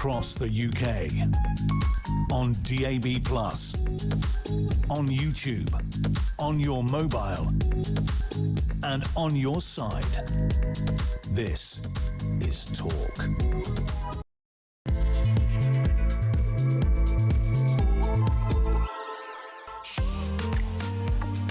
across the UK, on DAB+, on YouTube, on your mobile, and on your side. This is Talk.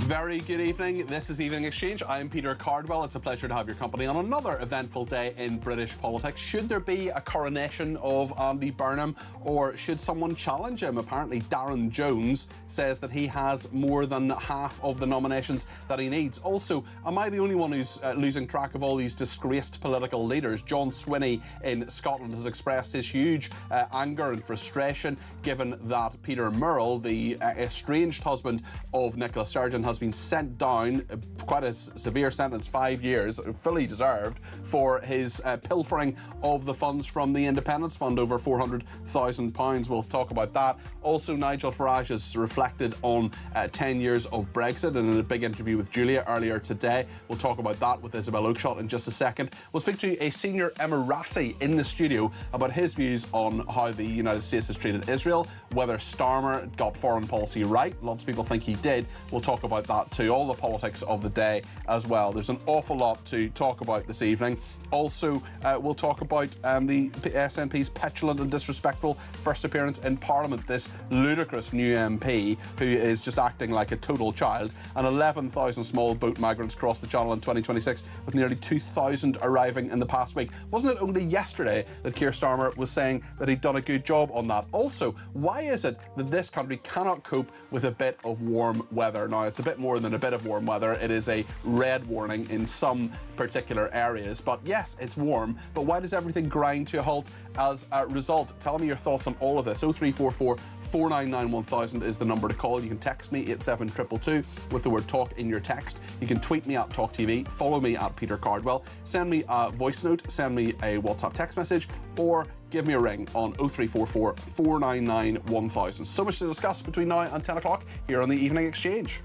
Very good evening. This is the Evening Exchange. I'm Peter Cardwell. It's a pleasure to have your company on another eventful day in British politics. Should there be a coronation of Andy Burnham, or should someone challenge him? Apparently Darren Jones says that he has more than half of the nominations that he needs. Also, am I the only one who's losing track of all these disgraced political leaders? John Swinney in Scotland has expressed his huge anger and frustration given that Peter Murrell, the estranged husband of Nicola Sturgeon, has been sent down, quite a severe sentence, 5 years, fully deserved, for his pilfering of the funds from the Independence Fund, over £400,000. We'll talk about that. Also, Nigel Farage has reflected on 10 years of Brexit in a big interview with Julia earlier today. We'll talk about that with Isabel Oakeshott in just a second. We'll speak to a senior Emirati in the studio about his views on how the United States has treated Israel, whether Starmer got foreign policy right. Lots of people think he did. We'll talk about that too, all the politics of the day as well. There's an awful lot to talk about this evening. Also, we'll talk about the SNP's petulant and disrespectful first appearance in Parliament. This ludicrous new MP who is just acting like a total child. And 11,000 small boat migrants crossed the Channel in 2026, with nearly 2,000 arriving in the past week. Wasn't it only yesterday that Keir Starmer was saying that he'd done a good job on that? Also, why is it that this country cannot cope with a bit of warm weather? Now, it's a bit more than a bit of warm weather. It is a red warning in some particular areas. But yes, it's warm. But why does everything grind to a halt as a result? Tell me your thoughts on all of this. 0344 499 1000 is the number to call. You can text me at 72222 with the word talk in your text. You can tweet me at talkTV, follow me at Peter Cardwell, send me a voice note, send me a WhatsApp text message, or give me a ring on 0344 499 1000. So much to discuss between now and 10 o'clock here on the Evening Exchange.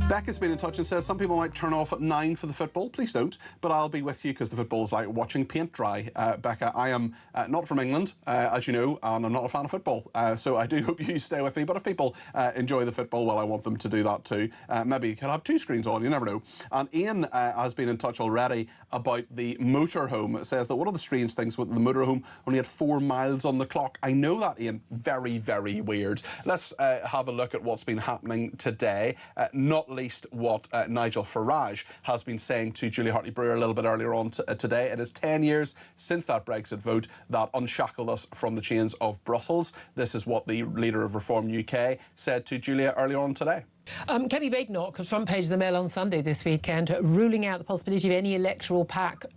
Becca's been in touch and says some people might turn off at 9 for the football. Please don't, but I'll be with you because the football is like watching paint dry. Becca, I am not from England, as you know, and I'm not a fan of football. So I do hope you stay with me. But if people enjoy the football, well, I want them to do that too. Maybe you could have two screens on, you never know. And Ian has been in touch already about the motorhome. It says that one of the strange things with the motorhome only had 4 miles on the clock. I know that, Ian. Very, very weird. Let's have a look at what's been happening today. Not least what Nigel Farage has been saying to Julia Hartley-Brewer a little bit earlier on today. It is 10 years since that Brexit vote that unshackled us from the chains of Brussels. This is what the leader of Reform UK said to Julia earlier on today. Kemi Badenoch, front page of the Mail on Sunday this weekend, ruling out the possibility of any electoral pact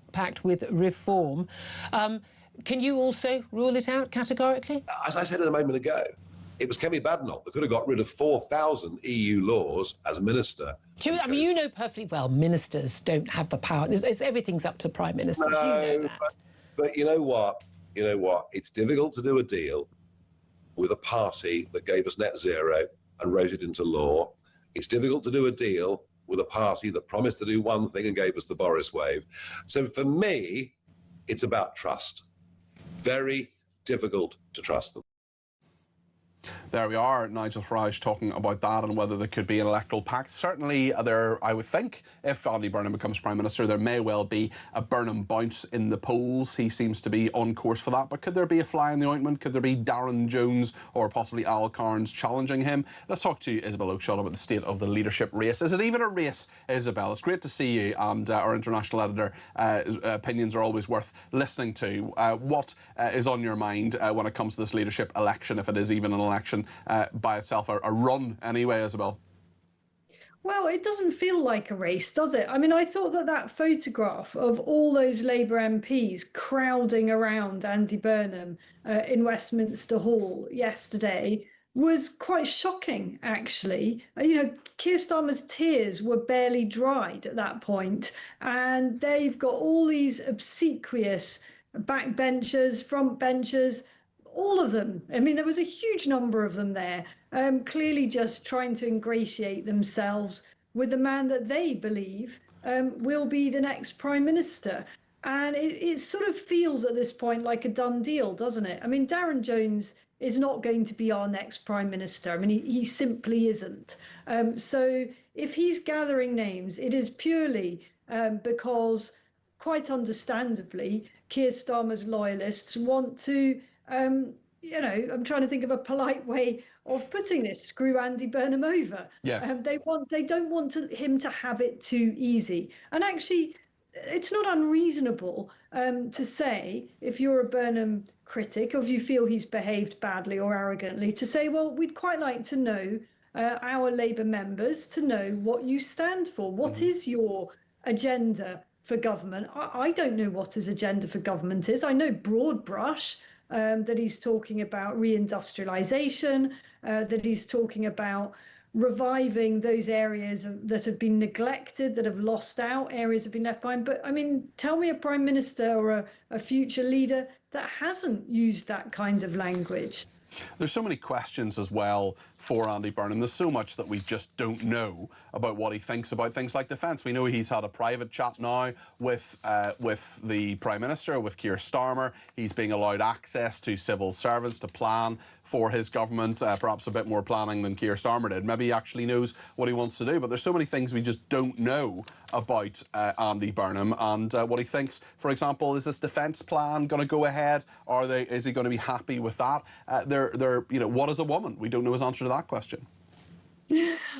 with Reform. Can you also rule it out categorically? As I said a moment ago, it was Kemi Badenoch that could have got rid of 4,000 EU laws as minister. I mean, you know perfectly well ministers don't have the power. Everything's up to prime ministers. No, you know that. But you know what? You know what? It's difficult to do a deal with a party that gave us net zero and wrote it into law. It's difficult to do a deal with a party that promised to do one thing and gave us the Boris wave. So for me, it's about trust. Very difficult to trust them. There we are, Nigel Farage talking about that and whether there could be an electoral pact. Certainly, I would think, if Andy Burnham becomes Prime Minister, there may well be a Burnham bounce in the polls. He seems to be on course for that. But could there be a fly in the ointment? Could there be Darren Jones or possibly Al Carnes challenging him? Let's talk to Isabel Oakeshott about the state of the leadership race. Is it even a race, Isabel? It's great to see you, and our international editor opinions are always worth listening to. What is on your mind when it comes to this leadership election, if it is even an election by itself, a run anyway, Isabel? Well, it doesn't feel like a race, does it? I mean, I thought that photograph of all those Labour MPs crowding around Andy Burnham in Westminster Hall yesterday was quite shocking, actually. You know, Keir Starmer's tears were barely dried at that point, and they've got all these obsequious backbenchers, frontbenchers, all of them. I mean, there was a huge number of them there, clearly just trying to ingratiate themselves with the man that they believe will be the next prime minister. And it sort of feels at this point like a done deal, doesn't it? I mean, Darren Jones is not going to be our next prime minister. I mean, he simply isn't. So if he's gathering names, it is purely because, quite understandably, Keir Starmer's loyalists want to, you know, I'm trying to think of a polite way of putting this, screw Andy Burnham over. Yes. They don't want him to have it too easy. And actually, it's not unreasonable to say, if you're a Burnham critic, or if you feel he's behaved badly or arrogantly, to say, well, we'd quite like to know, our Labour members, to know what you stand for. What is your agenda for government? I don't know what his agenda for government is. I know broad brush that he's talking about reindustrialisation, that he's talking about reviving those areas that have been neglected, that have lost out, areas have been left behind. But I mean, tell me a prime minister or a future leader that hasn't used that kind of language. There's so many questions as well for Andy Burnham. There's so much that we just don't know about what he thinks about things like defence. We know he's had a private chat now with the Prime Minister, with Keir Starmer. He's being allowed access to civil servants to plan for his government, perhaps a bit more planning than Keir Starmer did. Maybe he actually knows what he wants to do, but there's so many things we just don't know about Andy Burnham and what he thinks. For example, is this defence plan going to go ahead? Is he going to be happy with that? You know, what is a woman? We don't know his answer to that question.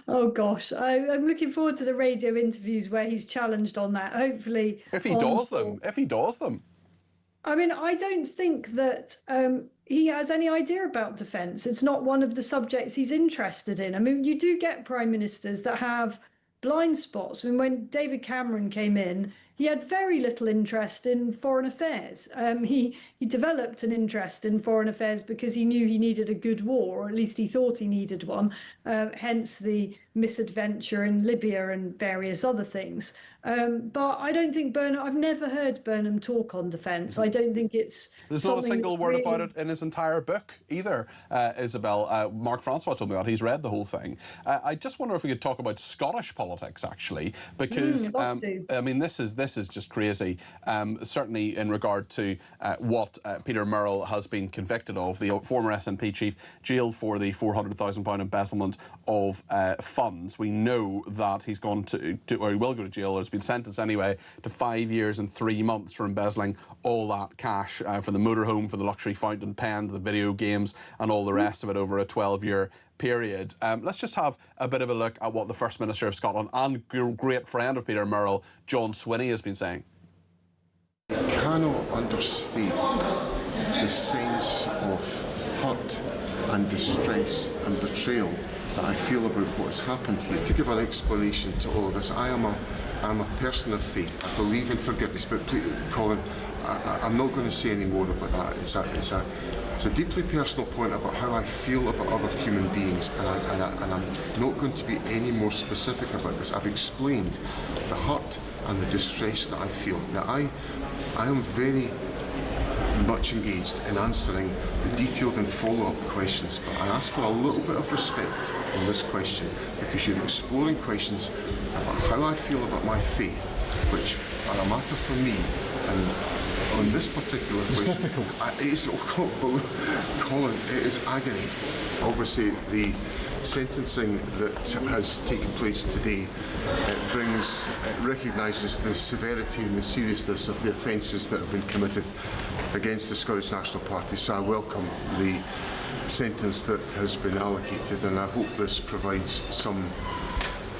Oh gosh, I'm looking forward to the radio interviews where he's challenged on that. Hopefully, if he does them. I mean, I don't think that he has any idea about defence. It's not one of the subjects he's interested in. I mean, you do get prime ministers that have blind spots. I mean, when David Cameron came in, he had very little interest in foreign affairs. He developed an interest in foreign affairs because he knew he needed a good war, or at least he thought he needed one, hence the misadventure in Libya and various other things. But I don't think I've never heard Burnham talk on defence. I don't think it's... There's not a single word about it in his entire book either, Isabel. Mark Francois told me that. He's read the whole thing. I just wonder if we could talk about Scottish politics, actually, because, I mean, this is just crazy, certainly in regard to what Peter Murrell has been convicted of, the former SNP chief, jailed for the £400,000 embezzlement of funds. We know that he's gone or he will go to jail, or has been sentenced anyway, to 5 years and 3 months for embezzling all that cash for the motorhome, for the luxury fountain pen, the video games and all the rest of it over a 12-year period. Let's just have a bit of a look at what the First Minister of Scotland and great friend of Peter Murrell, John Swinney, has been saying. I cannot understate the sense of hurt and distress and betrayal that I feel about what has happened here. To give an explanation to all of this, I am a person of faith. I believe in forgiveness, but please, Colin, I'm not going to say any more about that. It's a deeply personal point about how I feel about other human beings, and I'm not going to be any more specific about this. I've explained the hurt and the distress that I feel. Now, I am very much engaged in answering the detailed and follow-up questions, but I ask for a little bit of respect on this question, because you're exploring questions about how I feel about my faith, which are a matter for me, and on this particular question, Colin, it is agony. Obviously, the sentencing that has taken place today recognises the severity and the seriousness of the offences that have been committed against the Scottish National Party. So I welcome the sentence that has been allocated, and I hope this provides some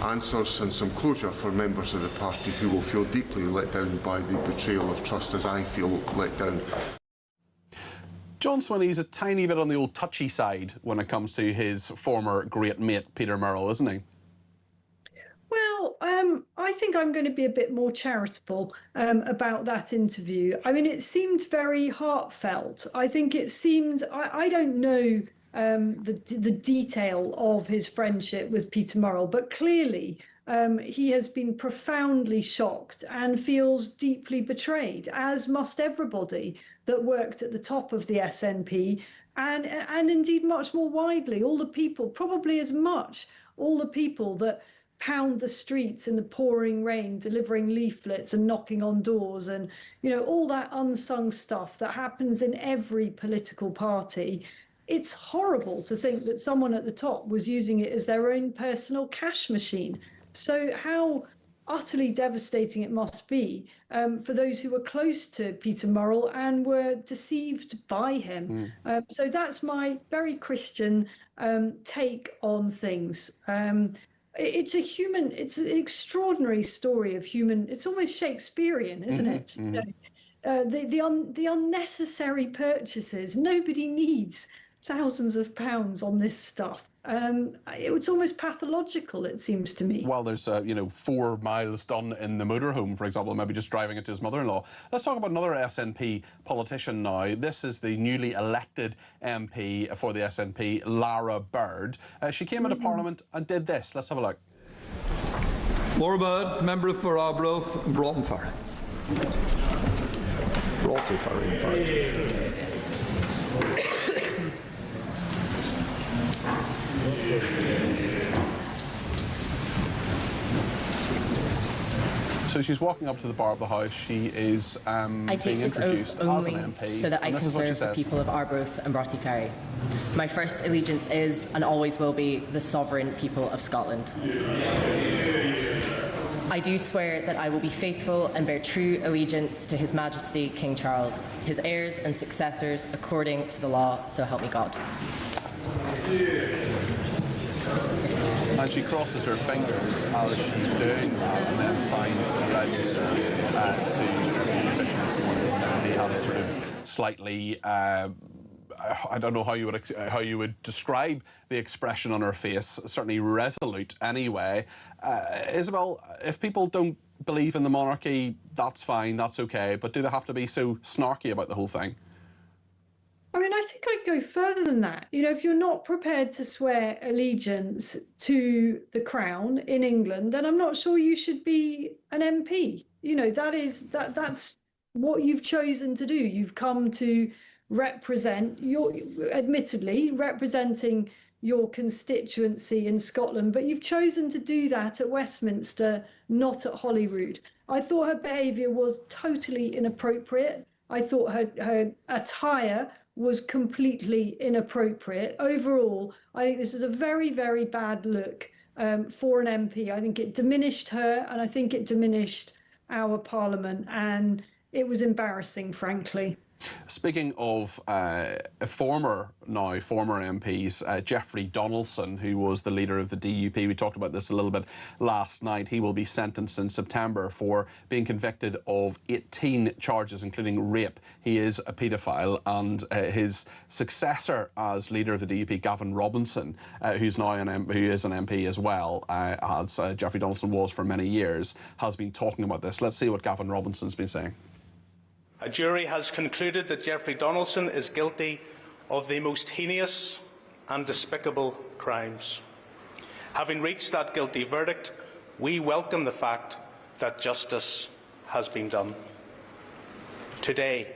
answers and some closure for members of the party who will feel deeply let down by the betrayal of trust, as I feel let down. John Swinney's a tiny bit on the old touchy side when it comes to his former great mate, Peter Murrell, isn't he? Well, I think I'm going to be a bit more charitable about that interview. I mean, it seemed very heartfelt. I think it seemed, I don't know the detail of his friendship with Peter Murrell, but clearly he has been profoundly shocked and feels deeply betrayed, as must everybody that worked at the top of the SNP, and indeed much more widely, all the people, probably as much, all the people that pound the streets in the pouring rain, delivering leaflets and knocking on doors, and all that unsung stuff that happens in every political party. It's horrible to think that someone at the top was using it as their own personal cash machine. So how utterly devastating it must be for those who were close to Peter Murrell and were deceived by him. So that's my very Christian take on things. It's an extraordinary story of human. It's almost Shakespearean, isn't it? The unnecessary purchases. Nobody needs thousands of pounds on this stuff. It's almost pathological, it seems to me. Well, there's 4 miles done in the motorhome, for example, maybe just driving it to his mother-in-law. Let's talk about another SNP politician now. This is the newly elected MP for the SNP, Lara Bird. She came into Parliament and did this. Let's have a look. Laura Bird, member for Arbroath and Broughton Ferry. Broughton Ferry, in fact. So she's walking up to the bar of the House. She is being introduced as an MP. So that I can serve the people of Arbroath and Broughton Ferry. My first allegiance is and always will be the sovereign people of Scotland. I do swear that I will be faithful and bear true allegiance to His Majesty King Charles, his heirs and successors according to the law, so help me God. And she crosses her fingers as she's doing that and then signs the register to the official this morning. He had a sort of slightly, I don't know how you would describe the expression on her face, certainly resolute anyway. Isabel, if people don't believe in the monarchy, that's fine, that's okay, but do they have to be so snarky about the whole thing? I mean, I think I'd go further than that. If you're not prepared to swear allegiance to the crown in England, then I'm not sure you should be an MP. That's what you've chosen to do. You've come to representing your constituency in Scotland, but you've chosen to do that at Westminster, not at Holyrood. I thought her behaviour was totally inappropriate. I thought her attire was completely inappropriate. Overall, I think this was a very, very bad look for an MP. I think it diminished her, and I think it diminished our Parliament, and it was embarrassing, frankly. Speaking of former MPs, Jeffrey Donaldson, who was the leader of the DUP, we talked about this a little bit last night. He will be sentenced in September for being convicted of 18 charges, including rape. He is a paedophile, and his successor as leader of the DUP, Gavin Robinson, who is an MP as well, as Jeffrey Donaldson was for many years, has been talking about this. Let's see what Gavin Robinson's been saying. A jury has concluded that Jeffrey Donaldson is guilty of the most heinous and despicable crimes. Having reached that guilty verdict, we welcome the fact that justice has been done. Today,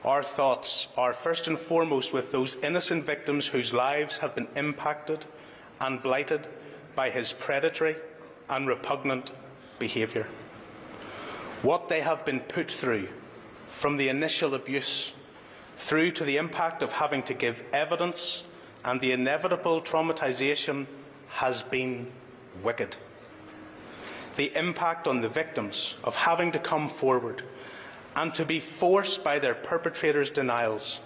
our thoughts are first and foremost with those innocent victims whose lives have been impacted and blighted by his predatory and repugnant behaviour. What they have been put through, from the initial abuse through to the impact of having to give evidence and the inevitable traumatisation, has been wicked. The impact on the victims of having to come forward and to be forced by their perpetrators' denials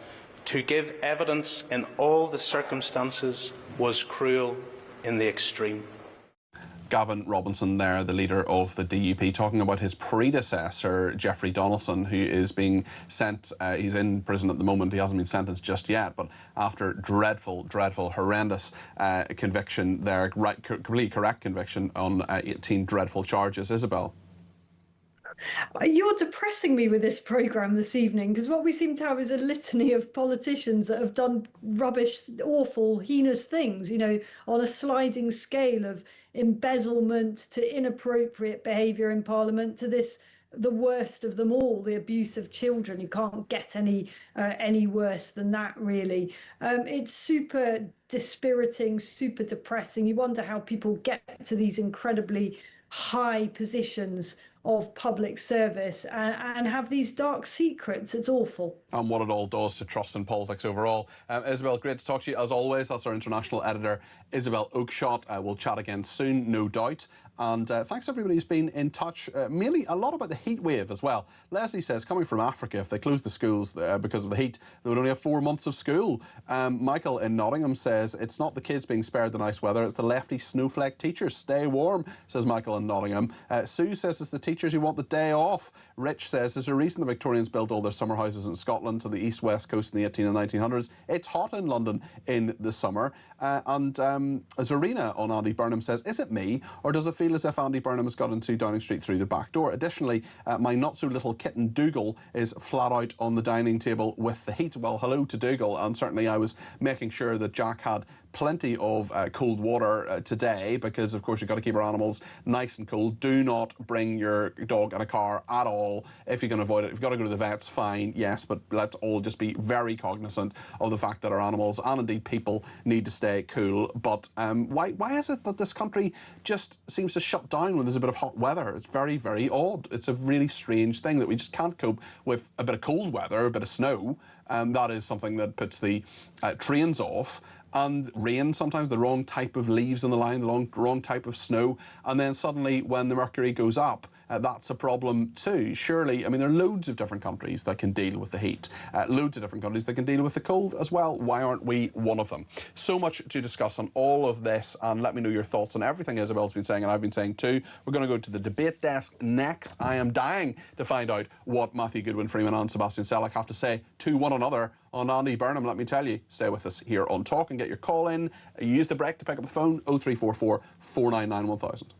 to give evidence in all the circumstances was cruel in the extreme. Gavin Robinson there, the leader of the DUP, talking about his predecessor, Jeffrey Donaldson, who is being sent, he's in prison at the moment, he hasn't been sentenced just yet, but after dreadful, horrendous conviction there, completely correct conviction on 18 dreadful charges. Isabel? You're depressing me with this programme this evening, because what we seem to have is a litany of politicians that have done rubbish, awful, heinous things, on a sliding scale of embezzlement to inappropriate behaviour in Parliament to this the worst of them all, the abuse of children. You can't get any worse than that, really. It's super dispiriting, super depressing. You wonder how people get to these incredibly high positions of public service and have these dark secrets. It's awful. And what it all does to trust in politics overall. Isabel, great to talk to you as always. That's our international editor, Isabel Oakeshott. We'll chat again soon, no doubt. And thanks everybody who's been in touch, mainly a lot about the heat wave as well. Leslie says, coming from Africa, if they close the schools because of the heat, they would only have 4 months of school. Michael in Nottingham says, it's not the kids being spared the nice weather, it's the lefty snowflake teachers. Stay warm, says Michael in Nottingham. Sue says it's the teachers who want the day off. Rich says, there's a reason the Victorians built all their summer houses in Scotland to the east-west coast in the 18 and 1900s. It's hot in London in the summer. Zarina on Andy Burnham says, is it me, or does it feel as if Andy Burnham has got into Downing Street through the back door? Additionally, my not-so-little kitten Dougal is flat out on the dining table with the heat. Well, hello to Dougal, and certainly I was making sure that Jack had plenty of cold water today, because of course you've got to keep our animals nice and cool. Do not bring your dog in a car at all if you can avoid it. If you've got to go to the vets, fine, yes, but let's all just be very cognizant of the fact that our animals and indeed people need to stay cool. But why is it that this country just seems to shut down when there's a bit of hot weather? It's very, very odd. It's a really strange thing that we just can't cope with a bit of cold weather, a bit of snow. That is something that puts the trains off. And rain, sometimes the wrong type of leaves on the line, the wrong type of snow, and then suddenly when the mercury goes up, that's a problem too. Surely, I mean, there are loads of different countries that can deal with the heat, loads of different countries that can deal with the cold as well. Why aren't we one of them? So much to discuss on all of this, and let me know your thoughts on everything Isabel's been saying and I've been saying too. We're going to go to the debate desk next. I am dying to find out what Matthew Goodwin-Freeman and Sebastian Selleck have to say to one another on Andy Burnham. Let me tell you, stay with us here on Talk and get your call in. Use the break to pick up the phone, 0344 499 1000.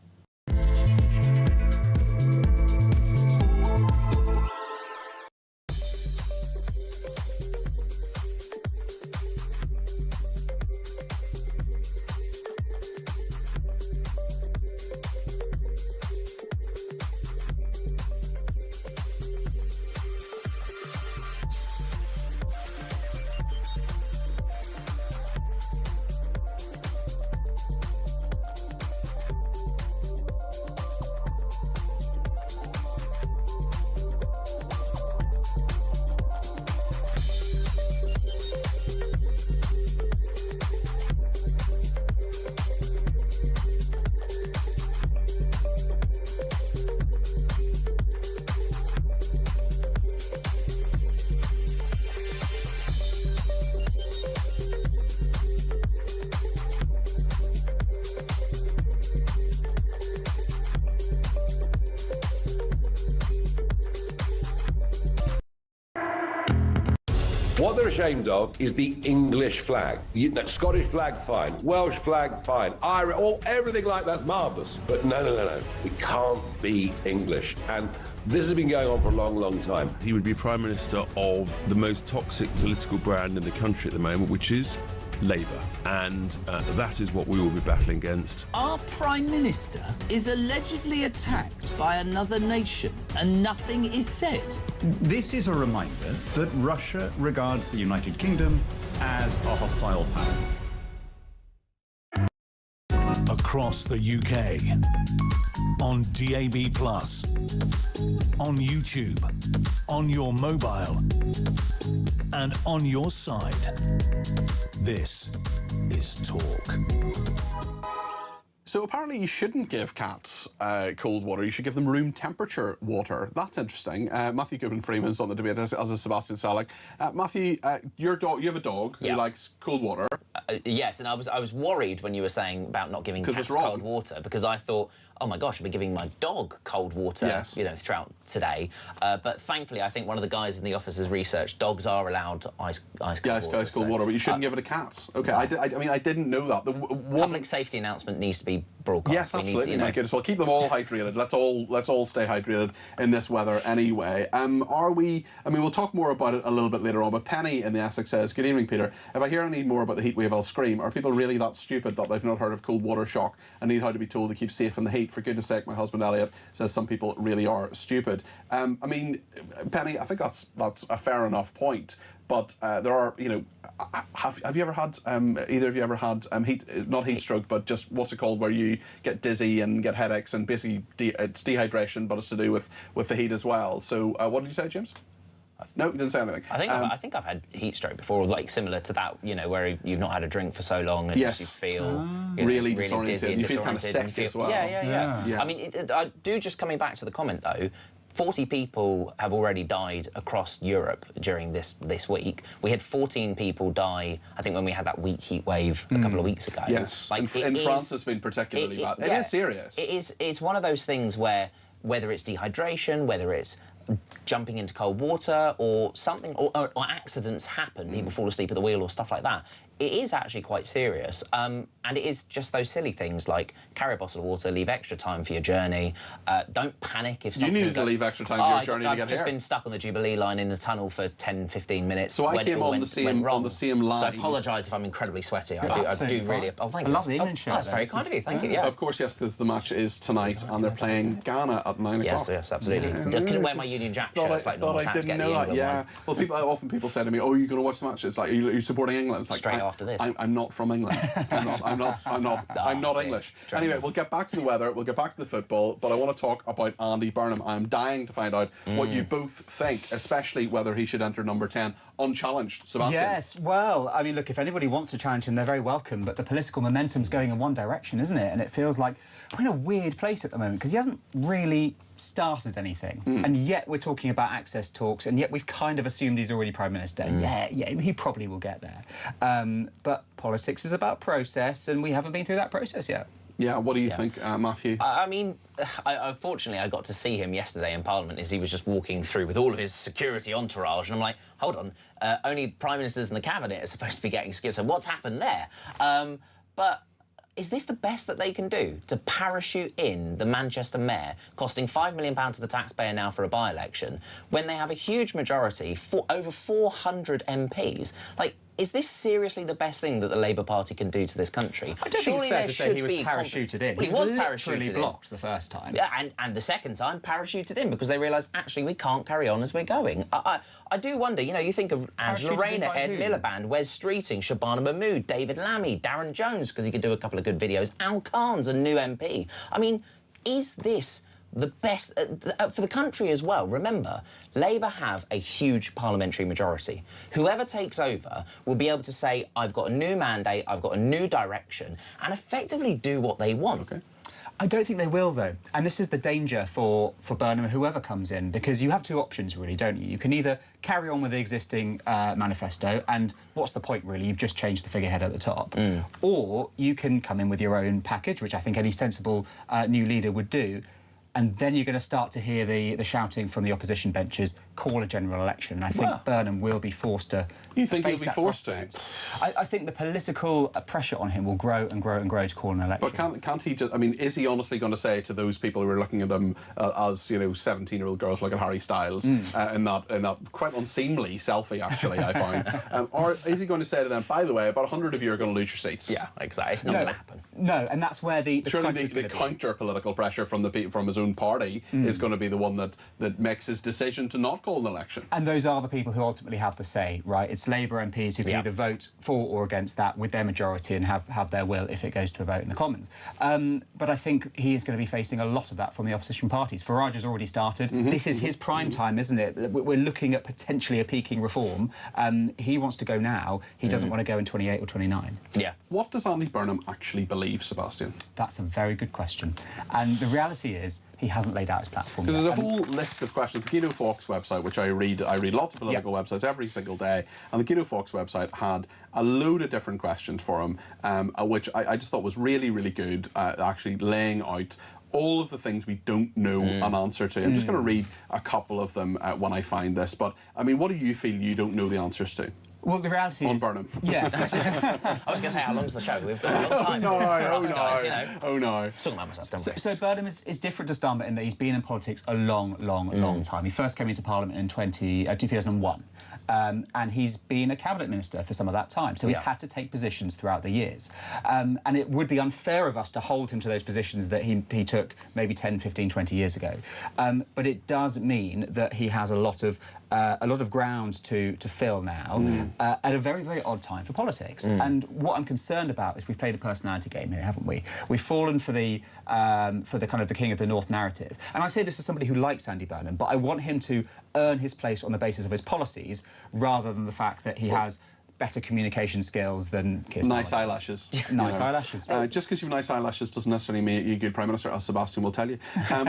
What they're ashamed of is the English flag. Scottish flag, fine. Welsh flag, fine. Irish, everything like that's marvellous. But no. We can't be English. And this has been going on for a long, long time. He would be Prime Minister of the most toxic political brand in the country at the moment, which is Labour. And that is what we will be battling against. Our Prime Minister is allegedly attacked by another nation and nothing is said. This is a reminder that Russia regards the United Kingdom as a hostile power. Across the UK, on DAB+, on YouTube, on your mobile, and on your side. This is Talk. So apparently you shouldn't give cats cold water, you should give them room temperature water. That's interesting. Matthew Goodwin-Freeman's on the debate, as is Sebastian Selleck. Matthew, your dog, you have a dog who likes cold water. Yes, and I was worried when you were saying about not giving cats cold water, because I thought, oh my gosh, I'll be giving my dog cold water, you know, throughout today. But thankfully, I think one of the guys in the office has researched dogs are allowed ice cold water. But you shouldn't give it to cats. Okay, I mean, I didn't know that. Public safety announcement needs to be broadcast. Yes, absolutely. My goodness. Well, keep them all hydrated. Let's all stay hydrated in this weather anyway. We'll talk more about it a little bit later on, but Penny in the Essex says, good evening, Peter. If I hear any more about the heat wave, I'll scream. Are people really that stupid that they've not heard of cold water shock and need how to be told to keep safe in the heat? For goodness sake, my husband Elliot says some people really are stupid. Penny, I think that's a fair enough point. But there are, have you ever had, either of you ever had not heat stroke, but just what's it called, where you get dizzy and get headaches, and basically it's dehydration, but it's to do with the heat as well. So what did you say, James? No, you didn't say anything. I think I've had heat stroke before, like similar to that, where you've not had a drink for so long and you feel really dizzy disoriented. You feel kind of sick as well. Yeah. I mean, I do, just coming back to the comment though, 40 people have already died across Europe during this week. We had 14 people die, I think, when we had that weak heat wave a couple of weeks ago. Yes, in France it's been particularly bad. It is serious. It's one of those things where, whether it's dehydration, whether it's jumping into cold water or something, or accidents happen, people fall asleep at the wheel or stuff like that, it is actually quite serious. And it is just those silly things like carry a bottle of water, leave extra time for your journey, don't panic if something... You needed to leave extra time for your journey to get here. I've just been stuck on the Jubilee line in the tunnel for 10-15 minutes. So I came on the same line. So I apologise if I'm incredibly sweaty. I do really... Oh, thank you. A lovely evening show. That's very kind of you, thank you, yeah. Of course, yes, the match is tonight, and they're playing Ghana at 9 o'clock. Yes, absolutely. I couldn't wear my Union Jack shirts like normal I didn't know that, yeah. Well, people say to me, oh, you're going to watch the match? It's like, are you supporting England? It's like, straight after this. I'm not from England. I'm not English. Anyway, we'll get back to the weather, we'll get back to the football, but I want to talk about Andy Burnham. I'm dying to find out what you both think, especially whether he should enter number 10 unchallenged. Sebastian? Yes, well, I mean, look, if anybody wants to challenge him, they're very welcome, but the political momentum's going in one direction, isn't it? And it feels like we're in a weird place at the moment, because he hasn't really started anything, and yet we're talking about access talks, and yet we've kind of assumed he's already Prime Minister. Yeah, he probably will get there. But politics is about process, and we haven't been through that process yet. Yeah, what do you think, Matthew? I mean, unfortunately, I got to see him yesterday in Parliament as he was just walking through with all of his security entourage, and I'm like, hold on, only Prime Ministers and the Cabinet are supposed to be getting security, so what's happened there? But is this the best that they can do, to parachute in the Manchester mayor, costing £5 million to the taxpayer now for a by-election, when they have a huge majority, over 400 MPs? Like, is this seriously the best thing that the Labour Party can do to this country? I don't think it's fair to say he was parachuted in. Well, he was parachuted blocked the first time. Yeah, and the second time parachuted in because they realised, actually, we can't carry on as we're going. I do wonder, you think of Angela Rayner, Ed Miliband, Wes Streeting, Shabana Mahmood, David Lammy, Darren Jones, because he could do a couple of good videos, Al Khan's a new MP. I mean, is this the best for the country as well? Remember, Labour have a huge parliamentary majority. Whoever takes over will be able to say, I've got a new mandate, I've got a new direction, and effectively do what they want. Okay. I don't think they will, though. And this is the danger for Burnham, whoever comes in, because you have two options, really, don't you? You can either carry on with the existing manifesto, and what's the point, really? You've just changed the figurehead at the top. Or you can come in with your own package, which I think any sensible new leader would do, and then you're going to start to hear the shouting from the opposition benches, call a general election. And I think Burnham will be forced to... You think he'll be forced to? I think the political pressure on him will grow and grow and grow to call an election. But can't he just... I mean, is he honestly going to say to those people who are looking at him as, 17-year-old girls look at Harry Styles in that quite unseemly selfie, actually, I find, or is he going to say to them, by the way, about 100 of you are going to lose your seats? Yeah, exactly. It's not going to happen. No, and that's where the surely the counter-political pressure from his own party is going to be the one that makes his decision to not call an election. And those are the people who ultimately have the say, right? It's Labour MPs who can either vote for or against that with their majority and have their will if it goes to a vote in the Commons. But I think he is going to be facing a lot of that from the opposition parties. Farage has already started. This is his prime time, isn't it? We're looking at potentially a peaking reform. He wants to go now. He doesn't want to go in 28 or 29. Yeah. What does Andy Burnham actually believe, Sebastian? That's a very good question. And the reality is he hasn't laid out his platform yet. Because there's a whole list of questions. The Guido Fawkes website, which I read lots of political websites every single day, and the Guido Fawkes website had a load of different questions for him, which I just thought was really, really good, actually laying out all of the things we don't know an answer to. I'm just going to read a couple of them when I find this. But, I mean, what do you feel you don't know the answers to? Well, the reality on is... Burnham. Yeah. I was going to say, how long's the show? We've got a long time. Guys, you know. Oh, no. Talking about myself, don't worry. So Burnham is different to Starmer in that he's been in politics a long time. He first came into Parliament in 2001. And he's been a cabinet minister for some of that time, so he's had to take positions throughout the years. And it would be unfair of us to hold him to those positions that he took maybe 10, 15, 20 years ago. But it does mean that he has a lot of ground to fill now at a very, very odd time for politics. And what I'm concerned about is we've played a personality game here, haven't we? We've fallen for the kind of the King of the North narrative. And I say this as somebody who likes Andy Burnham, but I want him to earn his place on the basis of his policies rather than the fact that he has better communication skills than Keir Starmer. Nice eyelashes. Nice eyelashes. Just because you've nice eyelashes doesn't necessarily make you a good Prime Minister, as Sebastian will tell you.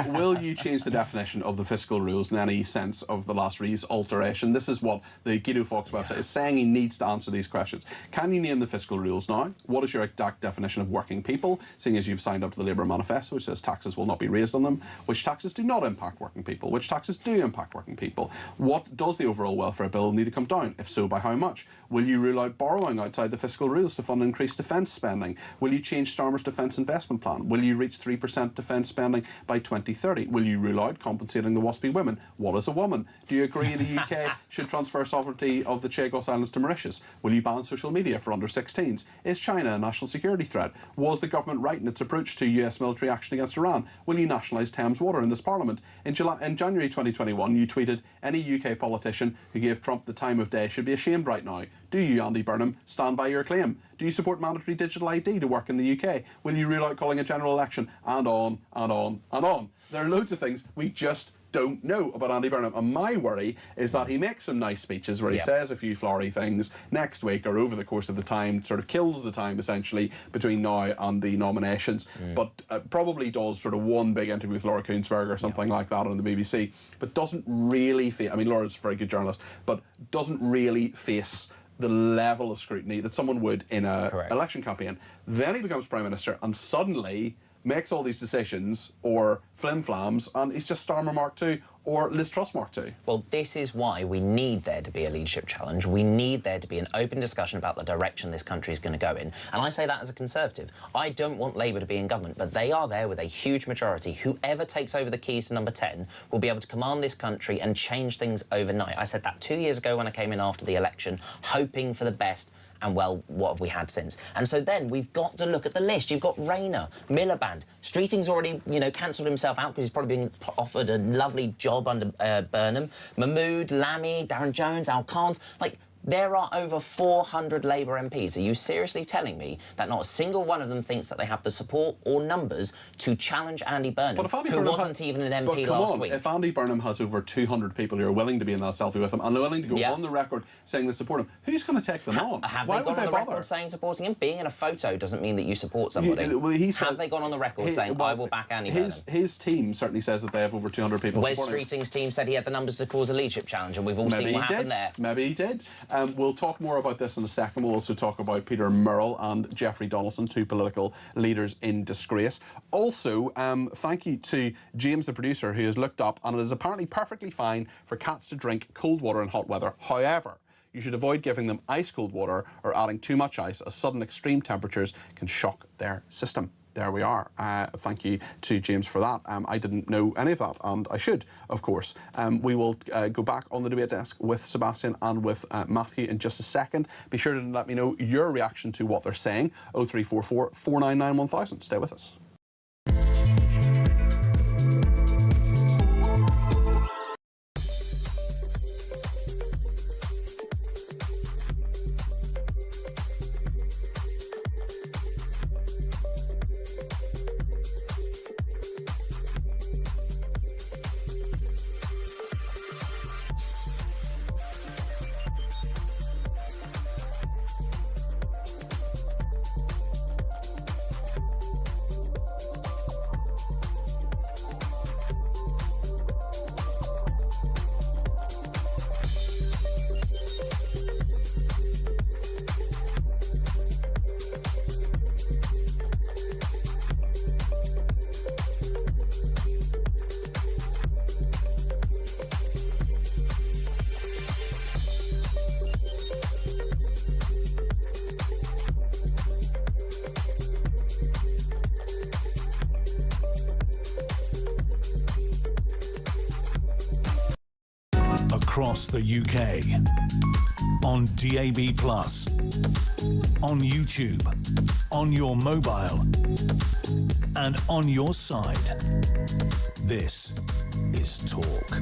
Will you change the definition of the fiscal rules in any sense of the last Rees alteration? This is what the Guido Fawkes website is saying. He needs to answer these questions. Can you name the fiscal rules now? What is your exact definition of working people, seeing as you've signed up to the Labour manifesto, which says taxes will not be raised on them? Which taxes do not impact working people? Which taxes do impact working people? What does the overall welfare bill need to come down? If so, by how much? Will you rule out borrowing outside the fiscal rules to fund increased defence spending? Will you change Starmer's defence investment plan? Will you reach 3% defence spending by 2030? Will you rule out compensating the WASPy women? What is a woman? Do you agree the UK should transfer sovereignty of the Chagos Islands to Mauritius? Will you ban social media for under 16s? Is China a national security threat? Was the government right in its approach to US military action against Iran? Will you nationalise Thames Water in this Parliament? In January 2021, you tweeted, any UK politician who gave Trump the time of day should be ashamed right now. Do you, Andy Burnham, stand by your claim? Do you support mandatory digital ID to work in the UK? Will you rule out calling a general election? And on, and on, and on. There are loads of things we just don't know about Andy Burnham. And my worry is that he makes some nice speeches where he says a few flowery things next week or over the course of the time, sort of kills the time, essentially, between now and the nominations, but probably does sort of one big interview with Laura Koonsberg or something like that on the BBC, but doesn't really face... I mean, Laura's a very good journalist, but doesn't really face the level of scrutiny that someone would in an election campaign. Then he becomes Prime Minister and suddenly makes all these decisions or flim-flams and he's just Starmer Mark II or Liz Truss Mark II. Well, this is why we need there to be a leadership challenge. We need there to be an open discussion about the direction this country is going to go in. And I say that as a Conservative. I don't want Labour to be in government, but they are there with a huge majority. Whoever takes over the keys to number 10 will be able to command this country and change things overnight. I said that 2 years ago when I came in after the election, hoping for the best. And, well, what have we had since? And so then we've got to look at the list. You've got Rayner, Miliband. Streeting's already, cancelled himself out because he's probably being offered a lovely job under Burnham. Mahmood, Lammy, Darren Jones, Al Khans. There are over 400 Labour MPs. Are you seriously telling me that not a single one of them thinks that they have the support or numbers to challenge Andy Burnham, who wasn't even an MP last week? If Andy Burnham has over 200 people who are willing to be in that selfie with him and willing to go on the record saying they support him, who's going to take them on? Have Why they gone would on they the bother? record saying supporting him? Being in a photo doesn't mean that you support somebody. Have they gone on the record saying, I will back Andy Burnham? His team certainly says that they have over 200 people Wes supporting him. Streeting's team said he had the numbers to cause a leadership challenge, and we've all seen what happened there. Maybe he did. We'll talk more about this in a second. We'll also talk about Peter Murrell and Jeffrey Donaldson, two political leaders in disgrace. Also, thank you to James, the producer, who has looked up, and it is apparently perfectly fine for cats to drink cold water in hot weather. However, you should avoid giving them ice-cold water or adding too much ice, as sudden extreme temperatures can shock their system. There we are. Thank you to James for that. I didn't know any of that, and I should, of course. We will go back on the debate desk with Sebastian and with Matthew in just a second. Be sure to let me know your reaction to what they're saying. 0344 499 1000. Stay with us. across the UK. On DAB+, on YouTube, on your mobile, and on your side. This is Talk.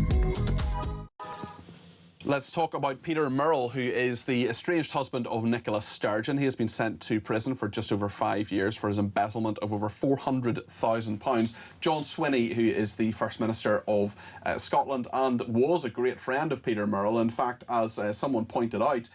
Let's talk about Peter Murrell, who is the estranged husband of Nicola Sturgeon. He has been sent to prison for just over 5 years for his embezzlement of over £400,000. John Swinney, who is the First Minister of Scotland and was a great friend of Peter Murrell. In fact, as someone pointed out,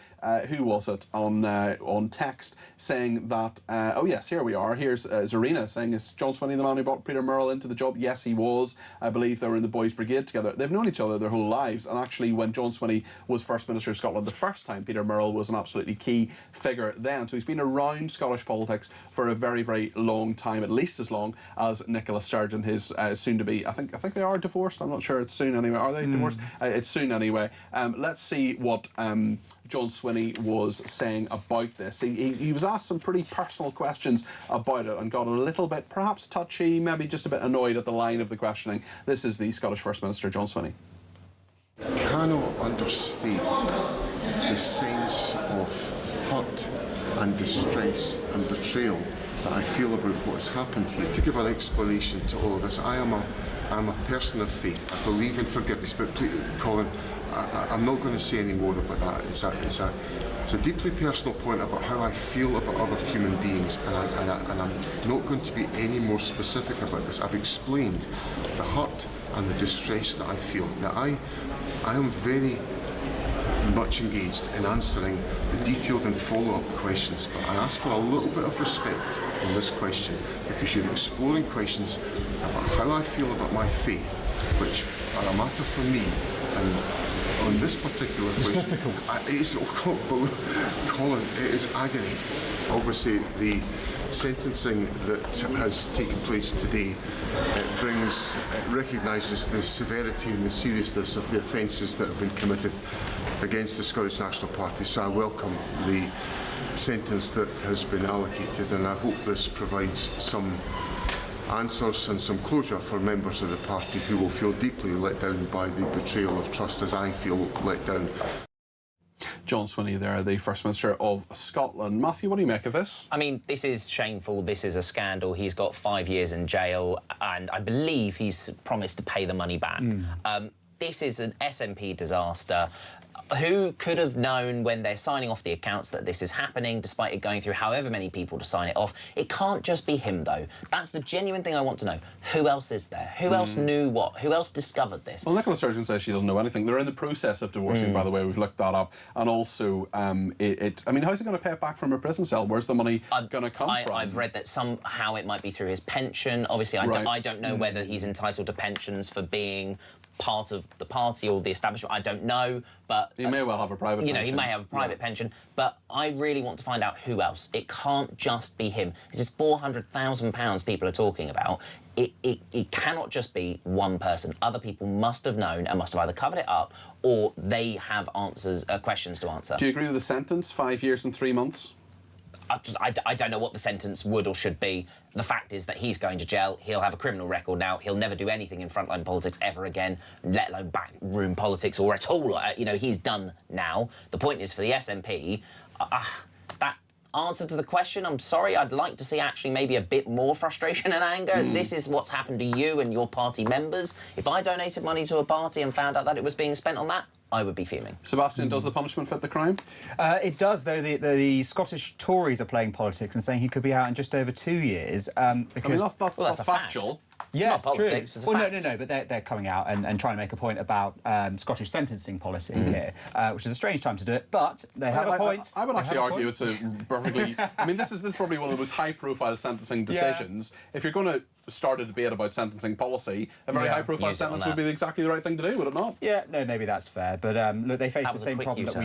who was it, on text, saying that, oh yes, here we are, here's Zarina saying, is John Swinney the man who brought Peter Murrell into the job? Yes, he was. I believe they were in the Boys Brigade together. They've known each other their whole lives, and actually when John Swinney was First Minister of Scotland the first time, Peter Murrell was an absolutely key figure then. So he's been around Scottish politics for a very, very long time, at least as long as Nicola Sturgeon, his soon-to-be, I think they are divorced, I'm not sure, it's soon anyway. Are they divorced? It's soon anyway. Let's see what John Swinney was saying about this. He was asked some pretty personal questions about it and got a little bit, perhaps touchy, maybe just a bit annoyed at the line of the questioning. This is the Scottish First Minister, John Swinney. Cannot understate the sense of hurt and distress and betrayal that I feel about what has happened here. To give an explanation to all of this, I'm a person of faith. I believe in forgiveness, but please, Colin, I'm not going to say any more about that. It's a deeply personal point about how I feel about other human beings, and I'm not going to be any more specific about this. I've explained the hurt and the distress that I feel. Now, I am very much engaged in answering the detailed and follow-up questions, but I ask for a little bit of respect on this question, because you're exploring questions about how I feel about my faith, which are a matter for me, and on this particular question, Colin, it is agony. Obviously, the sentencing that has taken place today recognises the severity and the seriousness of the offences that have been committed against the Scottish National Party, so I welcome the sentence that has been allocated, and I hope this provides some answers and some closure for members of the party who will feel deeply let down by the betrayal of trust, as I feel let down. John Swinney there, the First Minister of Scotland. Matthew, what do you make of this? I mean, this is shameful. This is a scandal. He's got 5 years in jail, and I believe he's promised to pay the money back. This is an SNP disaster. Who could have known when they're signing off the accounts that this is happening, despite it going through however many people to sign it off? It can't just be him, though. That's the genuine thing I want to know. Who else is there? Who else knew what? Who else discovered this? Well, Nicola Sturgeon says she doesn't know anything. They're in the process of divorcing, by the way. We've looked that up. And also, I mean, how's he going to pay it back from a prison cell? Where's the money going to come from? I've read that somehow it might be through his pension. Obviously, I don't know whether he's entitled to pensions for being part of the party or the establishment. I don't know, but he may well have a private pension. He may have a private pension, but I really want to find out who else. It can't just be him. This is £400,000 people are talking about. It cannot just be one person. Other people must have known and must have either covered it up or they have questions to answer. Do you agree with the sentence, 5 years and 3 months? I don't know what the sentence would or should be. The fact is that he's going to jail. He'll have a criminal record now. He'll never do anything in frontline politics ever again, let alone backroom politics or at all. You know, he's done now. The point is, for the SNP, that answer to the question, I'm sorry, I'd like to see actually maybe a bit more frustration and anger. This is what's happened to you and your party members. If I donated money to a party and found out that it was being spent on that, I would be fuming. Sebastian, does the punishment fit the crime? It does, though. The Scottish Tories are playing politics and saying he could be out in just over 2 years. Because, I mean, that's factual. Yeah, it's true. Well, no, but they're coming out and trying to make a point about Scottish sentencing policy here, which is a strange time to do it, but they have a point. I would actually argue it's a perfectly... I mean, this is probably one of the most high-profile sentencing decisions. Yeah. If you're going to start a debate about sentencing policy, a very high-profile sentence would be exactly the right thing to do, would it not? Yeah, no, maybe that's fair, but look, they face the same problem that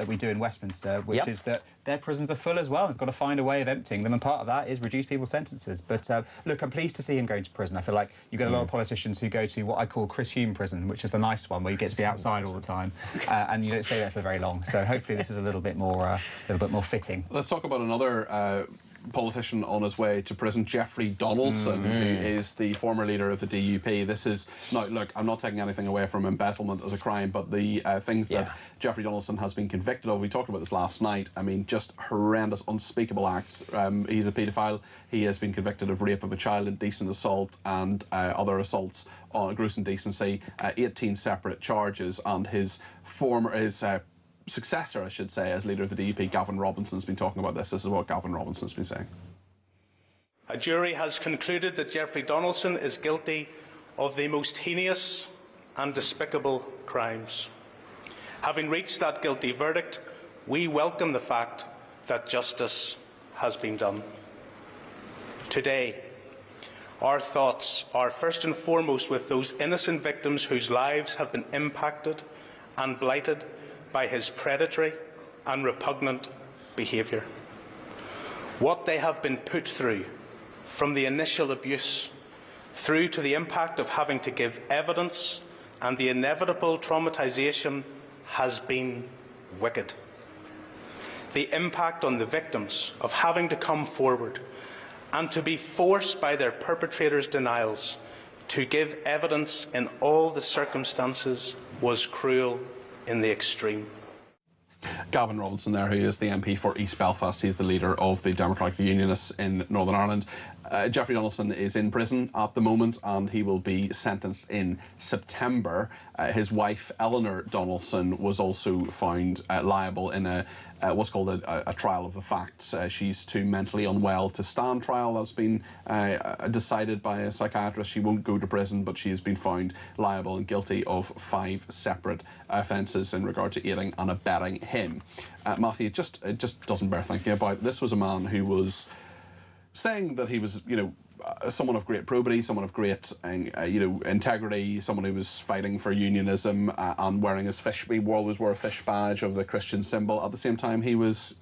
we do in Westminster, which is that their prisons are full as well. They've got to find a way of emptying them, and part of that is reduce people's sentences. But look, I'm pleased to see him going to prison. I feel like you get a lot of politicians who go to what I call Chris Hume prison, which is the nice one where you get to be outside all the time, and you don't stay there for very long. So hopefully this is a little bit more fitting. Let's talk about another politician on his way to prison, Jeffrey Donaldson, who is the former leader of the DUP. This is, now look, I'm not taking anything away from embezzlement as a crime, but the things that Jeffrey Donaldson has been convicted of, we talked about this last night, I mean, just horrendous, unspeakable acts. He's a paedophile. He has been convicted of rape of a child, indecent assault, and other assaults on gross indecency, 18 separate charges, and his successor, I should say, as leader of the DUP, Gavin Robinson's been talking about this. This is what Gavin Robinson's been saying. A jury has concluded that Jeffrey Donaldson is guilty of the most heinous and despicable crimes. Having reached that guilty verdict, we welcome the fact that justice has been done. Today, our thoughts are first and foremost with those innocent victims whose lives have been impacted and blighted by his predatory and repugnant behaviour. What they have been put through, from the initial abuse through to the impact of having to give evidence and the inevitable traumatisation, has been wicked. The impact on the victims of having to come forward and to be forced by their perpetrators' denials to give evidence in all the circumstances was cruel in the extreme. Gavin Robinson there, who is the MP for East Belfast. He's the leader of the Democratic Unionists in Northern Ireland. Jeffrey Donaldson is in prison at the moment, and he will be sentenced in September. His wife, Eleanor Donaldson, was also found liable in what's called a trial of the facts. She's too mentally unwell to stand trial. That's been decided by a psychiatrist. She won't go to prison, but she has been found liable and guilty of 5 separate offences in regard to aiding and abetting him. Matthew, it just doesn't bear thinking about. This was a man who was saying that he was, someone of great probity, someone of great, integrity, someone who was fighting for unionism and wearing his he always wore a fish badge of the Christian symbol. At the same time, he was,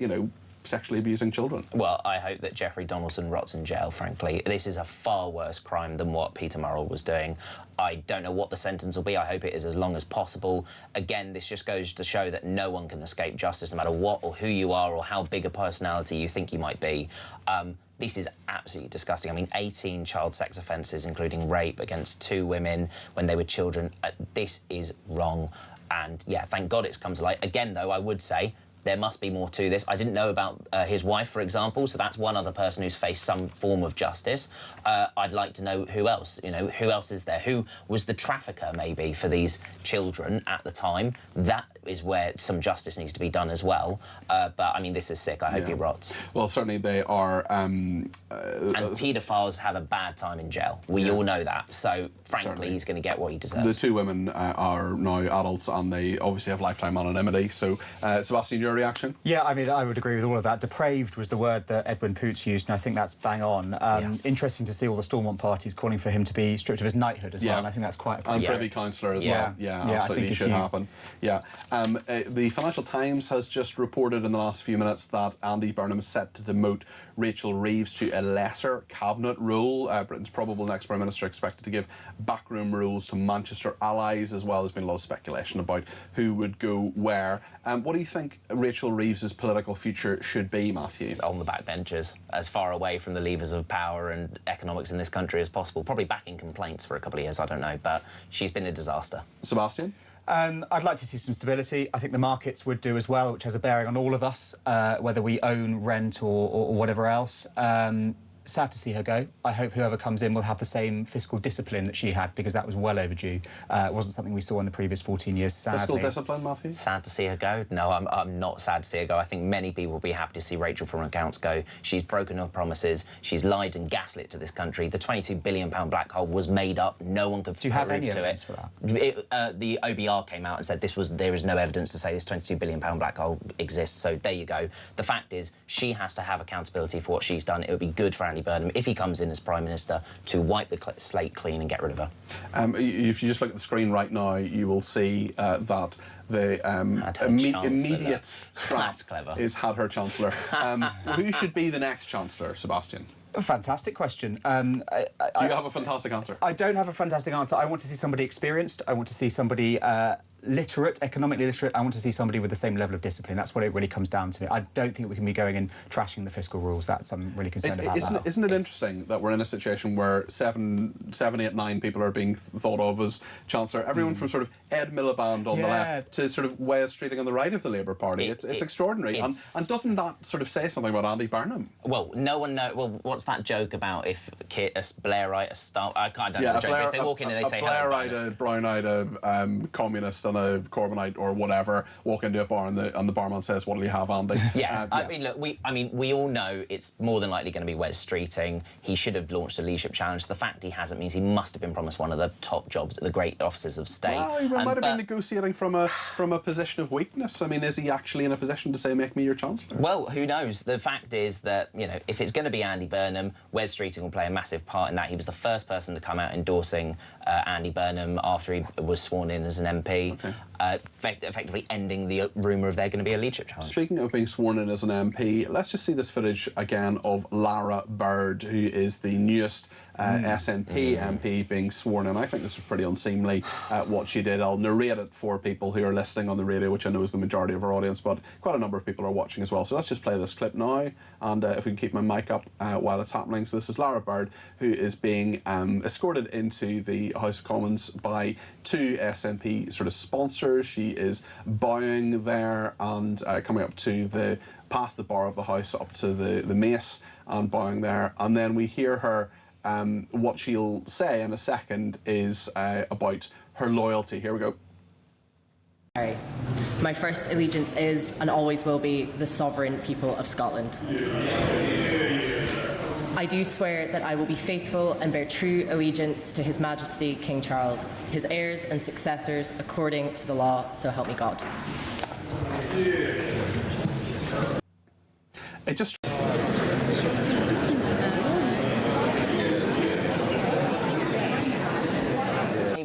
sexually abusing children. Well, I hope that Jeffrey Donaldson rots in jail, frankly. This is a far worse crime than what Peter Murrell was doing. I don't know what the sentence will be. I hope it is as long as possible. Again, this just goes to show that no one can escape justice, no matter what or who you are or how big a personality you think you might be. This is absolutely disgusting. I mean, 18 child sex offences, including rape against 2 women when they were children. This is wrong. And, yeah, thank God it's come to light. Again, though, I would say there must be more to this. I didn't know about his wife, for example, so that's one other person who's faced some form of justice. I'd like to know who else, who else is there? Who was the trafficker, maybe, for these children at the time? That is where some justice needs to be done as well. But, I mean, this is sick. I hope he rots. Well, certainly they are... and paedophiles have a bad time in jail. We all know that. So, frankly, certainly he's going to get what he deserves. The 2 women are now adults, and they obviously have lifetime anonymity. So, Sebastian, your reaction? Yeah, I mean, I would agree with all of that. Depraved was the word that Edwin Poots used, and I think that's bang on. Interesting to see all the Stormont parties calling for him to be stripped of his knighthood as well, and I think that's quite... And Privy Councillor as well. Yeah, absolutely should happen. Yeah. The Financial Times has just reported in the last few minutes that Andy Burnham is set to demote Rachel Reeves to a lesser cabinet role. Britain's probable next Prime Minister expected to give backroom rules to Manchester allies as well. There's been a lot of speculation about who would go where. What do you think Rachel Reeves' political future should be, Matthew? On the backbenches, as far away from the levers of power and economics in this country as possible. Probably backing complaints for a couple of years, I don't know, but she's been a disaster. Sebastian? I'd like to see some stability. I think the markets would do as well, which has a bearing on all of us, whether we own, rent or whatever else. Sad to see her go. I hope whoever comes in will have the same fiscal discipline that she had, because that was well overdue. It wasn't something we saw in the previous 14 years, sadly. Fiscal discipline, Matthew? Sad to see her go? No, I'm not sad to see her go. I think many people will be happy to see Rachel from accounts go. She's broken her promises. She's lied and gaslit to this country. The £22 billion black hole was made up. No one could prove to it. Do you have any evidence for that? The OBR came out and said there is no evidence to say this £22 billion black hole exists. So there you go. The fact is, she has to have accountability for what she's done. It would be good for Andy Burnham, if he comes in as Prime Minister, to wipe the slate clean and get rid of her. If you just look at the screen right now, you will see that the immediate strat is had her Chancellor. Who should be the next Chancellor, Sebastian? A fantastic question. Do you have a fantastic answer? I don't have a fantastic answer. I want to see somebody experienced. I want to see somebody literate, economically literate. I want to see somebody with the same level of discipline. That's what it really comes down to. I don't think we can be going and trashing the fiscal rules. I'm really concerned about that. Isn't it interesting that we're in a situation where 7, 8, 9 people are being thought of as Chancellor? Everyone from sort of Ed Miliband on the left to sort of Wes Streeting on the right of the Labour Party. It's extraordinary. And doesn't that sort of say something about Andy Burnham? Well, no one knows. Well, what's that joke about if a Blairite, I don't know the joke. If they walk in and they say Blairite, a Brownite, a communist and a Corbynite or whatever walk into a bar and the barman says, "What'll you have, Andy?" I mean, look, we all know it's more than likely going to be Wes Streeting. He should have launched a leadership challenge. The fact he hasn't means he must have been promised one of the top jobs at the great offices of state. Well, he might have been negotiating from a position of weakness. I mean, is he actually in a position to say, "Make me your Chancellor"? Well, who knows? The fact is that, you know, if it's going to be Andy Burnham, Wes Streeting will play a massive part in that. He was the first person to come out endorsing Andy Burnham after he was sworn in as an MP, effectively ending the rumour of there going to be a leadership challenge. Speaking of being sworn in as an MP, let's just see this footage again of Lara Bird, who is the newest SNP MP being sworn in. I think this is pretty unseemly, what she did. I'll narrate it for people who are listening on the radio, which I know is the majority of our audience, but quite a number of people are watching as well. So let's just play this clip now, and if we can keep my mic up while it's happening. So this is Lara Bird, who is being escorted into the House of Commons by 2 SNP sort of sponsors. She is bowing there and coming up to past the bar of the House up to the mace and bowing there, and then we hear her what she'll say in a second is about her loyalty. Here we go. My first allegiance is and always will be the sovereign people of Scotland. I do swear that I will be faithful and bear true allegiance to His Majesty King Charles, his heirs and successors according to the law, so help me God. It just...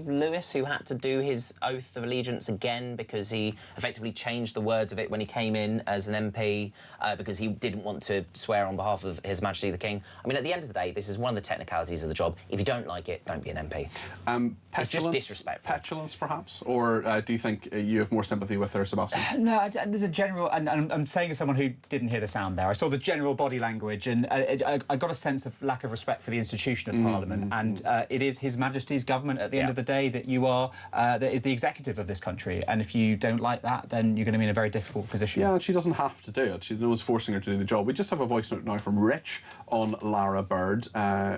Lewis, who had to do his oath of allegiance again because he effectively changed the words of it when he came in as an MP because he didn't want to swear on behalf of His Majesty the King. I mean, at the end of the day, this is one of the technicalities of the job. If you don't like it, don't be an MP. It's just disrespectful. Petulance, perhaps? Or do you think you have more sympathy with her, Sebastian? No, there's a general... And I'm saying as someone who didn't hear the sound there, I saw the general body language and I got a sense of lack of respect for the institution of Parliament, and it is His Majesty's government at the end of the day that you are, that is the executive of this country, and if you don't like that, then you're going to be in a very difficult position. Yeah, and she doesn't have to do it. No one's forcing her to do the job. We just have a voice note now from Rich on Lara Bird,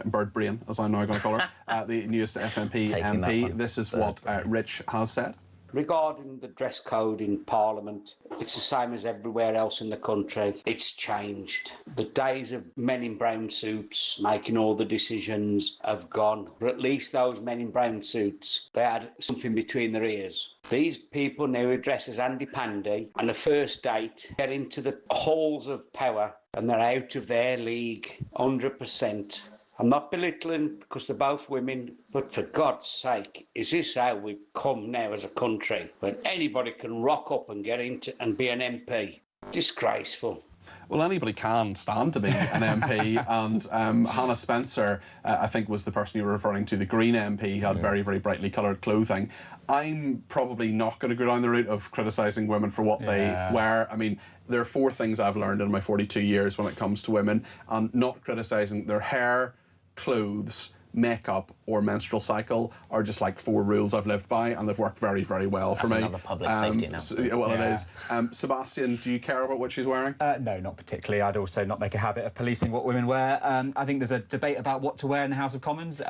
Bird Brain, as I'm now going to call her, the newest SNP MP. This is what Rich has said. Regarding the dress code in Parliament, it's the same as everywhere else in the country. It's changed. The days of men in brown suits making all the decisions have gone. But at least those men in brown suits, they had something between their ears. These people now dress as Andy Pandy, and a first date get into the halls of power, and they're out of their league, 100%. I'm not belittling because they're both women, but for God's sake, is this how we've come now as a country? When anybody can rock up and get into and be an MP? Disgraceful. Well, anybody can stand to be an MP, and Hannah Spencer, I think, was the person you were referring to, the Green MP, had very, very brightly coloured clothing. I'm probably not going to go down the route of criticising women for what they wear. I mean, there are 4 things I've learned in my 42 years when it comes to women, and not criticising their hair, clothes, makeup or menstrual cycle are just like 4 rules I've lived by, and they've worked very, very well for me. That's another public safety announcement. Well, it is. Sebastian, do you care about what she's wearing? No, not particularly. I'd also not make a habit of policing what women wear. I think there's a debate about what to wear in the House of Commons.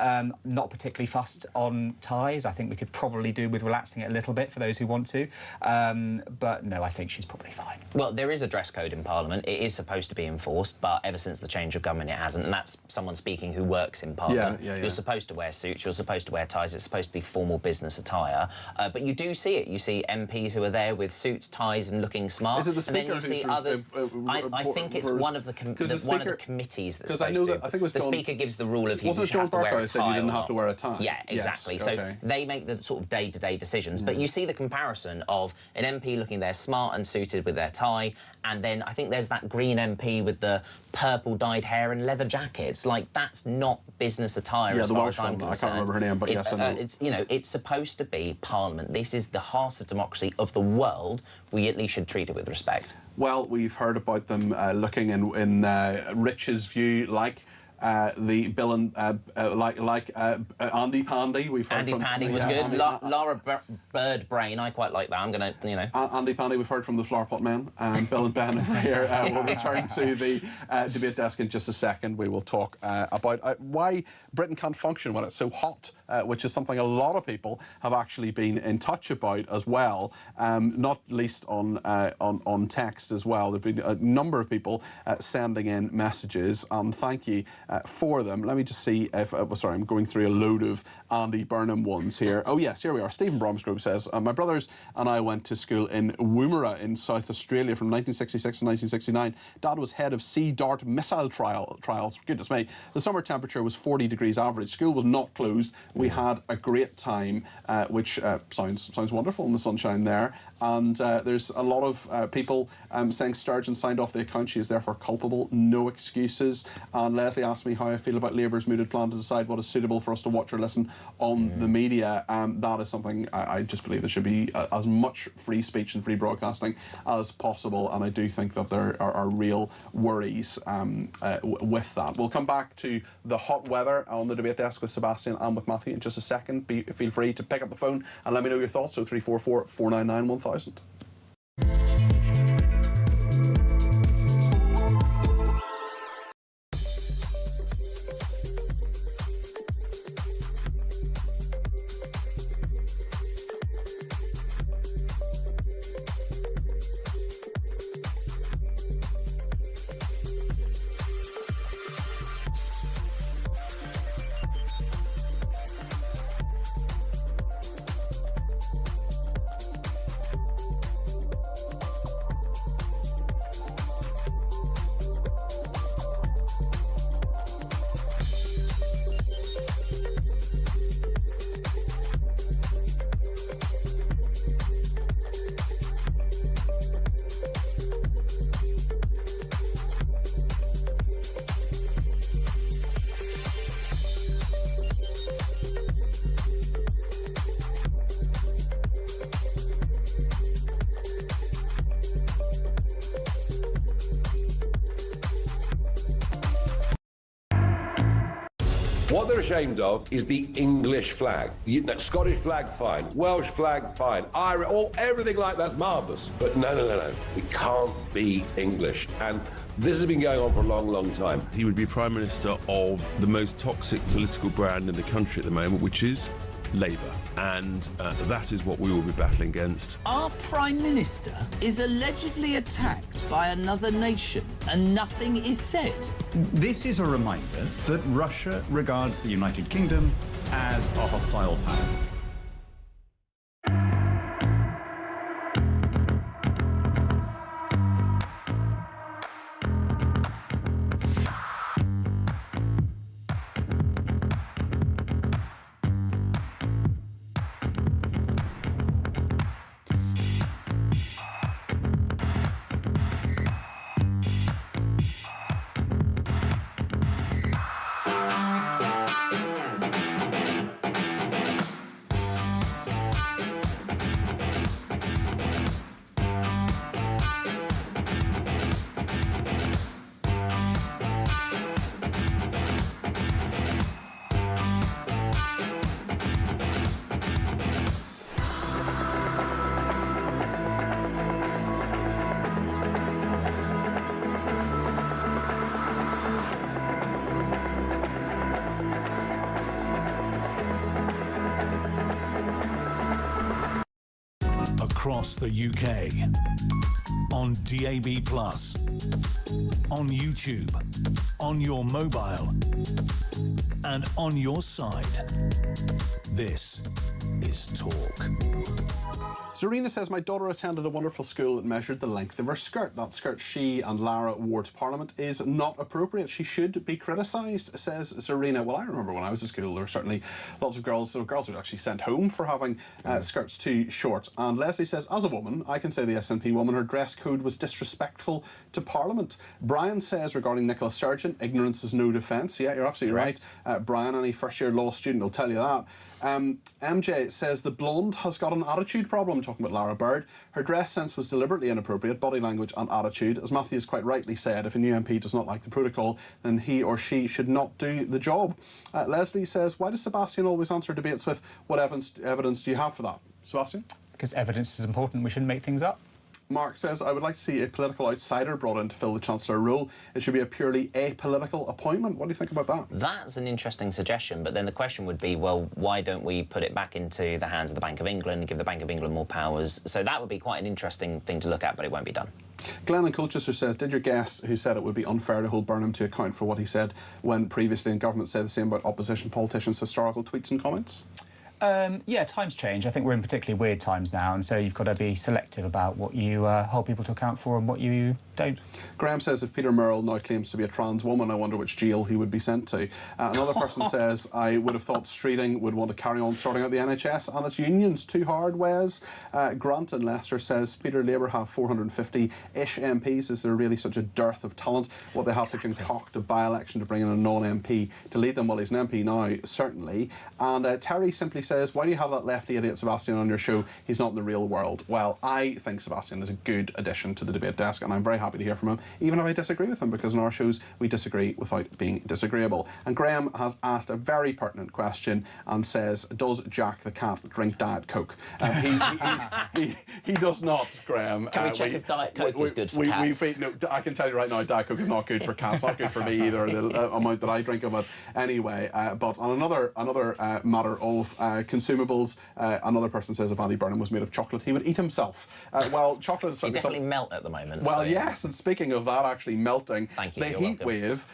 Not particularly fussed on ties. I think we could probably do with relaxing it a little bit for those who want to. But no, I think she's probably fine. Well, there is a dress code in Parliament. It is supposed to be enforced, but ever since the change of government, it hasn't. And that's someone speaking who works in Parliament. You're supposed to wear suits, you're supposed to wear ties, it's supposed to be formal business attire, but you do see it. You see MPs who are there with suits, ties and looking smart. Is it the Speaker, and then you see others... I think it's one of the committees that's supposed to. I think it was the Speaker gives the rule of you have to wear a tie. Said you didn't have to wear a tie? Yeah, exactly. Yes, so they make the sort of day-to-day decisions, but you see the comparison of an MP looking there smart and suited with their tie, and then I think there's that Green MP with the purple dyed hair and leather jackets. Like, that's not business attire. higher. Yeah, as the far Welsh as I'm one. I concerned. can't remember her name, but yes, I know. It's, you know, it's supposed to be Parliament. This is the heart of democracy of the world. We at least should treat it with respect. Well, we've heard about them looking in Rich's view like the bill and Andy Pandy. We've heard Andy from Pandy was good. Laura Bird Brain, I quite like that. I'm going to, you know. Andy Pandy, we've heard from the Flower Pot Men, and Bill and Ben over here. We'll return to the debate desk in just a second. We will talk about why Britain can't function when it's so hot, which is something a lot of people have actually been in touch about as well, not least on text as well. There have been a number of people sending in messages, and thank you for them. Let me just see if... sorry, I'm going through a load of Andy Burnham ones here. Oh, yes, here we are. Stephen Bromsgrove says, my brothers and I went to school in Woomera in South Australia from 1966 to 1969. Dad was head of Sea Dart missile trials. Goodness me. The summer temperature was 40 degrees average. School was not closed. We had a great time, which sounds wonderful in the sunshine there. And there's a lot of people saying Sturgeon signed off the account. She is therefore culpable. No excuses. And Leslie asked me how I feel about Labour's mooted plan to decide what is suitable for us to watch or listen on the media. That is something I just believe there should be as much free speech and free broadcasting as possible. And I do think that there are real worries with that. We'll come back to the hot weather on the debate desk with Sebastian and with Matthew in just a second. Feel free to pick up the phone and let me know your thoughts. So 344 499 1000. What they're ashamed of is the English flag. Scottish flag, fine. Welsh flag, fine. Irish, everything like that's marvellous. But no. We can't be English. And this has been going on for a long, long time. He would be Prime Minister of the most toxic political brand in the country at the moment, which is Labour. And that is what we will be battling against. Our Prime Minister is allegedly attacked by another nation and nothing is said. This is a reminder that Russia regards the United Kingdom as a hostile power. Across the UK, on DAB+, on YouTube, on your mobile, and on your side. This is talk. Zarina says, my daughter attended a wonderful school that measured the length of her skirt. That skirt she and Lara wore to Parliament is not appropriate. She should be criticised, says Zarina. Well, I remember when I was at school, there were certainly lots of girls who were actually sent home for having skirts too short. And Leslie says, as a woman, I can say the SNP woman, her dress code was disrespectful to Parliament. Brian says, regarding Nicola Sturgeon, ignorance is no defence. Yeah, you're absolutely right. Brian, any first-year law student will tell you that. MJ says the blonde has got an attitude problem, talking about Lara Bird. Her dress sense was deliberately inappropriate, body language and attitude. As Matthew has quite rightly said, if a new MP does not like the protocol, then he or she should not do the job. Leslie says, why does Sebastian always answer debates with what evidence do you have for that? Sebastian? Because evidence is important, we shouldn't make things up. Mark says, I would like to see a political outsider brought in to fill the Chancellor role. It should be a purely apolitical appointment. What do you think about that? That's an interesting suggestion, but then the question would be, well, why don't we put it back into the hands of the Bank of England, give the Bank of England more powers? So that would be quite an interesting thing to look at, but it won't be done. Glenn in Colchester says, did your guest who said it would be unfair to hold Burnham to account for what he said when previously in government say the same about opposition politicians' historical tweets and comments? Yeah, times change. I think we're in particularly weird times now, and so you've got to be selective about what you hold people to account for and what you don't. Graham says, if Peter Murrell now claims to be a trans woman, I wonder which jail he would be sent to. Another person says, I would have thought Streeting would want to carry on sorting out the NHS and its unions. Too hard, Wes. Grant in Leicester says, Peter, Labour have 450-ish MPs. Is there really such a dearth of talent? What they have to concoct a by-election to bring in a non-MP to lead them? Well, he's an MP now, certainly. And Terry simply says, why do you have that lefty idiot Sebastian on your show? He's not in the real world. Well, I think Sebastian is a good addition to the debate desk, and I'm very happy to hear from him, even if I disagree with him, because in our shows we disagree without being disagreeable. And Graham has asked a very pertinent question and says, does Jack the cat drink Diet Coke? He does not, Graham. Can we check if Diet Coke is good for cats? No, I can tell you right now, Diet Coke is not good for cats, not good for me either, the amount that I drink of it anyway. But on another matter of consumables, another person says if Andy Burnham was made of chocolate, he would eat himself. Well, chocolate is... You definitely melt at the moment. Well, so, yeah. yes, and speaking of that, actually melting, Thank you, the heat wave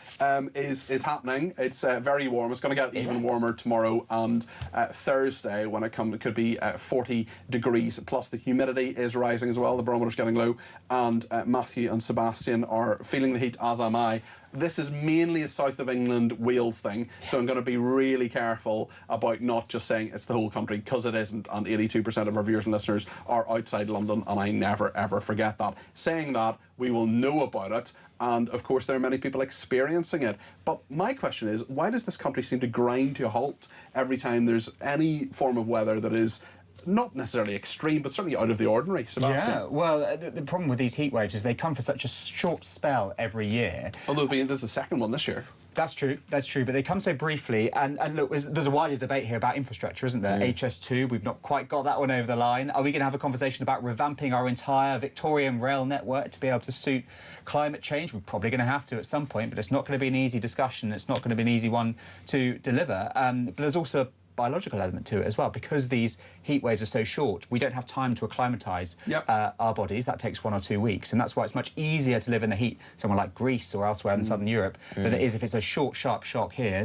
is happening. It's very warm. It's going to get even warmer tomorrow and Thursday when it could be 40 degrees, plus the humidity is rising as well. The barometer's getting low, and Matthew and Sebastian are feeling the heat, as am I. This is mainly a south of England, Wales thing, so I'm going to be really careful about not just saying it's the whole country, because it isn't, and 82% of our viewers and listeners are outside London, and I never, ever forget that. Saying that, we will know about it, and of course there are many people experiencing it. But my question is, why does this country seem to grind to a halt every time there's any form of weather that is not necessarily extreme, but certainly out of the ordinary, Sebastian? Yeah, well, the problem with these heat waves is they come for such a short spell every year. Although there's the second one this year. That's true, but they come so briefly, and look, there's a wider debate here about infrastructure, isn't there? HS2, we've not quite got that one over the line. Are we going to have a conversation about revamping our entire Victorian rail network to be able to suit climate change? We're probably going to have to at some point, but it's not going to be an easy discussion, it's not going to be an easy one to deliver. But there's also a biological element to it as well. Because these heat waves are so short, we don't have time to acclimatise our bodies. That takes 1 or 2 weeks, and that's why it's much easier to live in the heat somewhere like Greece or elsewhere in southern Europe than it is if it's a short, sharp shock here.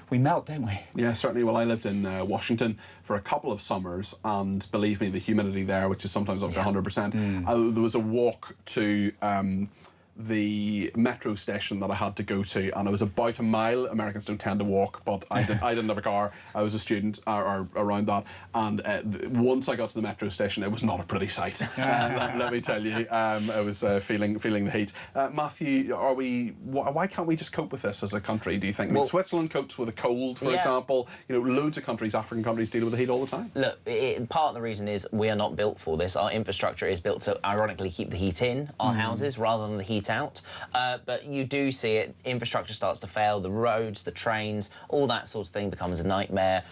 We melt, don't we? Yeah, certainly. Well, I lived in Washington for a couple of summers, and believe me, the humidity there, which is sometimes up to 100%, there was a walk to the metro station that I had to go to, and it was about a mile. Americans don't tend to walk, but I didn't have a car. I was a student or around that, and once I got to the metro station, it was not a pretty sight. Let me tell you, I was feeling the heat. Matthew, why can't we just cope with this as a country, do you think? I mean, Switzerland copes with a cold, for example. You know, loads of countries, African countries, deal with the heat all the time. Look, part of the reason is we are not built for this. Our infrastructure is built to, ironically, keep the heat in our houses rather than the heat out. But you do see it, infrastructure starts to fail, the roads, the trains, all that sort of thing becomes a nightmare.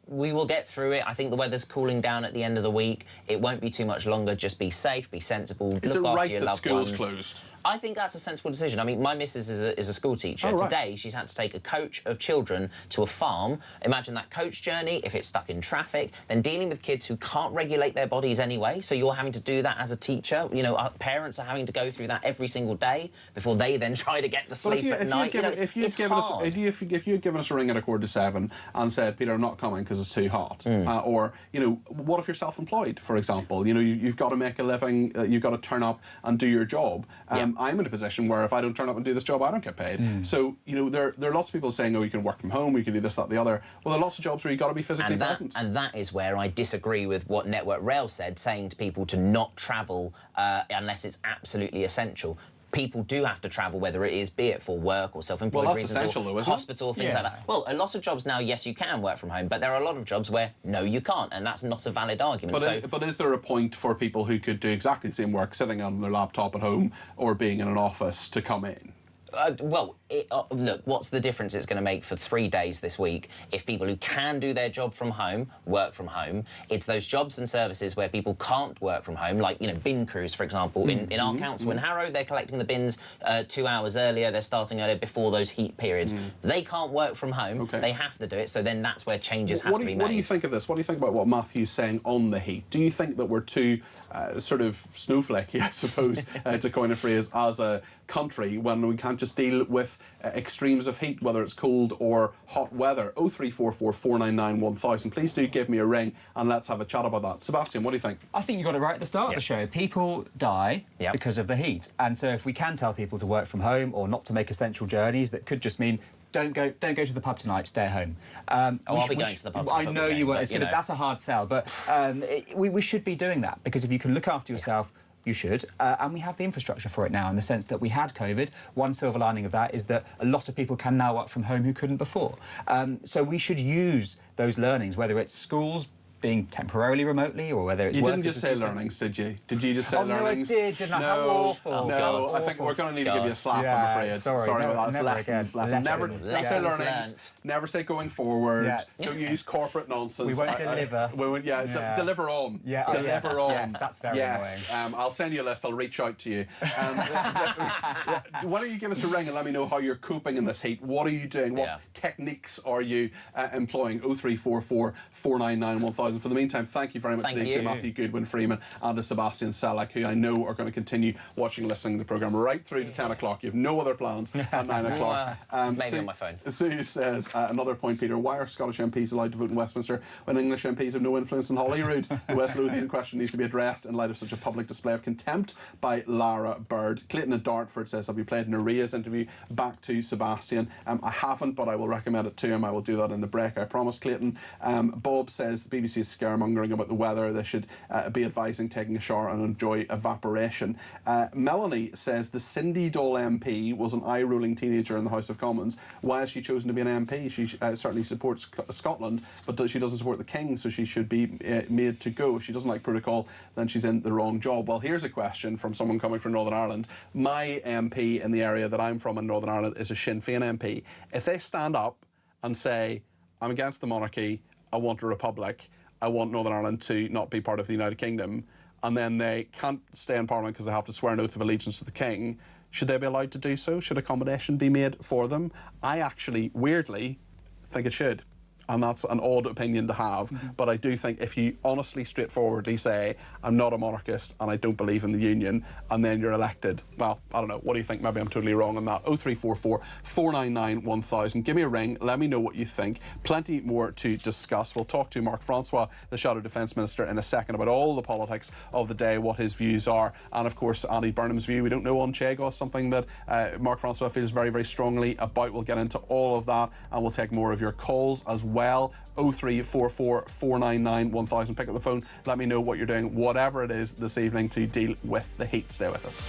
We will get through it. I think the weather's cooling down at the end of the week. It won't be too much longer. Just be safe, be sensible, Is look it after right your that loved schools ones. Closed? I think that's a sensible decision. I mean, my missus is a school teacher. Oh, right. Today, she's had to take a coach of children to a farm. Imagine that coach journey, if it's stuck in traffic, then dealing with kids who can't regulate their bodies anyway, so you're having to do that as a teacher. You know, our parents are having to go through that every single day before they then try to get to sleep at night. If you had given us a ring at 7:15 and said, Peter, I'm not coming because it's too hot, or, you know, what if you're self-employed, for example? You know, you've got to make a living, you've got to turn up and do your job. I'm in a position where if I don't turn up and do this job, I don't get paid. So, you know, there are lots of people saying, oh, you can work from home, you can do this, that, the other. Well, there are lots of jobs where you've got to be physically present. And that is where I disagree with what Network Rail said, saying to people to not travel unless it's absolutely essential. People do have to travel, whether it is, be it for work or self-employed reasons, essential, though, isn't hospital, things like that. Well, a lot of jobs now, yes, you can work from home, but there are a lot of jobs where, no, you can't, and that's not a valid argument. But is there a point for people who could do exactly the same work sitting on their laptop at home or being in an office to come in? Look, what's the difference it's going to make for 3 days this week if people who can do their job from home work from home? It's those jobs and services where people can't work from home, like, you know, bin crews, for example. In our council in Harrow, they're collecting the bins 2 hours earlier. They're starting earlier before those heat periods. They can't work from home. They have to do it. So then that's where changes have to be made. What do you think of this? What do you think about what Matthew's saying on the heat? Do you think that we're too sort of snowflakey, I suppose, to coin a phrase, as a country when we can't just deal with extremes of heat, whether it's cold or hot weather? 0344 499 1000. Please do give me a ring and let's have a chat about that. Sebastian, what do you think? I think you got it right at the start of the show. People die because of the heat, and so if we can tell people to work from home or not to make essential journeys, that could just mean don't go to the pub tonight, stay at home. I'll be going to the pub. I know you won't. That's a hard sell, but we should be doing that, because if you can look after yourself, you should, and we have the infrastructure for it now, in the sense that we had COVID. One silver lining of that is that a lot of people can now work from home who couldn't before. So we should use those learnings, whether it's schools being temporarily remotely, or whether it's... You didn't just say learnings, did you? Did you just say learnings? No, I did, didn't I? How awful. No, I think we're going to need to give you a slap, I'm afraid. Sorry about that. Lessons. Never say learnings. Never say going forward. Don't use corporate nonsense. We won't deliver. Deliver on. Deliver on. Yes, that's very annoying. I'll send you a list. I'll reach out to you. Why don't you give us a ring and let me know how you're coping in this heat? What are you doing? What techniques are you employing? 0344 499 1000. For the meantime, thank you very much indeed to Matthew Goodwin-Freeman and to Sebastian Selleck, who I know are going to continue watching and listening to the programme right through to 10 o'clock. You have no other plans at 9 o'clock. Maybe on my phone. Sue says, another point, Peter, why are Scottish MPs allowed to vote in Westminster when English MPs have no influence in Holyrood? The West Lothian question needs to be addressed in light of such a public display of contempt by Lara Bird. Clayton at Dartford says, have you played Naria's interview back to Sebastian? I haven't, but I will recommend it to him. I will do that in the break, I promise, Clayton. Bob says the BBC is scaremongering about the weather. They should be advising taking a shower and enjoy evaporation. Melanie says the Cindy Doll MP was an eye-rolling teenager in the House of Commons. Why has she chosen to be an MP? She certainly supports Scotland, but she doesn't support the King, so she should be made to go. If she doesn't like protocol, then she's in the wrong job. Well, here's a question from someone coming from Northern Ireland. My MP in the area that I'm from in Northern Ireland is a Sinn Féin MP. If they stand up and say, I'm against the monarchy, I want a republic, I want Northern Ireland to not be part of the United Kingdom, and then they can't stay in Parliament because they have to swear an oath of allegiance to the King, should they be allowed to do so? Should accommodation be made for them? I actually, weirdly, think it should. And that's an odd opinion to have, but I do think if you honestly, straightforwardly say, I'm not a monarchist and I don't believe in the Union, and then you're elected, well, I don't know, what do you think? Maybe I'm totally wrong on that. 0344 499 1000. Give me a ring, let me know what you think. Plenty more to discuss. We'll talk to Mark Francois, the Shadow Defence Minister, in a second about all the politics of the day, what his views are, and of course Andy Burnham's view. We don't know on Chagos, something that Mark Francois feels very, very strongly about. We'll get into all of that, and we'll take more of your calls as well. 0344 499 1000. Pick up the phone, let me know what you're doing, whatever it is this evening, to deal with the heat. Stay with us.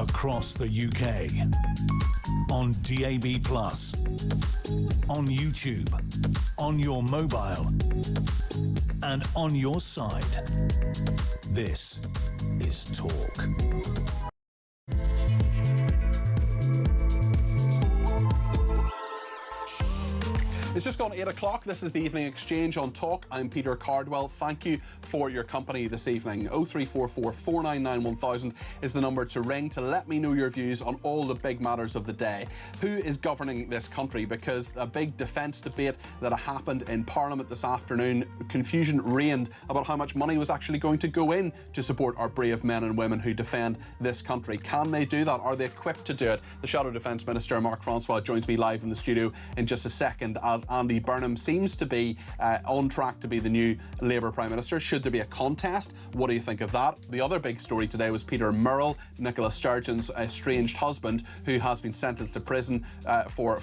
across the UK. On DAB+, on YouTube, on your mobile, and on your side. This is Talk. It's just gone 8 o'clock. This is the Evening Exchange on Talk. I'm Peter Cardwell. Thank you for your company this evening. 0344 499 1000 is the number to ring to let me know your views on all the big matters of the day. Who is governing this country? Because a big defence debate that happened in Parliament this afternoon, confusion reigned about how much money was actually going to go in to support our brave men and women who defend this country. Can they do that? Are they equipped to do it? The Shadow Defence Minister, Mark Francois, joins me live in the studio in just a second as Andy Burnham seems to be on track to be the new Labour Prime Minister. Should there be a contest? What do you think of that? The other big story today was Peter Murrell, Nicola Sturgeon's estranged husband, who has been sentenced to prison for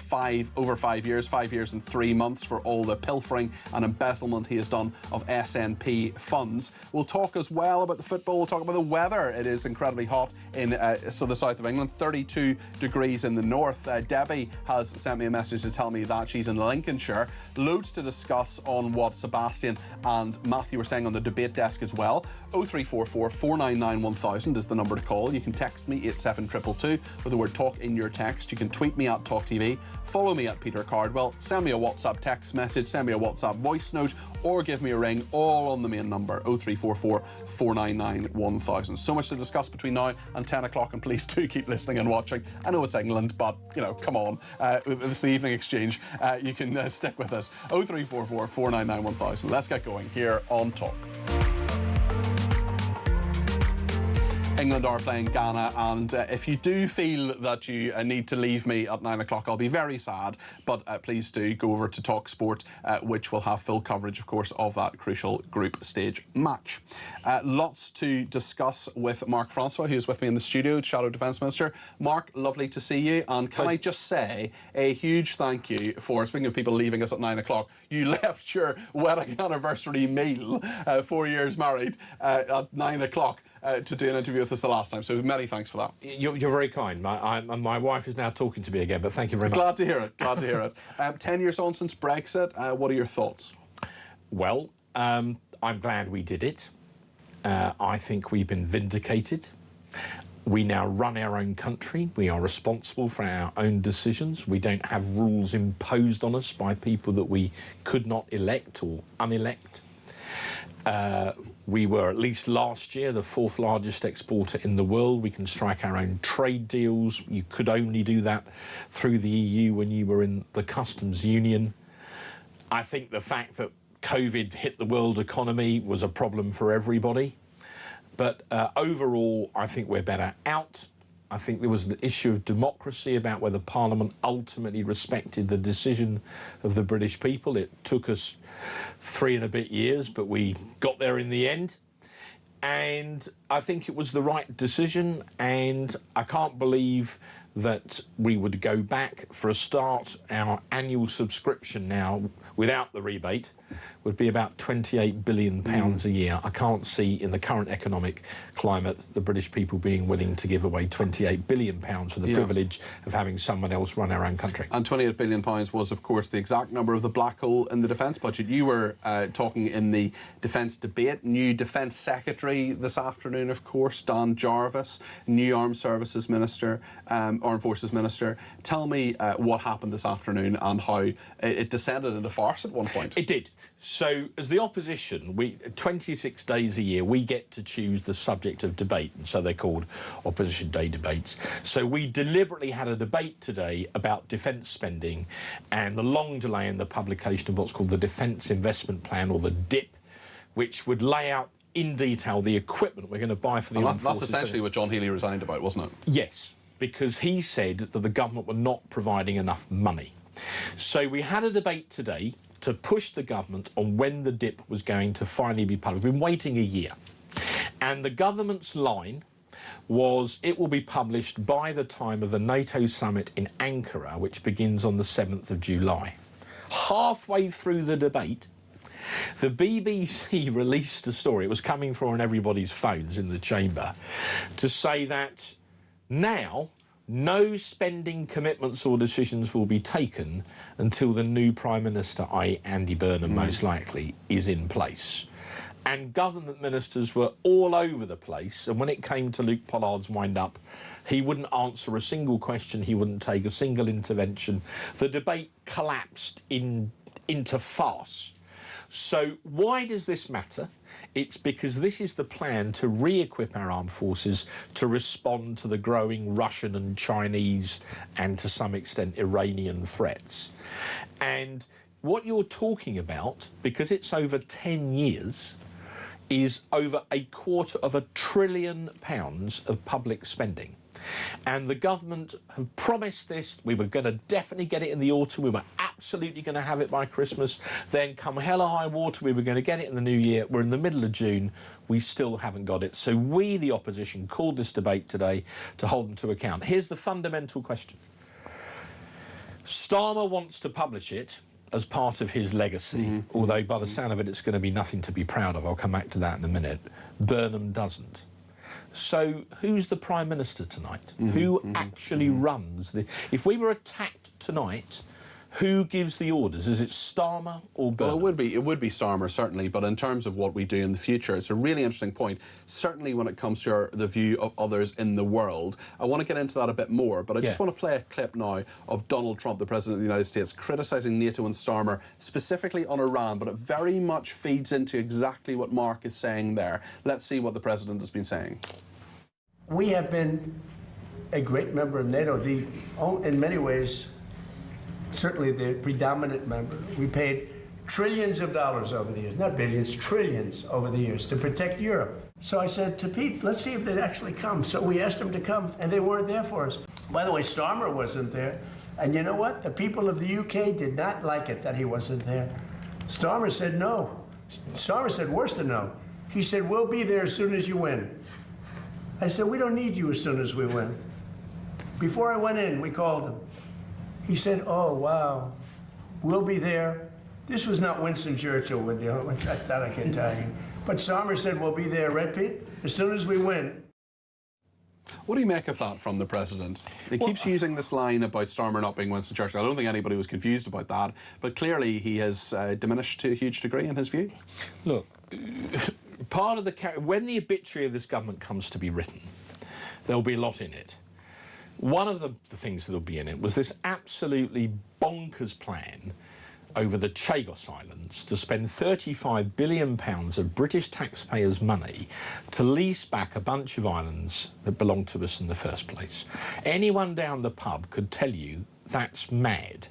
over 5 years, 5 years and 3 months for all the pilfering and embezzlement he has done of SNP funds. We'll talk as well about the football. We'll talk about the weather. It is incredibly hot in the south of England, 32 degrees in the north. Debbie has sent me a message to tell me that she's in Lincolnshire. Loads to discuss on what Sebastian and Matthew were saying on the debate desk as well. 0344 499 1000 is the number to call. You can text me 87222 with the word talk in your text. You can tweet me at talkTV, follow me at Peter Cardwell, send me a WhatsApp text message, send me a WhatsApp voice note, or give me a ring, all on the main number 0344 499 1000. So much to discuss between now and 10 o'clock, and please do keep listening and watching. I know it's England, but come on, it's the Evening Exchange. You can stick with us. 0344 499 1000. Let's get going here on Talk. England are playing Ghana, and if you do feel that you need to leave me at 9 o'clock, I'll be very sad, but please do go over to Talk Sport, which will have full coverage, of course, of that crucial group stage match. Lots to discuss with Mark Francois, who is with me in the studio, Shadow Defence Minister. Mark, lovely to see you, and can I just say a huge thank you for, speaking of people leaving us at 9 o'clock, you left your wedding anniversary meal, 4 years married, at 9 o'clock. To do an interview with us the last time, so many thanks for that. You're very kind. My wife is now talking to me again, but thank you very much. Glad to hear it, glad to hear it. 10 years on since Brexit, what are your thoughts? Well, I'm glad we did it. I think we've been vindicated. We now run our own country. We are responsible for our own decisions. We don't have rules imposed on us by people that we could not elect or unelect. We were, at least last year, the fourth largest exporter in the world. We can strike our own trade deals. You could only do that through the EU when you were in the customs union. I think the fact that COVID hit the world economy was a problem for everybody. But overall, I think we're better out. I think there was an issue of democracy about whether Parliament ultimately respected the decision of the British people. It took us 3 and a bit years, but we got there in the end. And I think it was the right decision, and I can't believe that we would go back. For a start, our annual subscription now, without the rebate, would be about £28 billion a year. I can't see in the current economic climate the British people being willing to give away £28 billion for the privilege of having someone else run our own country. And £28 billion was, of course, the exact number of the black hole in the defence budget. You were talking in the defence debate. New Defence Secretary this afternoon, of course, Dan Jarvis, new Armed Services Minister, Armed Forces Minister. Tell me what happened this afternoon and how it descended into farce at one point. It did. So, as the opposition, 26 days a year, we get to choose the subject of debate, and so they're called Opposition Day debates. So we deliberately had a debate today about defence spending and the long delay in the publication of what's called the Defence Investment Plan, or the DIP, which would lay out in detail the equipment we're going to buy for the armed forces. That's essentially what John Healey resigned about, wasn't it? Yes, because he said that the government were not providing enough money. So we had a debate today to push the government on when the DIP was going to finally be published. We've been waiting a year. And the government's line was it will be published by the time of the NATO summit in Ankara, which begins on the 7th of July. Halfway through the debate, the BBC released a story, it was coming through on everybody's phones in the chamber, to say that Now, no spending commitments or decisions will be taken until the new Prime Minister, i.e. Andy Burnham most likely, is in place. And government ministers were all over the place, and when it came to Luke Pollard's wind-up, he wouldn't answer a single question, he wouldn't take a single intervention. The debate collapsed into farce. So why does this matter? It's because this is the plan to re-equip our armed forces to respond to the growing Russian and Chinese and to some extent Iranian threats. And what you're talking about, because it's over 10 years, is over £250 billion of public spending. And the government have promised this. We were going to definitely get it in the autumn. We were absolutely going to have it by Christmas. Then come hell or high water, we were going to get it in the new year. We're in the middle of June. We still haven't got it. So we, the opposition, called this debate today to hold them to account. Here's the fundamental question. Starmer wants to publish it as part of his legacy, although by the sound of it, it's going to be nothing to be proud of. I'll come back to that in a minute. Burnham doesn't. So who's the Prime Minister tonight? Who actually runs the... If we were attacked tonight, who gives the orders? Is it Starmer or Burnham? Well, it would be Starmer, certainly, but in terms of what we do in the future, it's a really interesting point, certainly when it comes to the view of others in the world. I want to get into that a bit more, but I just want to play a clip now of Donald Trump, the President of the United States, criticising NATO and Starmer, specifically on Iran, but it very much feeds into exactly what Mark is saying there. Let's see what the President has been saying. We have been a great member of NATO, in many ways, certainly the predominant member. We paid trillions of dollars over the years, not billions, trillions over the years to protect Europe. So I said to Pete, let's see if they'd actually come. So we asked them to come, and they weren't there for us. By the way, Starmer wasn't there. And you know what? The people of the UK did not like it that he wasn't there. Starmer said no. Starmer said worse than no. He said, we'll be there as soon as you win. I said, we don't need you as soon as we win. Before I went in, we called him. He said, oh, wow, we'll be there. This was not Winston Churchill with that I can tell you. But Starmer said, we'll be there, right, Pete? As soon as we win. What do you make of that from the President? He keeps using this line about Starmer not being Winston Churchill. I don't think anybody was confused about that, but clearly he has diminished to a huge degree in his view. Look, part of when the obituary of this government comes to be written, there'll be a lot in it. One of the things that'll be in it was this absolutely bonkers plan over the Chagos Islands to spend £35 billion of British taxpayers' money to lease back a bunch of islands that belonged to us in the first place. Anyone down the pub could tell you that's mad.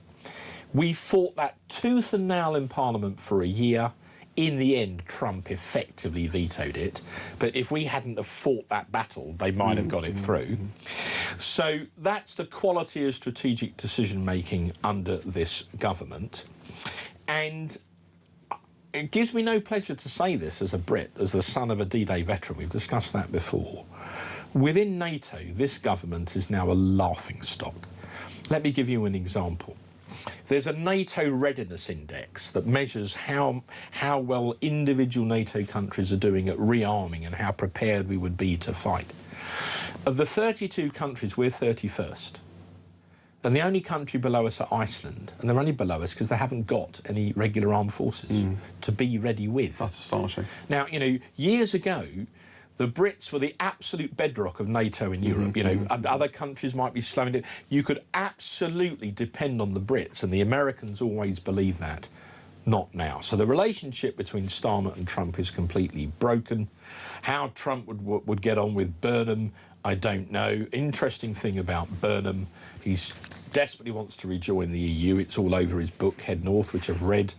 We fought that tooth and nail in Parliament for a year. In the end, Trump effectively vetoed it. But if we hadn't have fought that battle, they might have got it through. So that's the quality of strategic decision-making under this government. And it gives me no pleasure to say this as a Brit, as the son of a D-Day veteran. We've discussed that before. Within NATO, this government is now a laughingstock. Let me give you an example. There's a NATO readiness index that measures how well individual NATO countries are doing at rearming and how prepared we would be to fight. Of the 32 countries, we're 31st. And the only country below us are Iceland. And they're only below us because they haven't got any regular armed forces to be ready with. That's astonishing. Now, you know, years ago, the Brits were the absolute bedrock of NATO in Europe. You know, other countries might be slowing down. You could absolutely depend on the Brits, and the Americans always believe that. Not now. So the relationship between Starmer and Trump is completely broken. How Trump would get on with Burnham, I don't know. Interesting thing about Burnham, he's desperately wants to rejoin the EU. It's all over his book, Head North, which I've read.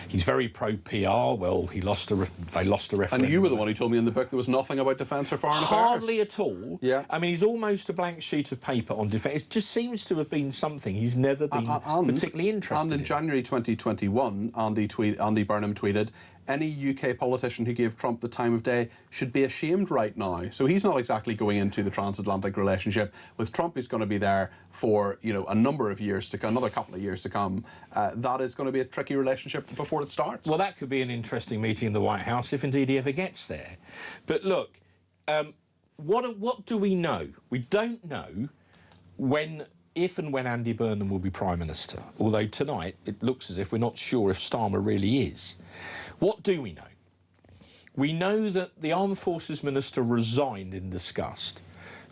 He's very pro-PR. Well, they lost a referendum. And you were the one who told me in the book there was nothing about defence or foreign affairs. Hardly at all. Yeah. I mean, he's almost a blank sheet of paper on defence. It just seems to have been something he's never been particularly interested in. And in January 2021, Andy Burnham tweeted, any UK politician who gave Trump the time of day should be ashamed right now. So he's not exactly going into the transatlantic relationship with Trump, who's going to be there for, you know, a number of years to come, another couple of years to come. That is going to be a tricky relationship before it starts. Well, that could be an interesting meeting in the White House if indeed he ever gets there. But look, what do we know? We don't know if and when Andy Burnham will be Prime Minister, although tonight it looks as if we're not sure if Starmer really is. What do we know? We know that the Armed Forces Minister resigned in disgust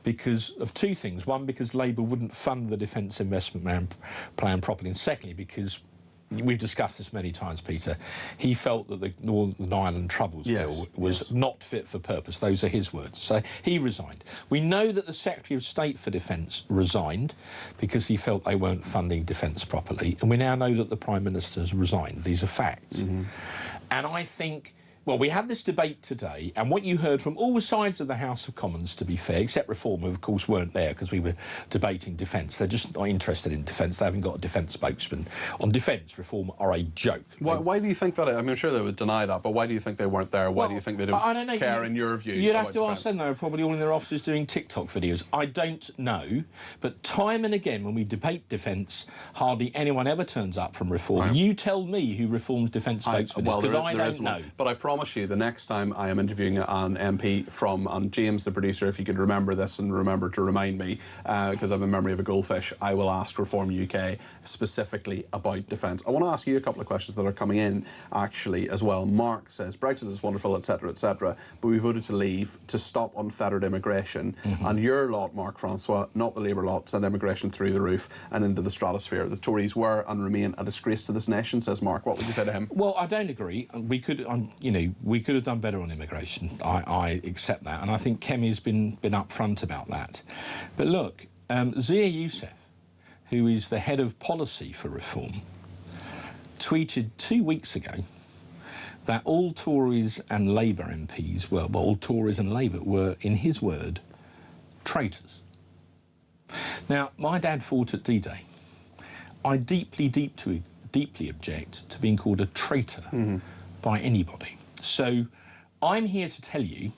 because of two things. One, because Labour wouldn't fund the Defence Investment Plan properly, and secondly, because we've discussed this many times, Peter, he felt that the Northern Ireland Troubles Bill was not fit for purpose. Those are his words. So he resigned. We know that the Secretary of State for Defence resigned because he felt they weren't funding defence properly. And we now know that the Prime Minister has resigned. These are facts. And I think... Well, we had this debate today, and what you heard from all sides of the House of Commons, to be fair, except Reform, who, of course, weren't there because we were debating defence. They're just not interested in defence. They haven't got a defence spokesman. On defence, Reform are a joke. Why do you think that? I mean, I'm sure they would deny that, but why do you think they weren't there? Why do you think they don't care, in your view? You'd have to ask them. They're probably all in their offices doing TikTok videos. I don't know, but time and again, when we debate defence, hardly anyone ever turns up from Reform. Right. You tell me who Reform's defence spokesman is, because I don't know. But I promise you, the next time I am interviewing an MP from, and James, the producer, if you could remember this and remember to remind me, because I have a memory of a goldfish, I will ask Reform UK specifically about defence. I want to ask you a couple of questions that are coming in, actually, as well. Mark says, Brexit is wonderful, etc., etc., but we voted to leave to stop unfettered immigration. And your lot, Mark Francois, not the Labour lot, sent immigration through the roof and into the stratosphere. The Tories were and remain a disgrace to this nation, says Mark. What would you say to him? Well, I don't agree. We could, we could have done better on immigration. I accept that, and I think Kemi's been upfront about that. But look, Zia Youssef, who is the head of policy for Reform, tweeted 2 weeks ago that all Tories and Labour MPs were, well, all Tories and Labour were, in his word, traitors. Now, my dad fought at D-Day. I deeply object to being called a traitor by anybody. So I'm here to tell you,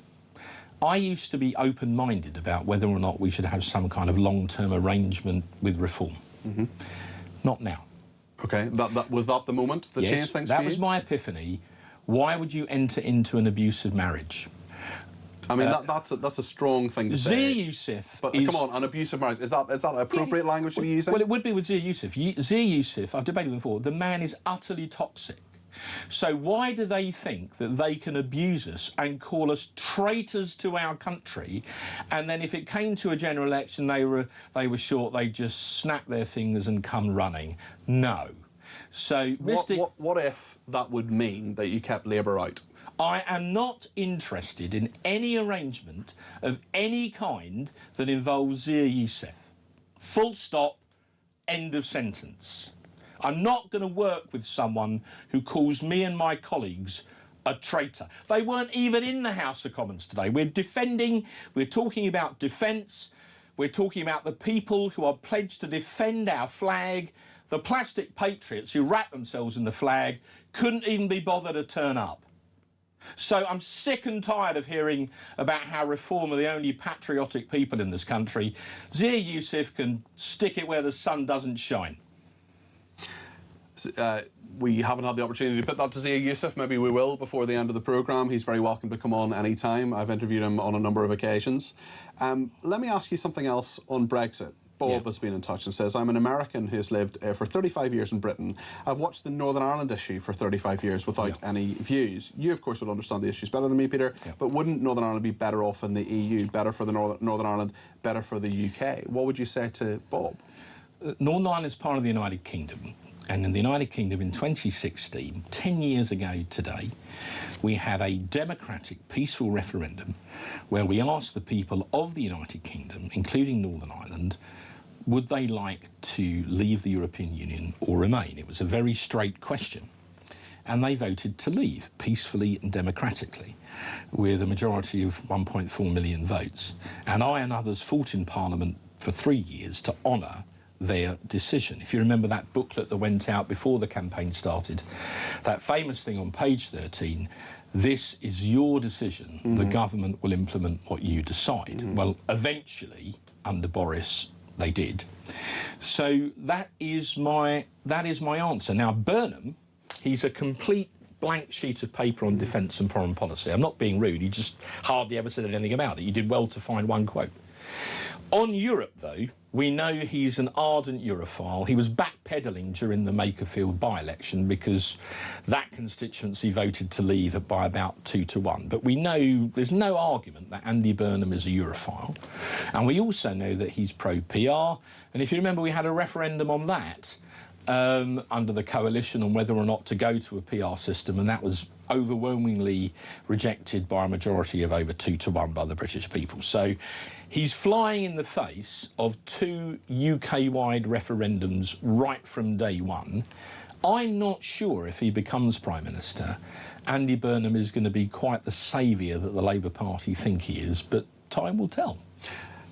I used to be open-minded about whether or not we should have some kind of long-term arrangement with Reform. Not now. OK, was that the moment that changed things for you? That was my epiphany. Why would you enter into an abusive marriage? I mean, that's a strong thing to say. Zia Youssef But come on, an abusive marriage, is that appropriate language to be using? Well, it would be with Zia Youssef. Zia Youssef, I've debated with him before, the man is utterly toxic. So why do they think that they can abuse us and call us traitors to our country, and then if it came to a general election they were short, they'd just snap their fingers and come running? No. So what if that would mean that you kept Labour out? I am not interested in any arrangement of any kind that involves Zia Youssef. Full stop, end of sentence. I'm not going to work with someone who calls me and my colleagues a traitor. They weren't even in the House of Commons today. We're talking about defence, we're talking about the people who are pledged to defend our flag. The plastic patriots who wrap themselves in the flag couldn't even be bothered to turn up. So I'm sick and tired of hearing about how Reform are the only patriotic people in this country. Zia Youssef can stick it where the sun doesn't shine. We haven't had the opportunity to put that to Zia Youssef. Maybe we will before the end of the programme. He's very welcome to come on any time. I've interviewed him on a number of occasions. Let me ask you something else on Brexit. Bob has been in touch and says, I'm an American who has lived for 35 years in Britain. I've watched the Northern Ireland issue for 35 years without any views. You, of course, would understand the issues better than me, Peter, but wouldn't Northern Ireland be better off in the EU, better for the Northern Ireland, better for the UK? What would you say to Bob? Northern Ireland is part of the United Kingdom. And in the United Kingdom in 2016, 10 years ago today, we had a democratic, peaceful referendum where we asked the people of the United Kingdom, including Northern Ireland, would they like to leave the European Union or remain? It was a very straight question. And they voted to leave, peacefully and democratically, with a majority of 1.4 million votes. And I and others fought in Parliament for 3 years to honour their decision. If you remember that booklet that went out before the campaign started, that famous thing on page 13, this is your decision, the government will implement what you decide. Well, eventually, under Boris, they did. So that is my answer. Now, Burnham, he's a complete blank sheet of paper on defence and foreign policy. I'm not being rude, he just hardly ever said anything about it. You did well to find one quote. On Europe, though, we know he's an ardent Europhile. He was backpedalling during the Makerfield by-election because that constituency voted to leave by about 2-1. But we know there's no argument that Andy Burnham is a Europhile. And we also know that he's pro-PR. And if you remember, we had a referendum on that under the coalition on whether or not to go to a PR system, and that was overwhelmingly rejected by a majority of over 2-1 by the British people. So he's flying in the face of 2 UK-wide referendums right from day one. I'm not sure if he becomes Prime Minister, Andy Burnham is going to be quite the saviour that the Labour Party think he is, but time will tell.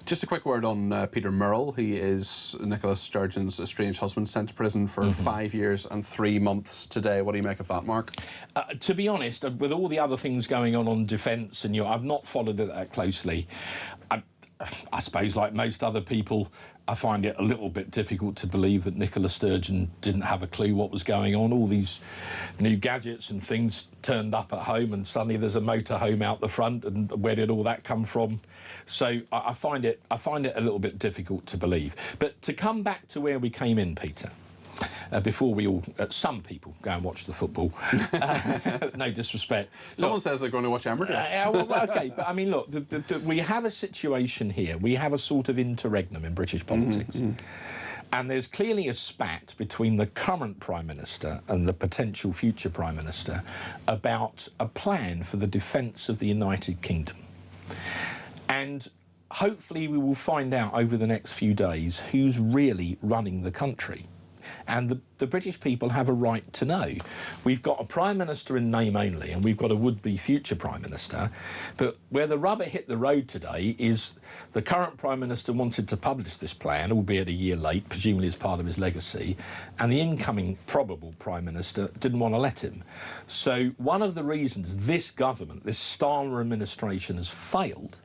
Just a quick word on Peter Murrell. He is Nicola Sturgeon's estranged husband, sent to prison for 5 years and 3 months today. What do you make of that, Mark? To be honest, with all the other things going on defence, and I've not followed it that closely. I suppose, like most other people, I find it a little bit difficult to believe that Nicola Sturgeon didn't have a clue what was going on. All these new gadgets and things turned up at home, and suddenly there's a motorhome out the front, and where did all that come from? So I find it a little bit difficult to believe. But to come back to where we came in, Peter, before we all, some people, go and watch the football. No disrespect. Someone says they're going to watch Embridge. OK, but I mean, look, we have a situation here. We have a sort of interregnum in British politics. And there's clearly a spat between the current Prime Minister and the potential future Prime Minister about a plan for the defence of the United Kingdom. And hopefully we will find out over the next few days who's really running the country. And the British people have a right to know. We've got a Prime Minister in name only, and we've got a would-be future Prime Minister. But where the rubber hit the road today is the current Prime Minister wanted to publish this plan, albeit a year late, presumably as part of his legacy, and the incoming probable Prime Minister didn't want to let him. So one of the reasons this government, this Starmer administration, has failed,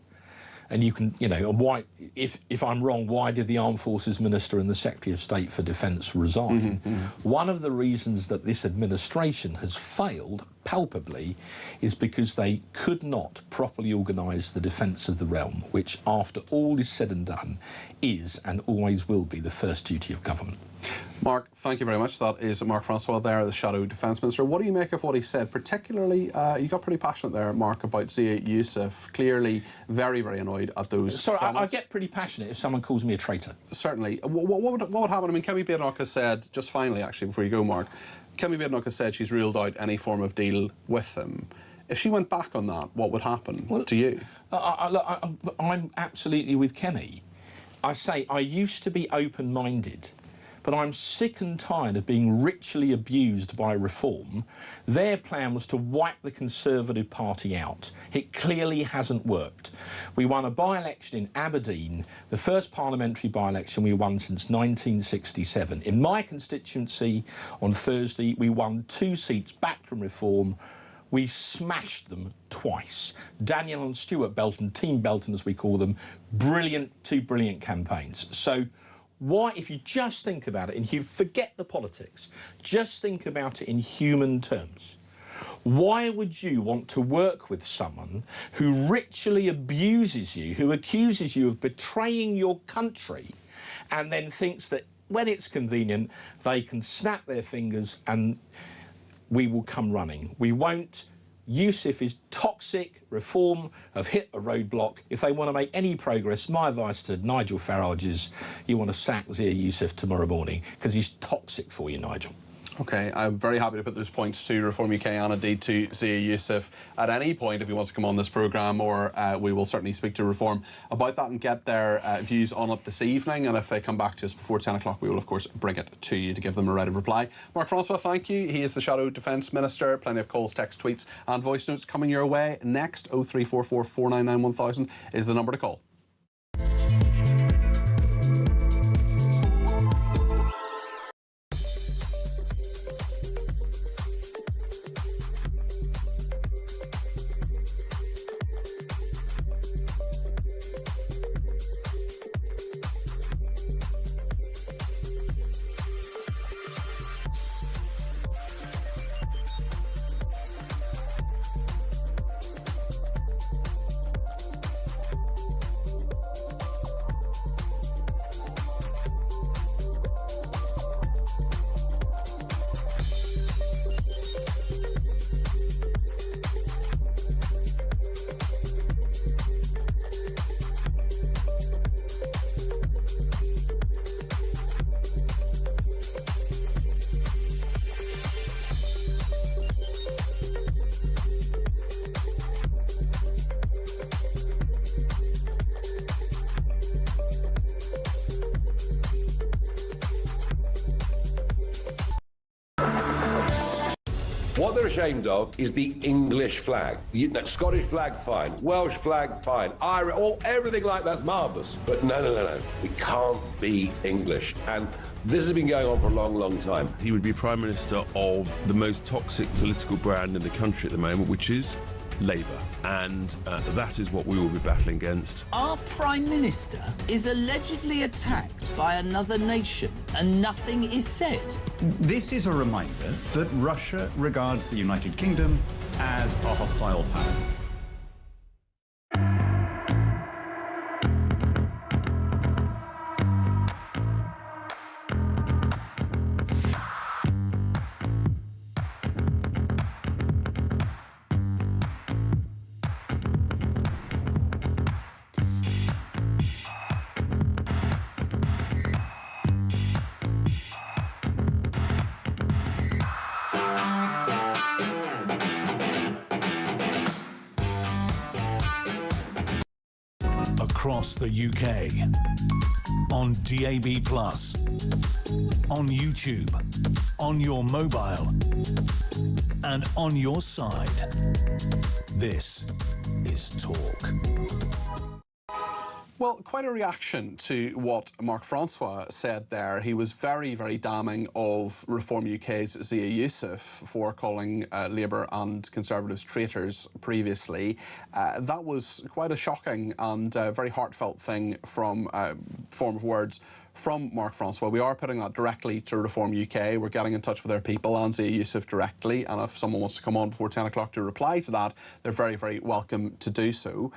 and you can, why, if I'm wrong, why did the Armed Forces Minister and the Secretary of State for Defence resign? One of the reasons that this administration has failed, palpably, is because they could not properly organise the defence of the realm, which, after all is said and done, is and always will be the first duty of government. Mark, thank you very much. That is Mark Francois there, the Shadow Defence Minister. What do you make of what he said? Particularly, you got pretty passionate there, Mark, about Zia Youssef. Clearly very, very annoyed at those comments. I get pretty passionate if someone calls me a traitor. Certainly. What would happen? I mean, Kemi Badenoch has said, just finally, actually, before you go, Mark, Kemi Badenoch has said she's ruled out any form of deal with him. If she went back on that, what would happen to you? I'm absolutely with Kemi. I say I used to be open-minded, but I'm sick and tired of being ritually abused by Reform. Their plan was to wipe the Conservative Party out. It clearly hasn't worked. We won a by-election in Aberdeen, the first parliamentary by-election we won since 1967. In my constituency, on Thursday, we won 2 seats back from Reform. We smashed them twice. Daniel and Stuart Belton, Team Belton as we call them, two brilliant campaigns. So why, if you just think about it, and you forget the politics, just think about it in human terms, why would you want to work with someone who ritually abuses you, who accuses you of betraying your country, and then thinks that when it's convenient, they can snap their fingers and we will come running? We won't. Youssef is toxic. Reform have hit a roadblock. If they want to make any progress, my advice to Nigel Farage is you want to sack Zia Youssef tomorrow morning, because he's toxic for you, Nigel. OK, I'm very happy to put those points to Reform UK and indeed to Zia Youssef at any point if he wants to come on this programme, or we will certainly speak to Reform about that and get their views on it this evening. And if they come back to us before 10 o'clock, we will, of course, bring it to you to give them a right of reply. Mark Francois, thank you. He is the Shadow Defence Minister. Plenty of calls, text, tweets and voice notes coming your way. Next, 0344 499 1000 is the number to call. What they're ashamed of is the English flag. Scottish flag, fine. Welsh flag, fine. Irish, everything like that's marvellous. But no. We can't be English. And this has been going on for a long, long time. He would be Prime Minister of the most toxic political brand in the country at the moment, which is Labour. And that is what we will be battling against. Our Prime Minister is allegedly attacked by another nation and nothing is said. This is a reminder that Russia regards the United Kingdom as a hostile power. Across the UK, on DAB+, on YouTube, on your mobile, and on your side. This is Talk. Well, quite a reaction to what Mark Francois said there. He was very, very damning of Reform UK's Zia Youssef for calling Labour and Conservatives traitors previously. That was quite a shocking and very heartfelt thing from form of words from Mark Francois. We are putting that directly to Reform UK. We're getting in touch with their people and Zia Youssef directly, and if someone wants to come on before 10 o'clock to reply to that, they're very, very welcome to do so.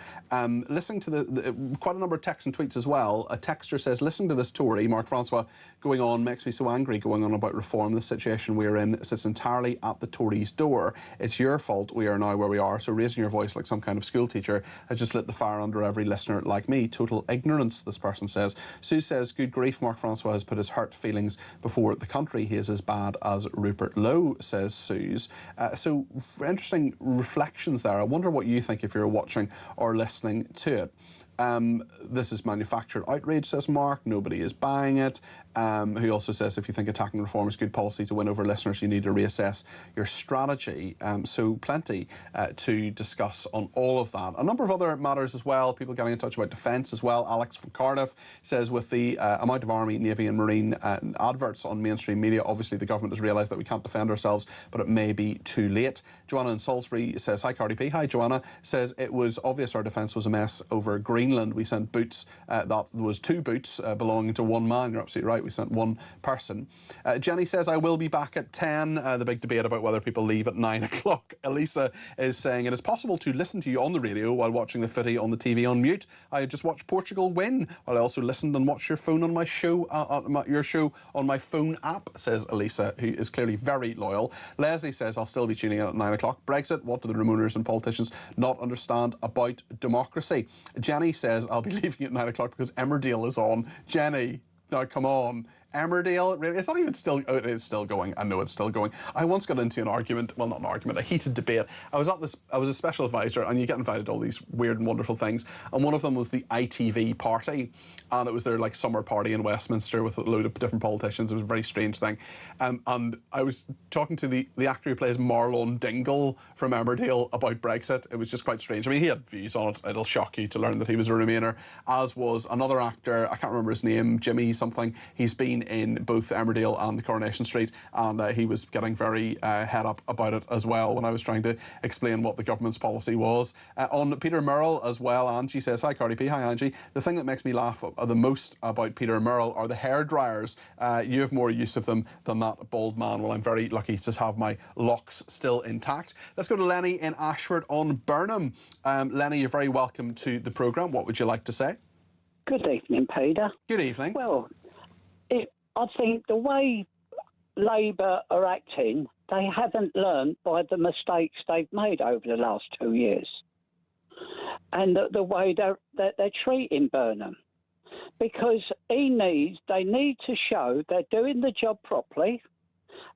Listening to quite a number of texts and tweets as well. A texter says, listening to this Tory, Mark Francois, going on makes me so angry, going on about reform. The situation we're in sits entirely at the Tories' door. It's your fault we are now where we are, so raising your voice like some kind of school teacher has just lit the fire under every listener like me. Total ignorance, this person says. Sue says, good grief, Mark Francois has put his hurt feelings before the country. He is as bad as Rupert Lowe, says Suze. So interesting reflections there. I wonder what you think if you're watching or listening to it. This is manufactured outrage, says Mark. Nobody is buying it. Who also says if you think attacking reform is good policy to win over listeners, you need to reassess your strategy. So plenty to discuss on all of that. A number of other matters as well. People getting in touch about defence as well. Alex from Cardiff says with the amount of Army, Navy and Marine adverts on mainstream media, obviously the government has realised that we can't defend ourselves, but it may be too late. Joanna in Salisbury says, hi Cardi P. Hi Joanna. Says it was obvious our defence was a mess over Greenland. We sent boots, that was 2 boots belonging to one man. You're absolutely right. We sent one person. Jenny says, I will be back at 10. The big debate about whether people leave at 9 o'clock. Elisa is saying, it is possible to listen to you on the radio while watching the footy on the TV on mute. I just watched Portugal win, while I also listened and watched your phone on my show, your show on my phone app, says Elisa, who is clearly very loyal. Leslie says, I'll still be tuning in at 9 o'clock. Brexit, what do the Remooners and politicians not understand about democracy? Jenny says, I'll be leaving at 9 o'clock because Emmerdale is on. Jenny, now come on. Emmerdale, really? It's not even still, oh, it's still going. I know it's still going. I once got into an argument, well, not an argument, a heated debate. I was a special advisor, and you get invited to all these weird and wonderful things, and one of them was the ITV party, and it was their like summer party in Westminster with a load of different politicians. It was a very strange thing. And I was talking to the actor who plays Marlon Dingle from Emmerdale about Brexit. It was just quite strange. I mean, he had views on it. It'll shock you to learn that he was a Remainer, as was another actor, I can't remember his name, Jimmy something. He's been in both Emmerdale and Coronation Street, and he was getting very head up about it as well when I was trying to explain what the government's policy was. On Peter Murrell as well, Angie says, hi Cardi P, hi Angie. The thing that makes me laugh the most about Peter Murrell are the hair dryers. You have more use of them than that bald man. Well, I'm very lucky to have my locks still intact. Let's go to Lenny in Ashford on Burnham. Lenny, you're very welcome to the programme. What would you like to say? Good evening, Peter. Good evening. Well, I think the way Labour are acting, they haven't learned by the mistakes they've made over the last 2 years, and the way they're treating Burnham, because they need to show they're doing the job properly,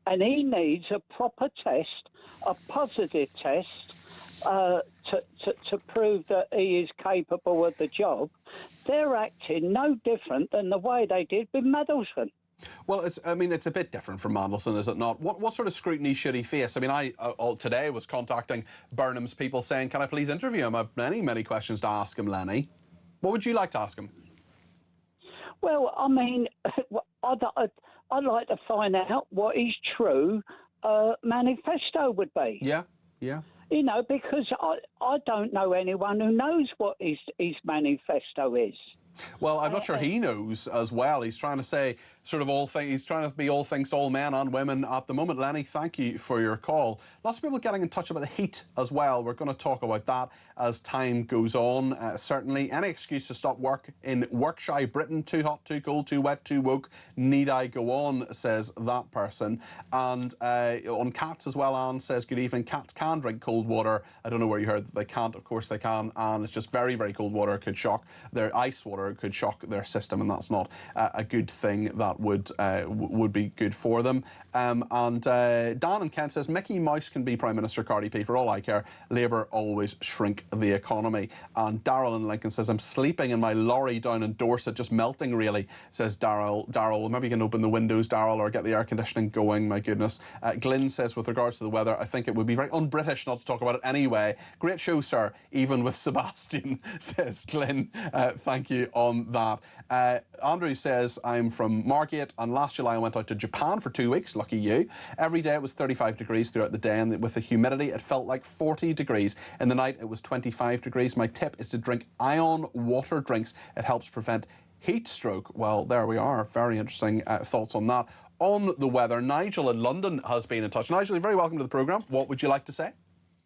and he needs a proper test, a positive test, to prove that he is capable of the job. They're acting no different than the way they did with Middleton. Well, it's a bit different from Mandelson, is it not? What sort of scrutiny should he face? I mean, I today was contacting Burnham's people saying, can I please interview him? I have many questions to ask him, Lenny. What would you like to ask him? Well, I mean, I'd like to find out what his true manifesto would be. Yeah. You know, because I don't know anyone who knows what his manifesto is. Well, I'm not sure he knows as well. He's trying to say sort of all things. He's trying to be all things to all men and women at the moment. Lenny, thank you for your call. Lots of people getting in touch about the heat as well. We're going to talk about that as time goes on. Certainly, any excuse to stop work in work-shy Britain. Too hot, too cold, too wet, too woke. Need I go on, says that person. And on cats as well, Anne says, good evening. Cats can drink cold water. I don't know where you heard that they can't. Of course they can. And it's just very, very cold water could shock their ice water. Could shock their system, and that's not a good thing. That would be good for them. Dan in Kent says, Mickey Mouse can be Prime Minister, Cardi P, for all I care. Labour always shrink the economy. And Darryl in Lincoln says, I'm sleeping in my lorry down in Dorset, just melting really, says Darryl. Well, maybe you can open the windows, Darryl, or get the air conditioning going, my goodness. Glyn says, with regards to the weather, I think it would be very un-British not to talk about it anyway. Great show, sir, even with Sebastian, says Glyn. Thank you on that. Andrew says, I'm from Margate, and last July I went out to Japan for 2 weeks, lucky you. Every day it was 35 degrees throughout the day, and with the humidity it felt like 40 degrees. In the night it was 25 degrees. My tip is to drink ion water drinks. It helps prevent heat stroke. Well, there we are. Very interesting thoughts on that. On the weather, Nigel in London has been in touch. Nigel, you're very welcome to the programme. What would you like to say?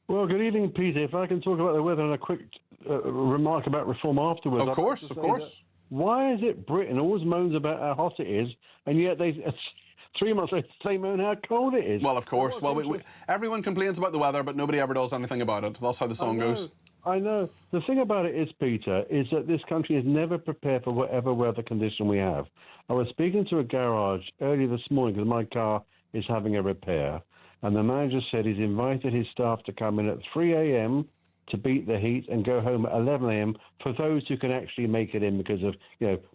Well, good evening, Peter. If I can talk about the weather and a quick remark about reform afterwards. Of course. Why is it Britain always moans about how hot it is, and yet 3 months later they moan how cold it is? Well, of course. Well, everyone complains about the weather, but nobody ever does anything about it. That's how the song goes. I know. The thing about it is, Peter, is that this country is never prepared for whatever weather condition we have. I was speaking to a garage early this morning because my car is having a repair, and the manager said he's invited his staff to come in at 3 a.m. to beat the heat and go home at 11 a.m. for those who can actually make it in because of,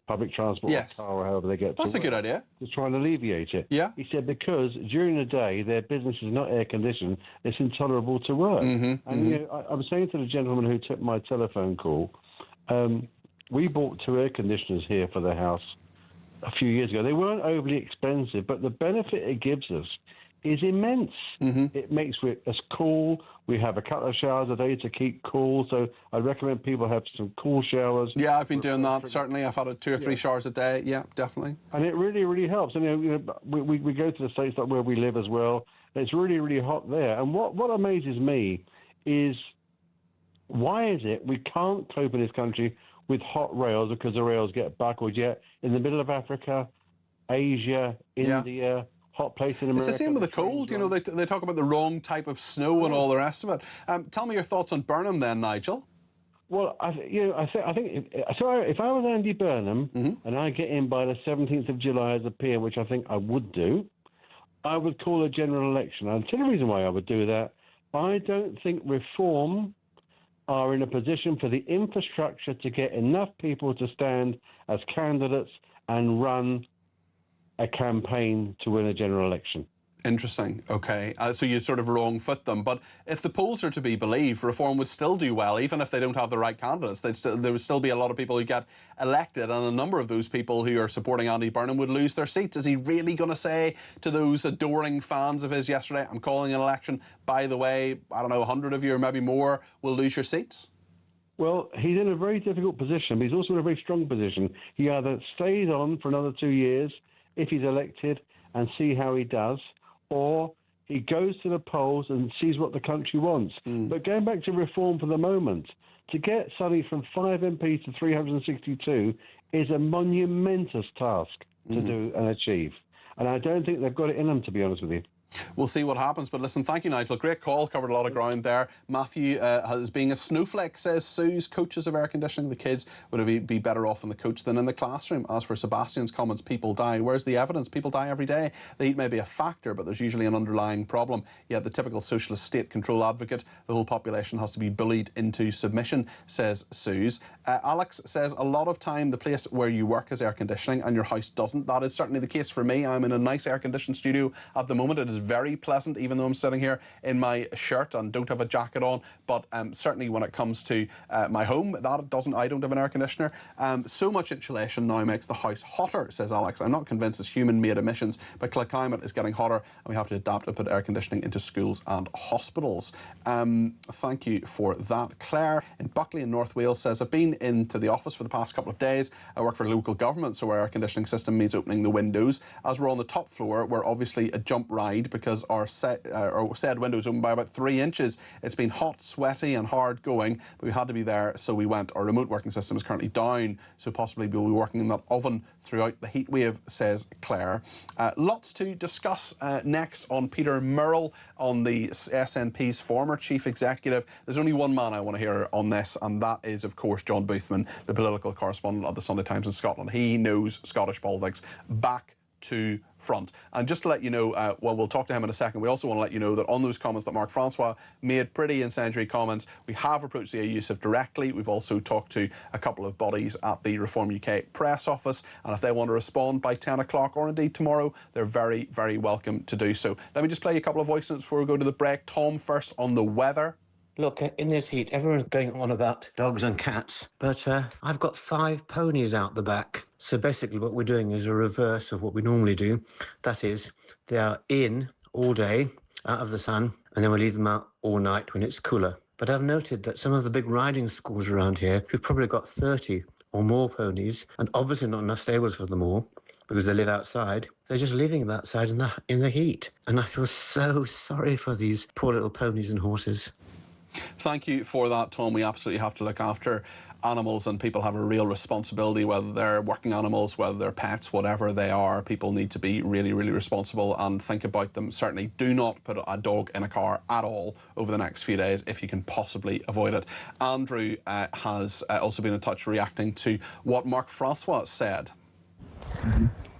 public transport or car or however they get to That's work. a good idea. Just trying to alleviate it. Yeah. He said because during the day their business is not air conditioned, it's intolerable to work. I was saying to the gentleman who took my telephone call, we bought 2 air conditioners here for the house a few years ago. They weren't overly expensive, but the benefit it gives us is immense. It makes us cool. We have a couple of showers a day to keep cool, so I recommend people have some cool showers. Yeah, I've been doing that, certainly. I've had 2 or 3 showers a day. Yeah, definitely. And it really, really helps. And we go to the States, like where we live as well. It's really, really hot there. And what amazes me is why is it we can't cope in this country with hot rails because the rails get buckled, yet in the middle of Africa, Asia, India, hot place in America. It's the same with the cold. They talk about the wrong type of snow and all the rest of it. Tell me your thoughts on Burnham then, Nigel. Well, I think if I was Andy Burnham and I get in by the 17th of July as a PM, which I think I would do, I would call a general election. I'll tell you the reason why I would do that. I don't think Reform are in a position for the infrastructure to get enough people to stand as candidates and run a campaign to win a general election. Interesting. OK. So you'd sort of wrong foot them. But if the polls are to be believed, Reform would still do well, even if they don't have the right candidates. There would still be a lot of people who get elected, and a number of those people who are supporting Andy Burnham would lose their seats. Is he really going to say to those adoring fans of his yesterday, I'm calling an election, by the way, I don't know, 100 of you or maybe more will lose your seats? Well, he's in a very difficult position, but he's also in a very strong position. He either stays on for another 2 years, if he's elected, and see how he does, or he goes to the polls and sees what the country wants. But going back to Reform for the moment, to get suddenly from 5 MPs to 362 is a monumentous task to do and achieve. And I don't think they've got it in them, to be honest with you. We'll see what happens, but listen, thank you, Nigel. Great call, covered a lot of ground there. Matthew has being a snowflake, says Sue's coaches of air conditioning. The kids would be better off in the coach than in the classroom. As for Sebastian's comments, people die. Where's the evidence? People die every day. The heat may be a factor, but there's usually an underlying problem. Yet the typical socialist state control advocate, the whole population has to be bullied into submission, says Sue's. Alex says a lot of time the place where you work is air conditioning and your house doesn't. That is certainly the case for me. I'm in a nice air conditioned studio at the moment. It is very pleasant, even though I'm sitting here in my shirt and don't have a jacket on. But certainly when it comes to my home, I don't have an air conditioner. So much insulation now makes the house hotter, says Alex. I'm not convinced it's human-made emissions, but climate is getting hotter and we have to adapt and put air conditioning into schools and hospitals. Thank you for that. Claire in Buckley in North Wales says, I've been into the office for the past couple of days. I work for local government, so our air conditioning system means opening the windows. As we're on the top floor, we're obviously a jump ride because our said windows open by about 3 inches. It's been hot, sweaty and hard going, but we had to be there, so we went. Our remote working system is currently down, so possibly we'll be working in that oven throughout the heat wave, says Claire. Lots to discuss next on Peter Murrell, on the SNP's former chief executive. There's only one man I want to hear on this, and that is, of course, John Boothman, the political correspondent of the Sunday Times in Scotland. He knows Scottish politics back to front. And just to let you know, well, we'll talk to him in a second, we also want to let you know that on those comments that Mark Francois made, pretty incendiary comments, we have approached the AUSIF directly. We've also talked to a couple of bodies at the Reform UK press office, and if they want to respond by 10 o'clock or indeed tomorrow, they're very, very welcome to do so. Let me just play you a couple of voice notes before we go to the break. Tom first on the weather. Look, in this heat, everyone's going on about dogs and cats, but I've got 5 ponies out the back. So basically what we're doing is a reverse of what we normally do. That is, they are in all day, out of the sun, and then we leave them out all night when it's cooler. But I've noted that some of the big riding schools around here, who've probably got 30 or more ponies, and obviously not enough stables for them all, because they live outside, they're just leaving them outside in the heat. And I feel so sorry for these poor little ponies and horses. Thank you for that, Tom. We absolutely have to look after animals, and people have a real responsibility, whether they're working animals, whether they're pets, whatever they are. People need to be really, really responsible and think about them. Certainly do not put a dog in a car at all over the next few days if you can possibly avoid it. Andrew has also been in touch reacting to what Mark Francois said.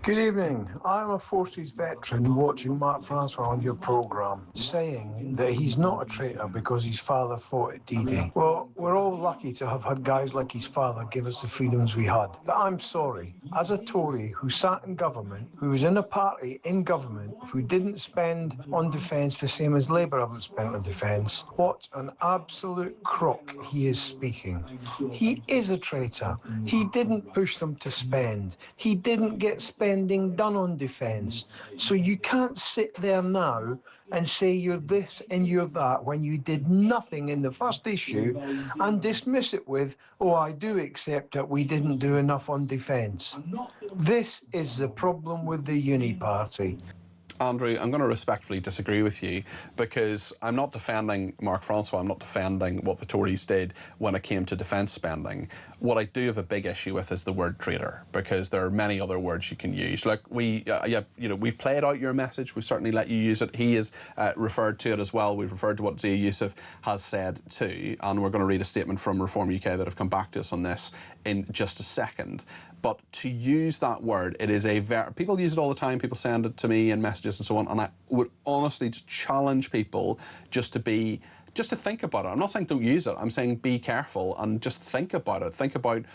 Good evening. I'm a forces veteran watching Mark Francois on your programme saying that he's not a traitor because his father fought at D-Day. Well, we're all lucky to have had guys like his father give us the freedoms we had. But I'm sorry, as a Tory who sat in government, who was in a party in government, who didn't spend on defence the same as Labour haven't spent on defence, what an absolute crock he is speaking. He is a traitor. He didn't push them to spend. He didn't get spending done on defence. So you can't sit there now and say you're this and you're that when you did nothing in the first issue and dismiss it with, oh, I do accept that we didn't do enough on defence. This is the problem with the Uni Party. Andrew, I'm going to respectfully disagree with you, because I'm not defending Mark Francois, I'm not defending what the Tories did when it came to defence spending. What I do have a big issue with is the word traitor, because there are many other words you can use. Like, we've played out your message, we've certainly let you use it. He has referred to it as well. We've referred to what Zia Youssef has said too, and we're going to read a statement from Reform UK that have come back to us on this in just a second. But to use that word, it is people use it all the time, people send it to me in messages and so on, and I would honestly just challenge people just to think about it. I'm not saying don't use it, I'm saying be careful and just think about it. Think about,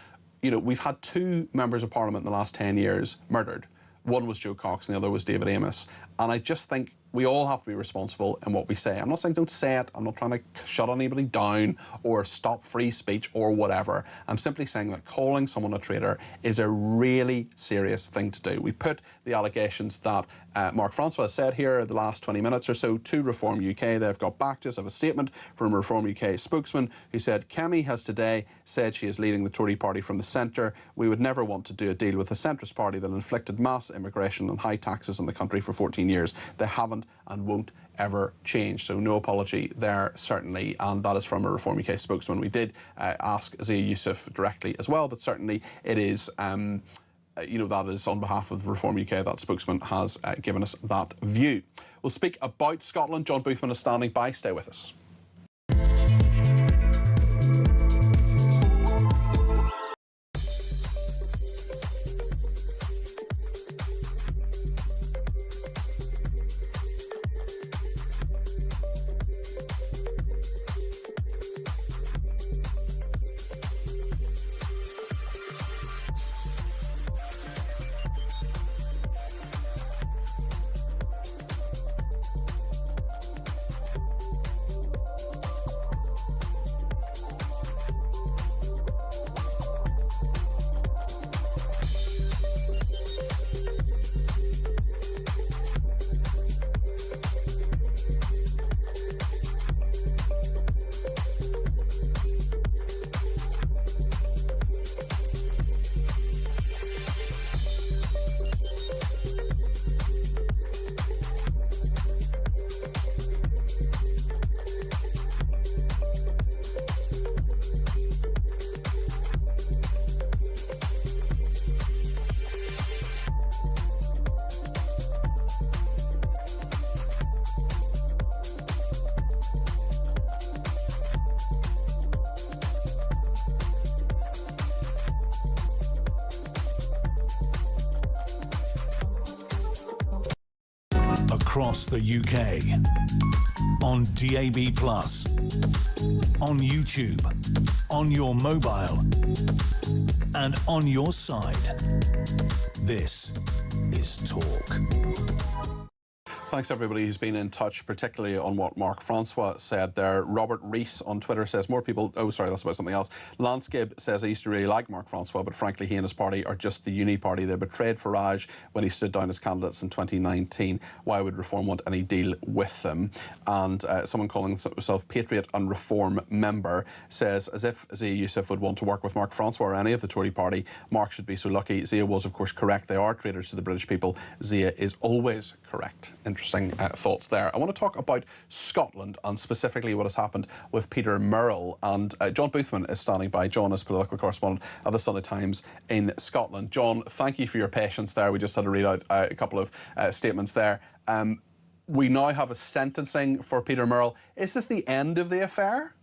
we've had 2 members of Parliament in the last 10 years murdered. One was Joe Cox and the other was David Amos. And I just think we all have to be responsible in what we say. I'm not saying don't say it. I'm not trying to shut anybody down or stop free speech or whatever. I'm simply saying that calling someone a traitor is a really serious thing to do. We put the allegations that Mark Francois said here the last 20 minutes or so to Reform UK. They've got back to us. I have a statement from a Reform UK spokesman who said, Kemi has today said she is leading the Tory party from the centre. We would never want to do a deal with a centrist party that inflicted mass immigration and high taxes on the country for 14 years. They haven't and won't ever change. So no apology there, certainly, and that is from a Reform UK spokesman. We did ask Zia Youssef directly as well, but certainly it is that is on behalf of Reform UK, that spokesman has given us that view. Well, We'll speak about Scotland. John Boothman is standing by. Stay with us. Across the UK, on DAB+, on YouTube, on your mobile, and on your side. This is Talk. Thanks everybody who's been in touch, particularly on what Mark Francois said there. Robert Rees on Twitter says more people... Oh, sorry, that's about something else. Lance Gibb says I used to really like Mark Francois, but frankly he and his party are just the uni party. They betrayed Farage when he stood down as candidates in 2019. Why would Reform want any deal with them? And someone calling himself Patriot and Reform member says, as if Zia Youssef would want to work with Mark Francois or any of the Tory party, Mark should be so lucky. Zia was, of course, correct. They are traitors to the British people. Zia is always correct. Interesting thoughts there. I want to talk about Scotland and specifically what has happened with Peter Murrell. And John Boothman is standing by. John is political correspondent at the Sunday Times in Scotland. John, thank you for your patience there. We just had to read out a couple of statements there. We now have a sentencing for Peter Murrell. Is this the end of the affair?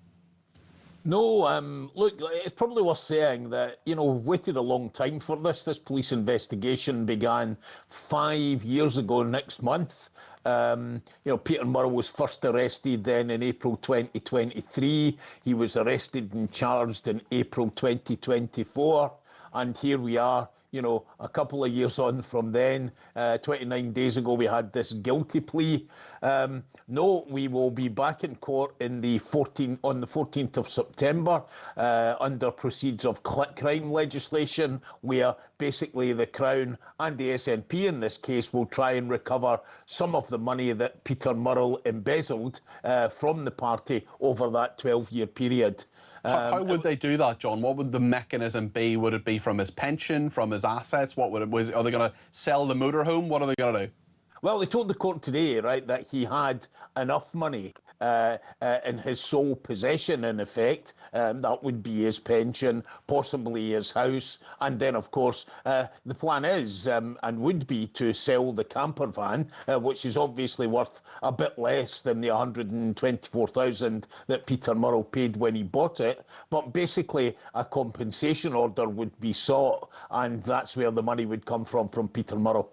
No, look, it's probably worth saying that, you know, we've waited a long time for this. This police investigation began 5 years ago next month. You know, Peter Murrell was first arrested then in April 2023. He was arrested and charged in April 2024. And here we are, you know, a couple of years on from then. 29 days ago, we had this guilty plea. No, we will be back in court on the 14th of September under proceeds of crime legislation, where basically the Crown and the SNP in this case will try and recover some of the money that Peter Murrell embezzled from the party over that 12-year period. How would they do that, John? What would the mechanism be? Would it be from his pension, from his assets? What would it was? Are they going to sell the motorhome? What are they going to do? Well, they told the court today, right, that he had enough money in his sole possession, in effect. That would be his pension, possibly his house. And then, of course, the plan is and would be to sell the camper van, which is obviously worth a bit less than the $124,000 that Peter Murrell paid when he bought it. But basically, a compensation order would be sought, and that's where the money would come from Peter Murrell.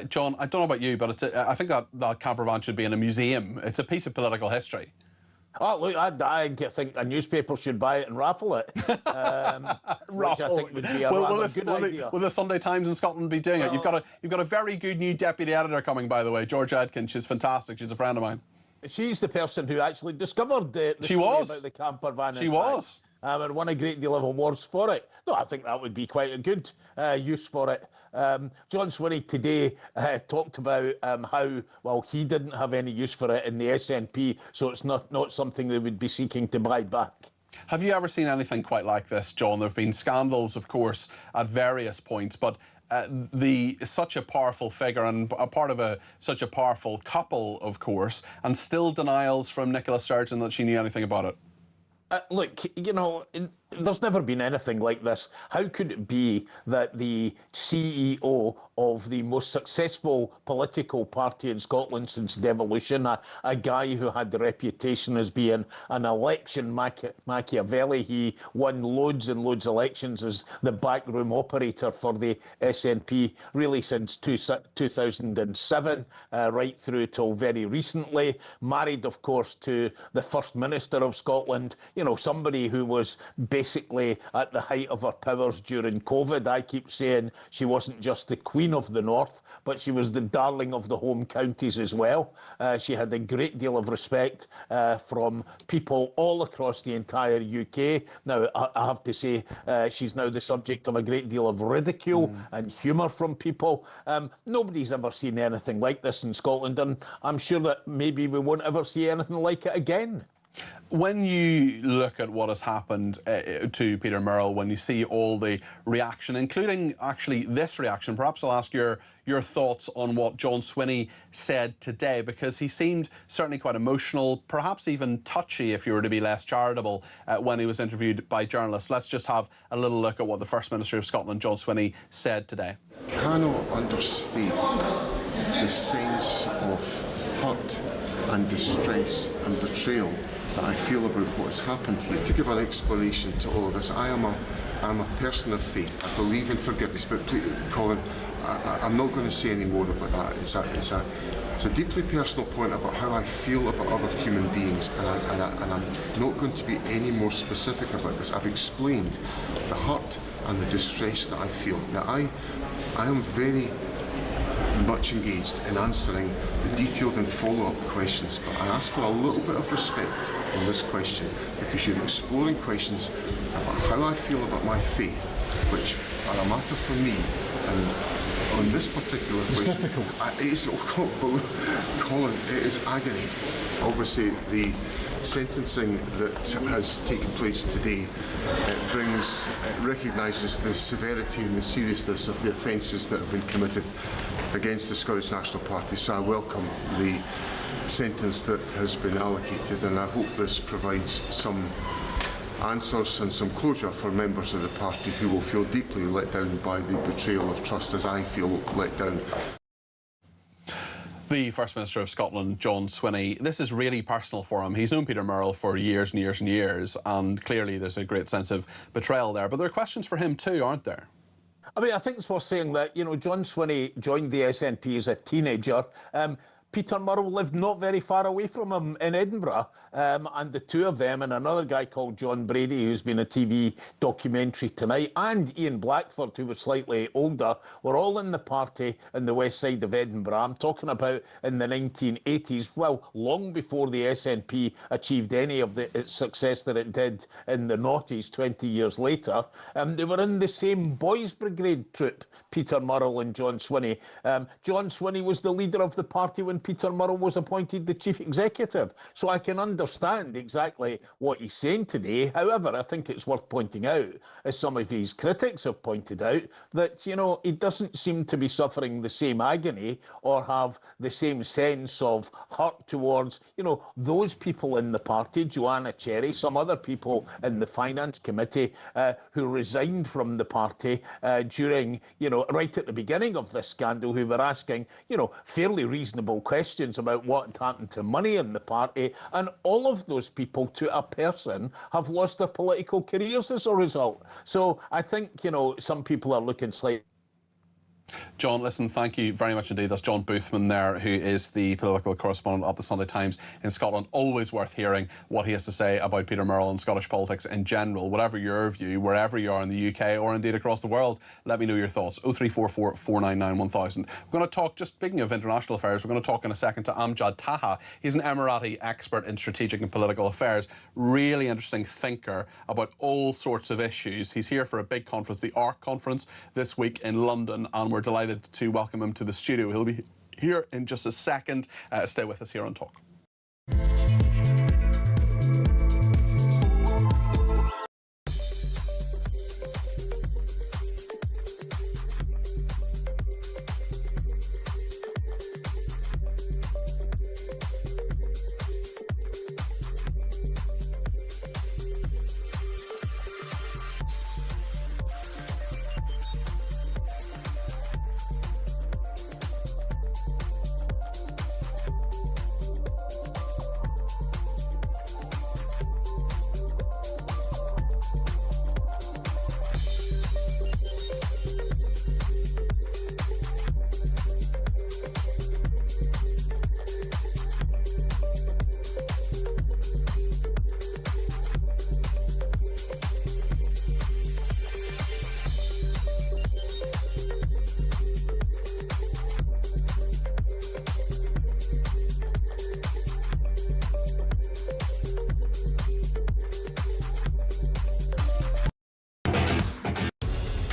John, I don't know about you, but I think that camper van should be in a museum. It's a piece of political history. Oh, look, I think a newspaper should buy it and raffle it. Which I think would be a rather good idea. Will the Sunday Times in Scotland be doing it? You've got a very good new deputy editor coming, by the way, George Adkins. She's fantastic. She's a friend of mine. She's the person who actually discovered the story about the camper van. She was. And won a great deal of awards for it. No, I think that would be quite a good use for it. John Swinney today talked about how, well, he didn't have any use for it in the SNP, so it's not something they would be seeking to buy back. Have you ever seen anything quite like this, John? There have been scandals, of course, at various points, but such a powerful figure and a part of such a powerful couple, of course, and still denials from Nicola Sturgeon that she knew anything about it. Look, you know, there's never been anything like this. How could it be that the CEO of the most successful political party in Scotland since devolution, a guy who had the reputation as being an election Machiavelli, he won loads and loads of elections as the backroom operator for the SNP, really since 2007, right through till very recently, married, of course, to the First Minister of Scotland, you know, somebody who was basically at the height of her powers during COVID. I keep saying she wasn't just the Queen of the North, but she was the darling of the home counties as well. She had a great deal of respect from people all across the entire UK. Now, I have to say, she's now the subject of a great deal of ridicule and humour from people. Nobody's ever seen anything like this in Scotland, and I'm sure that maybe we won't ever see anything like it again. When you look at what has happened to Peter Murrell, when you see all the reaction, including actually this reaction, perhaps I'll ask your thoughts on what John Swinney said today, because he seemed certainly quite emotional, perhaps even touchy if you were to be less charitable, when he was interviewed by journalists. Let's just have a little look at what the First Minister of Scotland, John Swinney, said today. Cannot understate the sense of hurt and distress and betrayal that I feel about what has happened here. To give an explanation to all of this, I'm a person of faith. I believe in forgiveness, but please, Colin, I'm not going to say any more about that. It's a deeply personal point about how I feel about other human beings, and I'm not going to be any more specific about this. I've explained the hurt and the distress that I feel. Now, I am very much engaged in answering the detailed and follow-up questions, but I ask for a little bit of respect on this question, because you're exploring questions about how I feel about my faith, which are a matter for me, and on this particular question, Colin, it is agony. Obviously, the sentencing that has taken place today recognises the severity and the seriousness of the offences that have been committed against the Scottish National Party, so I welcome the sentence that has been allocated, and I hope this provides some answers and some closure for members of the party who will feel deeply let down by the betrayal of trust, as I feel let down. The First Minister of Scotland, John Swinney, this is really personal for him. He's known Peter Murrell for years and years and years, and clearly there's a great sense of betrayal there. But there are questions for him too, aren't there? I mean, I think it's worth saying that, you know, John Swinney joined the SNP as a teenager. Peter Murrell lived not very far away from him in Edinburgh, and the two of them and another guy called John Brady, who's been a TV documentary tonight, and Ian Blackford, who was slightly older, were all in the party in the west side of Edinburgh. I'm talking about in the 1980s, well, long before the SNP achieved any of the success that it did in the noughties 20 years later. They were in the same Boys Brigade troop, Peter Murrell and John Swinney. John Swinney was the leader of the party when Peter Murrell was appointed the chief executive. So I can understand exactly what he's saying today. However, I think it's worth pointing out, as some of his critics have pointed out, that, you know, he doesn't seem to be suffering the same agony or have the same sense of hurt towards, you know, those people in the party, Joanna Cherry, some other people in the Finance Committee who resigned from the party during, you know, right at the beginning of this scandal, who were asking, you know, fairly reasonable questions about what had happened to money in the party, and all of those people, to a person, have lost their political careers as a result. So I think, you know, some people are looking slightly... John, listen, thank you very much indeed. That's John Boothman there, who is the political correspondent at the Sunday Times in Scotland. Always worth hearing what he has to say about Peter Murrell and Scottish politics in general. Whatever your view, wherever you are in the UK or indeed across the world, let me know your thoughts. 0344 499 1000. We're going to talk, just speaking of international affairs, we're going to talk in a second to Amjad Taha. He's an Emirati expert in strategic and political affairs. Really interesting thinker about all sorts of issues. He's here for a big conference, the ARC conference, this week in London, and we're delighted to welcome him to the studio. He'll be here in just a second. Stay with us here on Talk.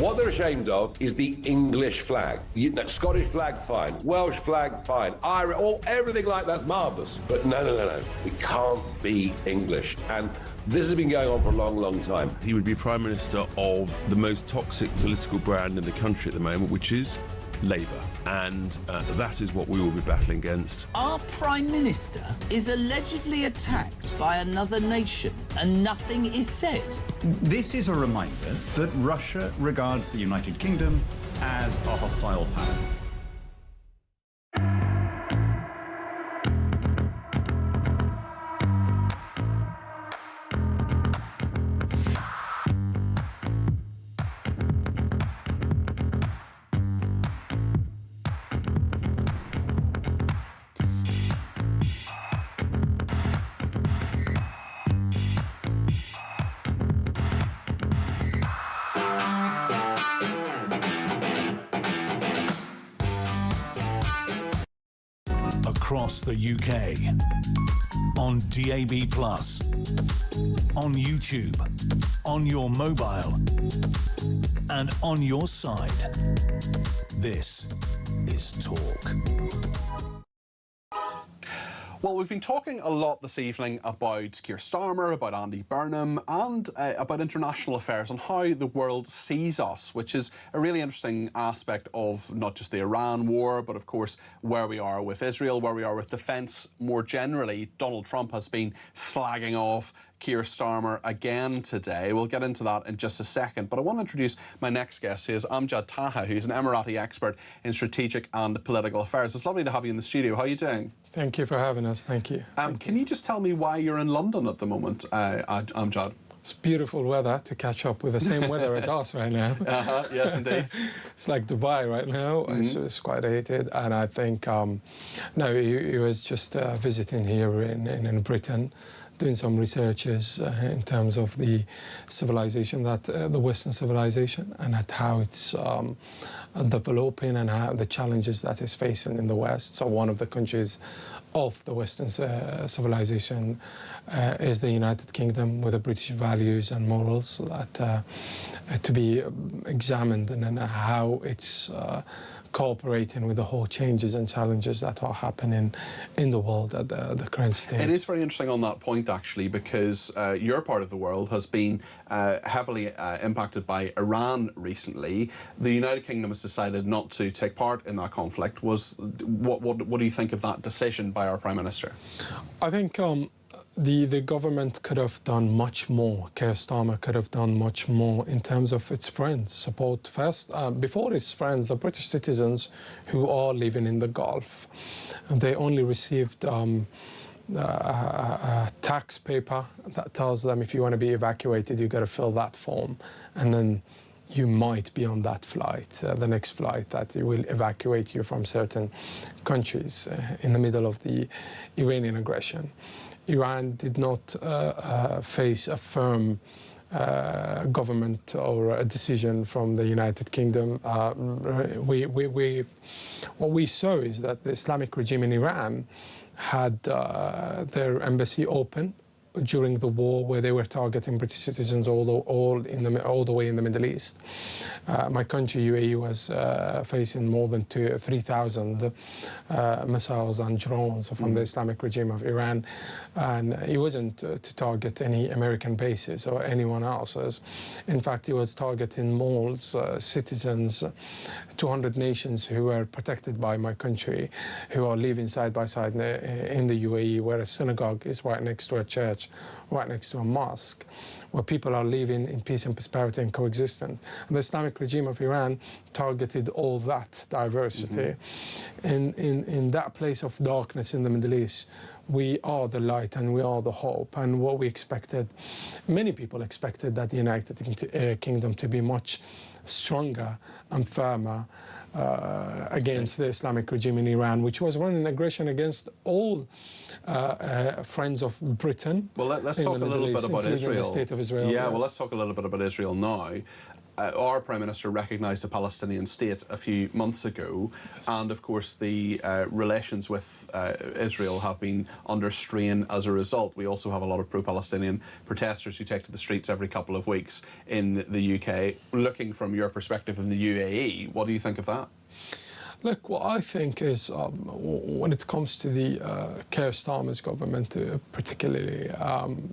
What they're ashamed of is the English flag. Scottish flag, fine. Welsh flag, fine. Irish, everything like that's marvellous. But no. We can't be English. And this has been going on for a long, long time. He would be Prime Minister of the most toxic political brand in the country at the moment, which is Labour. And that is what we will be battling against. Our Prime Minister is allegedly attacked by another nation and nothing is said. This is a reminder that Russia regards the United Kingdom as a hostile power. Across the UK, on DAB+, on YouTube, on your mobile, and on your side. This is Talk. Well, we've been talking a lot this evening about Keir Starmer, about Andy Burnham, and about international affairs and how the world sees us, which is a really interesting aspect of not just the Iran war, but of course where we are with Israel, where we are with defence more generally. Donald Trump has been slagging off Keir Starmer again today. We'll get into that in just a second, but I want to introduce my next guest, who is Amjad Taha, who's an Emirati expert in strategic and political affairs. It's lovely to have you in the studio. How are you doing? Thank you for having us. Thank you. Can you just tell me why you're in London at the moment, Amjad? It's beautiful weather to catch up with the same weather as us right now. Yes, indeed. It's like Dubai right now. It's quite heated, and I think no, he was just visiting here in Britain, doing some researches in terms of the civilization, that the Western civilization, and at how it's developing and how the challenges that it's facing in the West. So one of the countries of the Western civilization is the United Kingdom, with the British values and morals that to be examined, and how it's cooperating with the whole changes and challenges that are happening in the world at the current stage. It is very interesting on that point, actually, because your part of the world has been heavily impacted by Iran recently. The United Kingdom has decided not to take part in that conflict. What do you think of that decision by our Prime Minister? I think the government could have done much more. Keir Starmer could have done much more in terms of its friends. Support first. Before its friends, the British citizens who are living in the Gulf, they only received a tax paper that tells them if you want to be evacuated, you've got to fill that form, and then you might be on that flight, the next flight that will evacuate you from certain countries in the middle of the Iranian aggression. Iran did not face a firm government or a decision from the United Kingdom. What we saw is that the Islamic regime in Iran had their embassy open during the war, where they were targeting British citizens all the way in the Middle East. My country, UAE, was facing more than 3,000 missiles and drones from the Islamic regime of Iran, and it wasn't to target any American bases or anyone else's. In fact, it was targeting malls, citizens, 200 nations who were protected by my country, who are living side by side in the UAE, where a synagogue is right next to a church, right next to a mosque, where people are living in peace and prosperity and coexisting. And the Islamic regime of Iran targeted all that diversity. In that place of darkness in the Middle East, we are the light and we are the hope. And what we expected, many people expected that the United Kingdom to be much stronger and firmer against the Islamic regime in Iran, which was running aggression against all friends of Britain. Well, let's talk a little bit about Israel. The state of Israel. Yeah, well, let's talk a little bit about Israel now. our Prime Minister recognised a Palestinian state a few months ago, and of course the relations with Israel have been under strain as a result. We also have a lot of pro-Palestinian protesters who take to the streets every couple of weeks in the UK. Looking from your perspective in the UAE, what do you think of that? Look, what I think is when it comes to the Keir Starmer's government, particularly,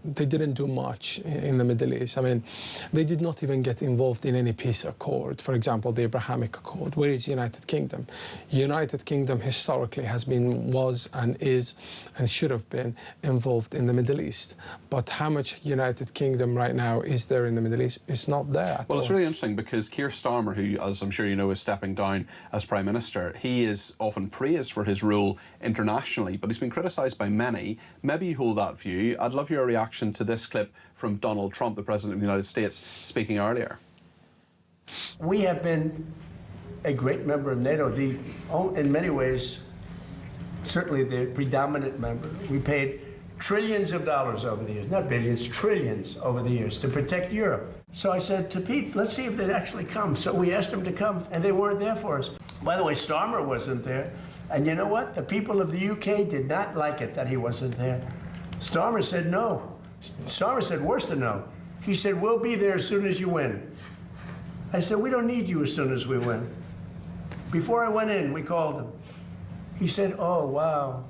they didn't do much in the Middle East. I mean, they did not even get involved in any peace accord. For example, the Abrahamic Accord. Where is United Kingdom? United Kingdom historically has been, was and is and should have been involved in the Middle East. But how much United Kingdom right now is there in the Middle East? It's not there. Well, it's really interesting because Keir Starmer, who, as I'm sure you know, is stepping down as Prime Minister, he is often praised for his role internationally, but he's been criticised by many. Maybe you hold that view. I'd love your reaction to this clip from Donald Trump, the President of the United States, speaking earlier. We have been a great member of NATO, in many ways, certainly the predominant member. We paid trillions of dollars over the years, not billions, trillions over the years to protect Europe. So I said to Pete, let's see if they'd actually come. So we asked them to come, and they weren't there for us. By the way, Starmer wasn't there. And you know what? The people of the UK did not like it that he wasn't there. Starmer said no. Starmer said worse than no. He said, we'll be there as soon as you win. I said, we don't need you as soon as we win. Before I went in, we called him. He said, oh, wow,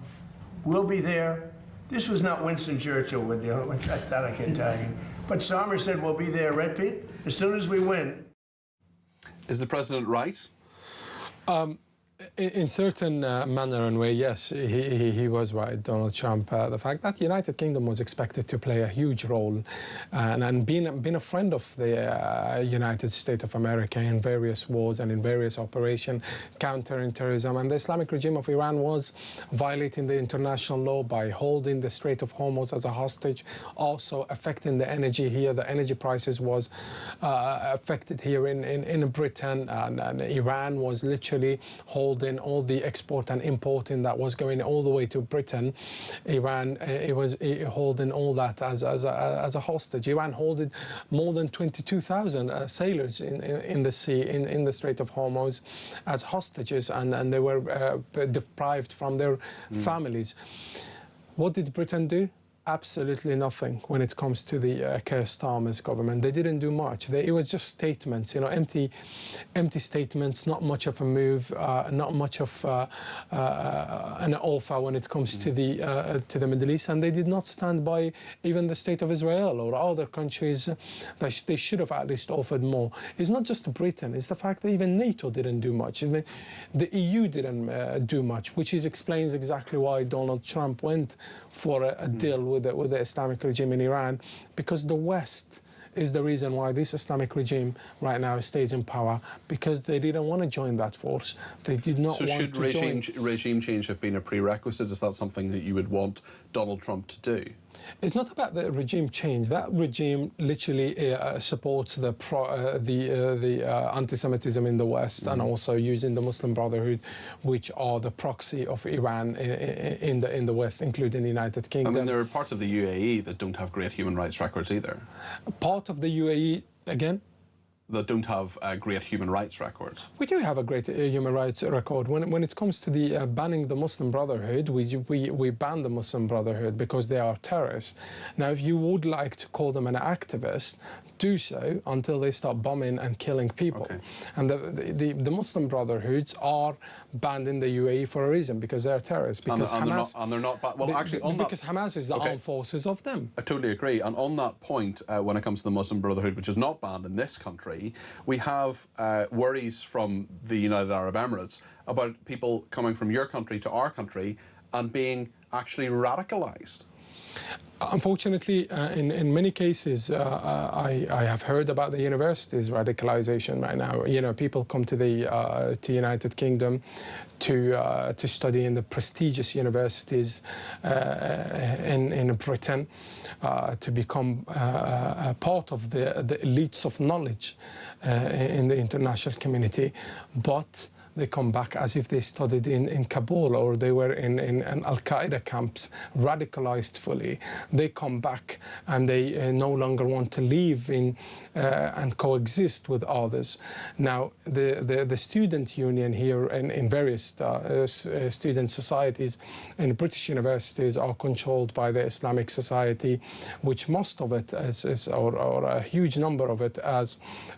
we'll be there. This was not Winston Churchill we're dealing with, that I can tell you. But Starmer said, we'll be there, right, Pete? As soon as we win. Is the president right? In certain manner and way, yes, he was right, Donald Trump. The fact that the United Kingdom was expected to play a huge role and being a friend of the United States of America in various wars and in various operations countering terrorism. And the Islamic regime of Iran was violating the international law by holding the Strait of Hormuz as a hostage, also affecting the energy here. The energy prices was affected here in Britain, and Iran was literally holding all the export and importing that was going all the way to Britain. Iran it was holding all that as a hostage. Iran holding more than 22,000 sailors in the sea, in the Strait of Hormuz, as hostages, and they were deprived from their families. What did Britain do? Absolutely nothing when it comes to the Keir Starmer's government. They didn't do much. It was just statements, you know, empty statements, not much of a move, not much of an offer when it comes to the Middle East. And they did not stand by even the state of Israel or other countries that they should have at least offered more. It's not just Britain, it's the fact that even NATO didn't do much. The EU didn't do much, which explains exactly why Donald Trump went for a deal with the Islamic regime in Iran, because the West is the reason why this Islamic regime right now stays in power, because they didn't want to join that force. They did not want to join. So should regime change have been a prerequisite? Is that something that you would want Donald Trump to do? It's not about the regime change. That regime literally supports the anti-Semitism in the West, and also using the Muslim Brotherhood, which are the proxy of Iran in the West, including the United Kingdom. I mean, there are parts of the UAE that don't have great human rights records either. Part of the UAE, again? That don't have great human rights records. We do have a great human rights record. When it comes to the banning the Muslim Brotherhood, we ban the Muslim Brotherhood because they are terrorists. Now, if you would like to call them an activist, do so until they start bombing and killing people. Okay. And the Muslim Brotherhoods are banned in the UAE for a reason, because they're terrorists. Because they're not well, actually, because Hamas is the armed forces of them. I totally agree. And on that point, when it comes to the Muslim Brotherhood, which is not banned in this country, we have worries from the United Arab Emirates about people coming from your country to our country and being actually radicalised. Unfortunately, in many cases, I have heard about the universities' radicalization right now. You know, people come to the United Kingdom to study in the prestigious universities in Britain, to become a part of the elites of knowledge in the international community. But they come back as if they studied in Kabul or they were in Al-Qaeda camps, radicalized fully. They come back and they no longer want to live in and coexist with others. Now, the student union here in various student societies in British universities are controlled by the Islamic Society, which most of it or a huge number of it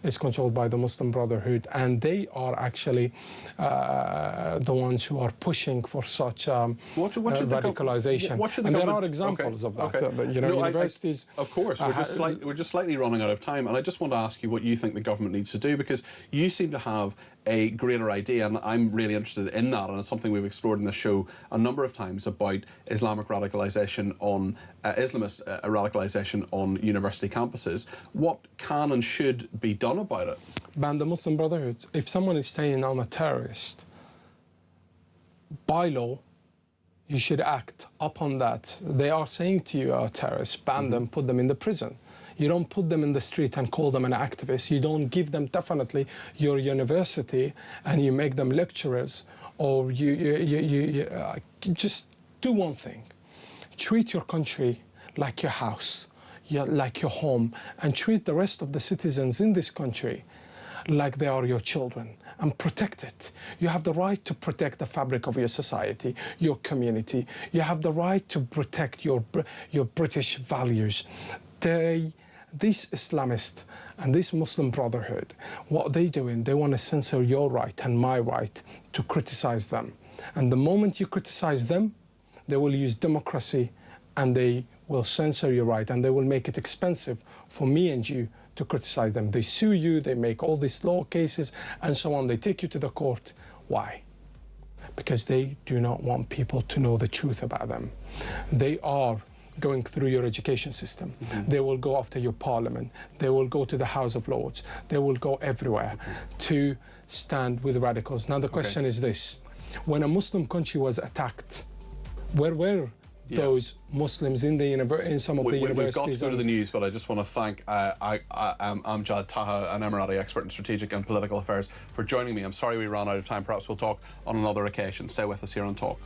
is controlled by the Muslim Brotherhood, and they are actually the ones who are pushing for such radicalization. And there are examples of that. Universities. Of course, we're just slightly running out of time, and I just want to ask you what you think the government needs to do, because you seem to have a greater idea, and I'm really interested in that, and it's something we've explored in the show a number of times about Islamic radicalisation on Islamist radicalisation on university campuses. What can and should be done about it? Ban the Muslim Brotherhood. If someone is saying I'm a terrorist, by law, you should act upon that. They are saying to you, a terrorist, ban them, put them in the prison. You don't put them in the street and call them an activist. You don't give them definitely your university and you make them lecturers, or you just do one thing. Treat your country like your house, like your home, and treat the rest of the citizens in this country like they are your children, and protect it. You have the right to protect the fabric of your society, your community. You have the right to protect your British values. This Islamist and this Muslim Brotherhood, what they're doing, they want to censor your right and my right to criticize them. And the moment you criticize them, they will use democracy and they will censor your right, and they will make it expensive for me and you to criticize them. They sue you, they make all these law cases and so on. They take you to the court. Why? Because they do not want people to know the truth about them. They are going through your education system. They will go after your parliament. They will go to the House of Lords. They will go everywhere to stand with radicals. Now the question is this: when a Muslim country was attacked, where were those Muslims in some of the universities? We've got to go to the news, but I just want to thank Amjad Taha, an Emirati expert in strategic and political affairs, for joining me. I'm sorry we ran out of time. Perhaps we'll talk on another occasion. Stay with us here on Talk.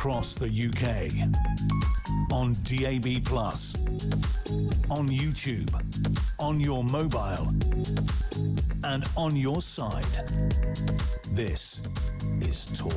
across the UK. On DAB+, on YouTube, on your mobile, and on your side. This is Talk.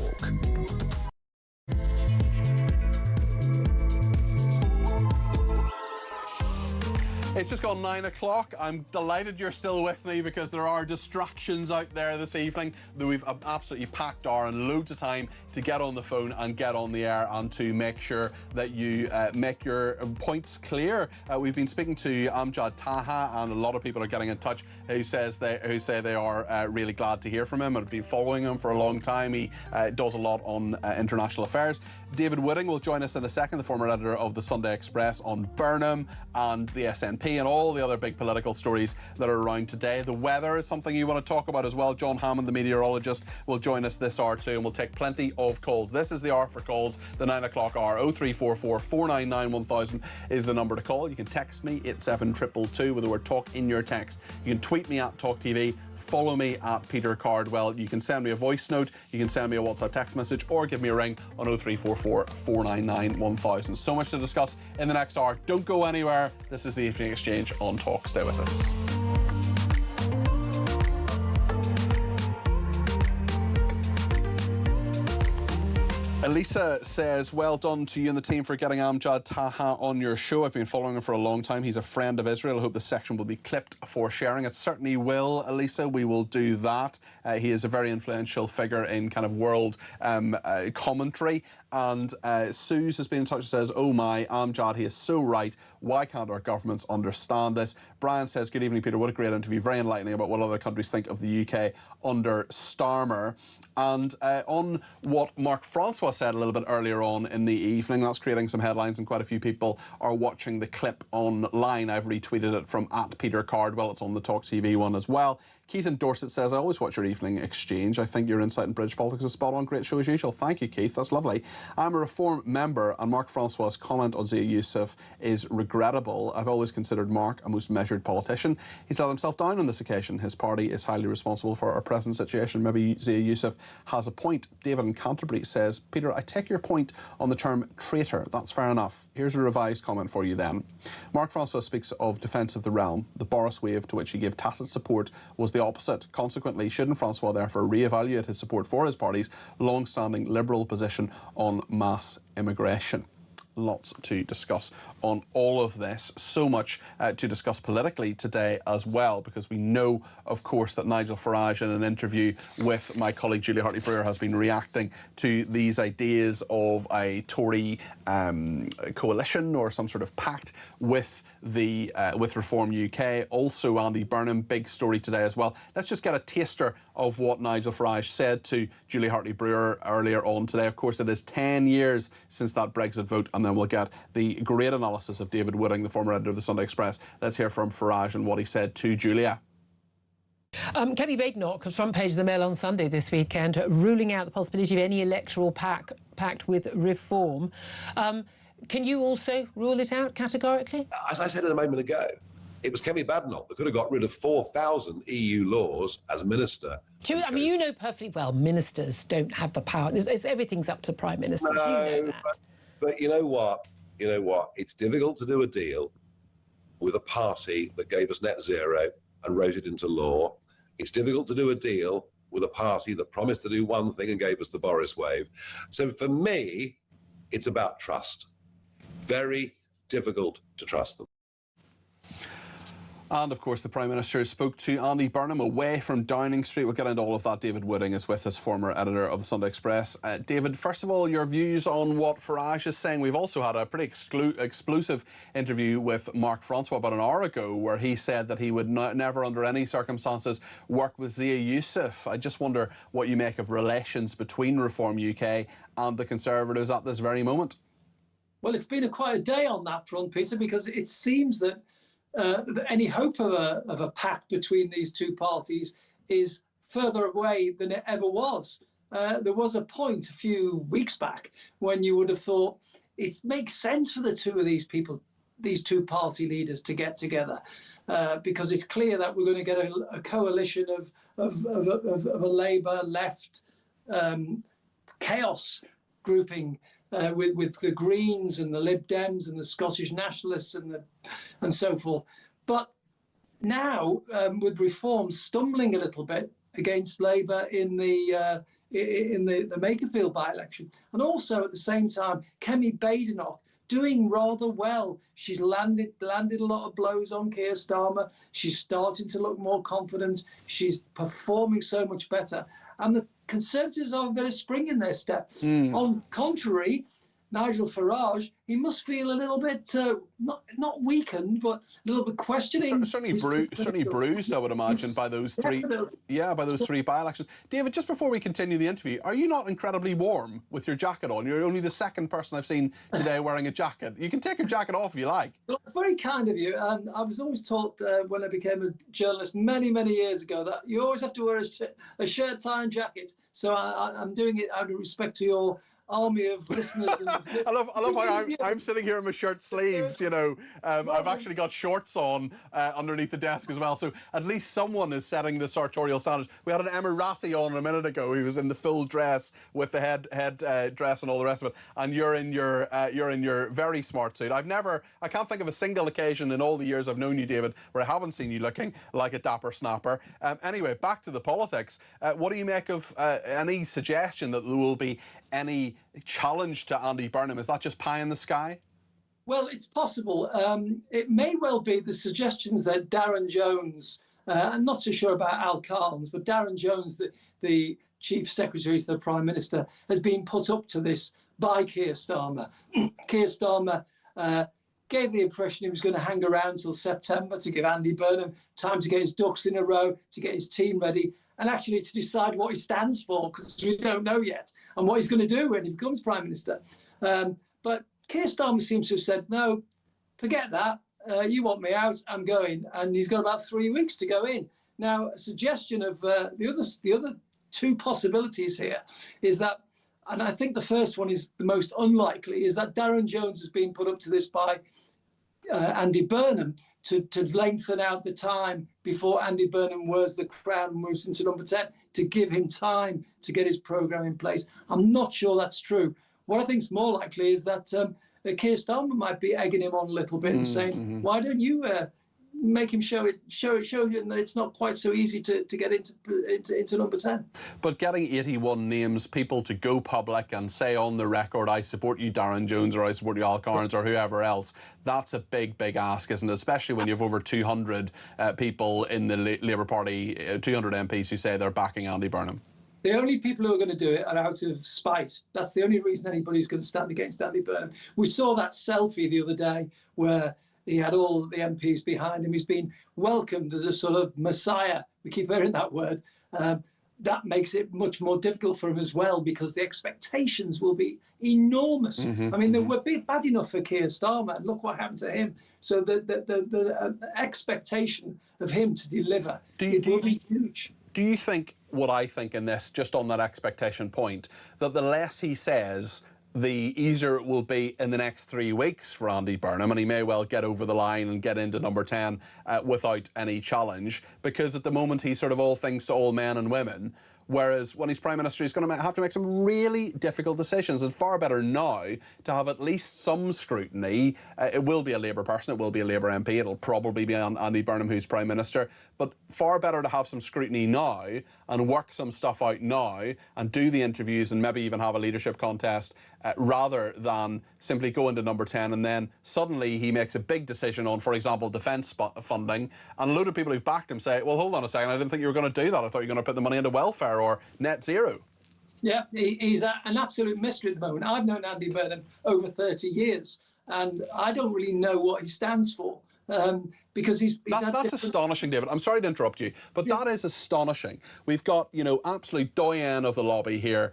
It's just gone 9 o'clock. I'm delighted you're still with me because there are distractions out there this evening. We've an absolutely packed hour and loads of time to get on the phone and get on the air and to make sure that you make your points clear. We've been speaking to Amjad Taha, and a lot of people are getting in touch who say they are really glad to hear from him and have been following him for a long time. He does a lot on international affairs. David Whitting will join us in a second, the former editor of the Sunday Express, on Burnham and the SNP and all the other big political stories that are around today. The weather is something you want to talk about as well. John Hammond, the meteorologist, will join us this hour too, and we'll take plenty of calls. This is the hour for calls, the 9 o'clock hour. 0344 499 1000 is the number to call. You can text me 87222 with the word talk in your text. You can tweet me at talkTV. Follow me at Peter Cardwell. You can send me a voice note, you can send me a WhatsApp text message, or give me a ring on 0344 499 1000. So much to discuss in the next hour. Don't go anywhere. This is the Evening Exchange on Talk. Stay with us. Elisa says, well done to you and the team for getting Amjad Taha on your show. I've been following him for a long time. He's a friend of Israel. I hope the section will be clipped for sharing. It certainly will, Elisa. We will do that. He is a very influential figure in kind of world commentary. And Suze has been in touch and says, oh my, Amjad, he is so right. Why can't our governments understand this? Brian says, good evening, Peter. What a great interview. Very enlightening about what other countries think of the UK under Starmer. And on what Mark Francois said a little bit earlier on in the evening, that's creating some headlines, and quite a few people are watching the clip online. I've retweeted it from @Peter Cardwell. It's on the Talk TV one as well. Keith in Dorset says, I always watch your Evening Exchange. I think your insight in British politics is spot on. Great show as usual. Thank you, Keith. That's lovely. I'm a Reform member, and Mark Francois' comment on Zia Youssef is regrettable. I've always considered Mark a most measured politician. He's let himself down on this occasion. His party is highly responsible for our present situation. Maybe Zia Youssef has a point. David in Canterbury says, Peter, I take your point on the term traitor. That's fair enough. Here's a revised comment for you then. Mark Francois speaks of defence of the realm. The Boris wave to which he gave tacit support was the opposite. Consequently, shouldn't Francois therefore re-evaluate his support for his party's long-standing liberal position on mass immigration? Lots to discuss on all of this. So much to discuss politically today as well, because we know, of course, that Nigel Farage, in an interview with my colleague Julia Hartley-Brewer, has been reacting to these ideas of a Tory coalition or some sort of pact with the with Reform UK. Also, Andy Burnham, big story today as well. Let's just get a taster of what Nigel Farage said to Julia Hartley-Brewer earlier on today. Of course, it is 10 years since that Brexit vote, and then we'll get the great analysis of David Whitting, the former editor of the Sunday Express. Let's hear from Farage and what he said to Julia. Kemi Badenoch, front page of the Mail on Sunday this weekend, ruling out the possibility of any electoral pact with Reform. Can you also rule it out categorically? As I said a moment ago, it was Kemi Badenoch that could have got rid of 4,000 EU laws as minister. I mean, you know perfectly well ministers don't have the power. Everything's up to prime ministers. No, you know that. But you know what? It's difficult to do a deal with a party that gave us net zero and wrote it into law. It's difficult to do a deal with a party that promised to do one thing and gave us the Boris wave. So for me, it's about trust. Very difficult to trust them. And, of course, the Prime Minister spoke to Andy Burnham away from Downing Street. We'll get into all of that. David Whitting is with us, former editor of the Sunday Express. David, first of all, your views on what Farage is saying. We've also had a pretty explosive interview with Mark Francois about an hour ago where he said that he would never, under any circumstances, work with Zia Youssef. I just wonder what you make of relations between Reform UK and the Conservatives at this very moment. Well, it's been quite a day on that front, Peter, because it seems that any hope of a pact between these two parties is further away than it ever was. There was a point a few weeks back when you would have thought it makes sense for the two of these people, these two party leaders, to get together, because it's clear that we're going to get a coalition of a Labour left chaos grouping with the Greens and the Lib Dems and the Scottish Nationalists and so forth. But now, with Reform stumbling a little bit against Labour in the Makerfield by-election, and also at the same time, Kemi Badenoch doing rather well. She's landed a lot of blows on Keir Starmer. She's starting to look more confident. She's performing so much better. And the Conservatives have a bit of spring in their step. On contrary, Nigel Farage, he must feel a little bit, not weakened, but a little bit questioning. Certainly bruised, I would imagine, by those three. Yeah, by those three by-elections. David, just before we continue the interview, are you not incredibly warm with your jacket on? You're only the second person I've seen today wearing a jacket. You can take your jacket off if you like. Well, it's very kind of you. I was always taught when I became a journalist many, many years ago that you always have to wear a shirt, tie and jacket. So I'm doing it out of respect to your army of listeners. I love how I'm sitting here in my shirt sleeves, you know. I've actually got shorts on underneath the desk as well, so at least someone is setting the sartorial standards. We had an Emirati on a minute ago. He was in the full dress with the head dress and all the rest of it, and you're in your very smart suit. I can't think of a single occasion in all the years I've known you, David, where I haven't seen you looking like a dapper snapper. Anyway, back to the politics. What do you make of any suggestion that there will be any challenge to Andy Burnham? Is that just pie in the sky? Well, it's possible. It may well be the suggestions that Darren Jones, I'm not so sure about Al Carnes, but Darren Jones, the Chief Secretary to the Prime Minister, has been put up to this by Keir Starmer. Keir Starmer gave the impression he was going to hang around till September to give Andy Burnham time to get his ducks in a row, to get his team ready, and actually to decide what he stands for, because we don't know yet, and what he's going to do when he becomes Prime Minister. But Keir Starmer seems to have said, no, forget that. You want me out, I'm going. And he's got about 3 weeks to go in. Now, a suggestion of the other two possibilities here is that, and I think the first one is the most unlikely, is that Darren Jones has been put up to this by Andy Burnham to lengthen out the time before Andy Burnham wears the crown and moves into number 10, to give him time to get his programme in place. I'm not sure that's true. What I think is more likely is that Keir Starmer might be egging him on a little bit and saying, why don't you make him show him that it's not quite so easy to get into number 10. But getting 81 names, people to go public and say on the record, I support you, Darren Jones, or I support you, Al Carnes, or whoever else, that's a big, big ask, isn't it? Especially when you have over 200 people in the Labour Party, 200 MPs who say they're backing Andy Burnham. The only people who are going to do it are out of spite. That's the only reason anybody's going to stand against Andy Burnham. We saw that selfie the other day where he had all the MPs behind him. He's been welcomed as a sort of messiah. We keep hearing that word. That makes it much more difficult for him as well, because the expectations will be enormous. I mean, they were bad enough for Keir Starmer, and look what happened to him. So the expectation of him to deliver will be huge. Do you think what I think in this, just on that expectation point, that the less he says, the easier it will be in the next 3 weeks for Andy Burnham, and he may well get over the line and get into number 10 without any challenge, because at the moment he's sort of all things to all men and women, whereas when he's Prime Minister he's going to have to make some really difficult decisions, and far better now to have at least some scrutiny. It will be a Labour person, it will be a Labour MP, it'll probably be Andy Burnham who's Prime Minister, but far better to have some scrutiny now and work some stuff out now and do the interviews and maybe even have a leadership contest rather than simply go into number 10 and then suddenly he makes a big decision on, for example, defence funding, and a load of people who've backed him say, well, hold on a second, I didn't think you were going to do that. I thought you were going to put the money into welfare or net zero. Yeah, he's an absolute mystery at the moment. I've known Andy Burnham over 30 years, and I don't really know what he stands for. Because he's that's astonishing, David. I'm sorry to interrupt you, but that is astonishing. We've got, you know, absolute doyen of the lobby here,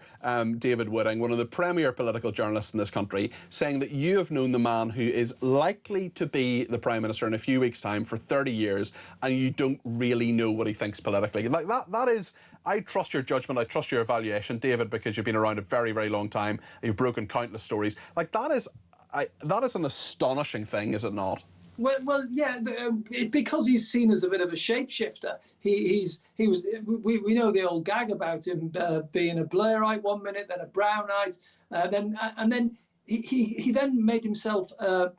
David Wooding, one of the premier political journalists in this country, saying that you have known the man who is likely to be the Prime Minister in a few weeks' time for 30 years, and you don't really know what he thinks politically. Like that is... I trust your judgment, I trust your evaluation, David, because you've been around a very, very long time. You've broken countless stories. Like, that is an astonishing thing, is it not? Well, yeah. It's because he's seen as a bit of a shapeshifter. We know the old gag about him being a Blairite one minute, then a Brownite, and then he then made himself the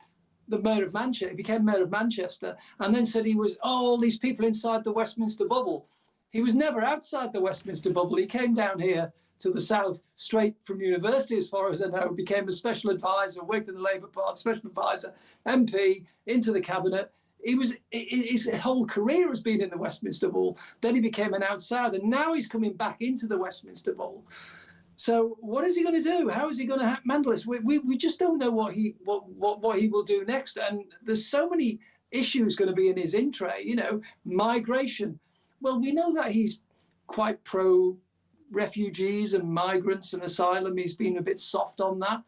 mayor of Manchester. He became mayor of Manchester, and then said he was all these people inside the Westminster bubble. He was never outside the Westminster bubble. He came down here to the south straight from university, as far as I know, became a special advisor, worked in the Labour Party, special advisor, MP, into the cabinet. His whole career has been in the Westminster bubble. Then he became an outsider. Now he's coming back into the Westminster bubble. So what is he going to do? How is he going to handle this? We just don't know what he will do next. And there's so many issues going to be in his in tray. You know, migration. Well, we know that he's quite pro refugees and migrants and asylum. He's been a bit soft on that.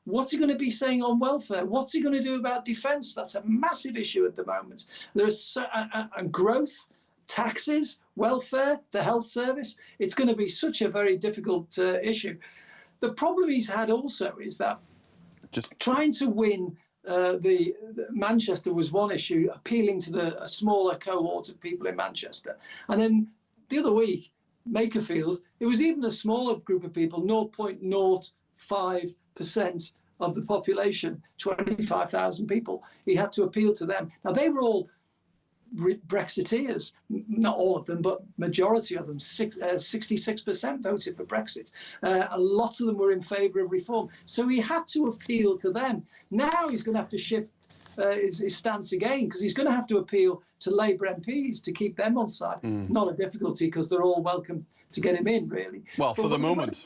What's he going to be saying on welfare? What's he going to do about defence? That's a massive issue at the moment. There's growth, taxes, welfare, the health service. It's going to be such a very difficult issue. The problem he's had also is that just trying to win the Manchester was one issue, appealing to a smaller cohort of people in Manchester. And then the other week, Makerfield, it was even a smaller group of people, 0.05% of the population, 25,000 people. He had to appeal to them. Now, they were all Brexiteers, not all of them, but majority of them, 66% voted for Brexit. A lot of them were in favour of reform. So he had to appeal to them. Now he's going to have to shift his stance again, because he's going to have to appeal to Labour MPs to keep them on side. Not a difficulty, because they're all welcome to get him in, really. Well, for the moment.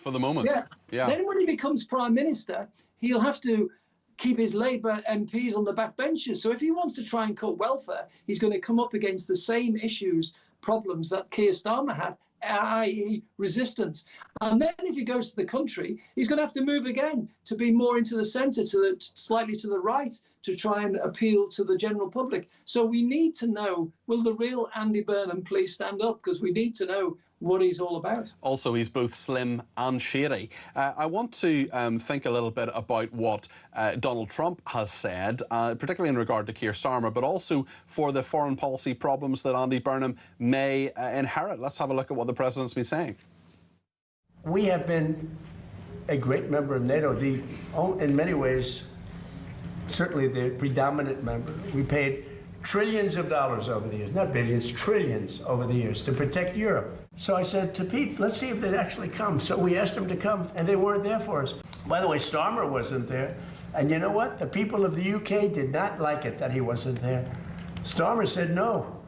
Yeah. Then when he becomes Prime Minister, he'll have to keep his Labour MPs on the back benches. So if he wants to try and cut welfare, he's going to come up against the same problems that Keir Starmer had, i.e. resistance. And then if he goes to the country, he's going to have to move again to be more into the centre, slightly to the right, to try and appeal to the general public. So we need to know, will the real Andy Burnham please stand up? Because we need to know what he's all about. Also, he's both slim and shady. I want to think a little bit about what Donald Trump has said, particularly in regard to Keir Starmer, but also for the foreign policy problems that Andy Burnham may inherit. Let's have a look at what the president's been saying. We have been a great member of NATO, in many ways, certainly the predominant member. We paid trillions of dollars over the years, not billions, trillions over the years to protect Europe. So I said to Pete, let's see if they'd actually come. So we asked them to come, and they weren't there for us. By the way, Starmer wasn't there. And you know what? The people of the UK did not like it that he wasn't there. Starmer said no.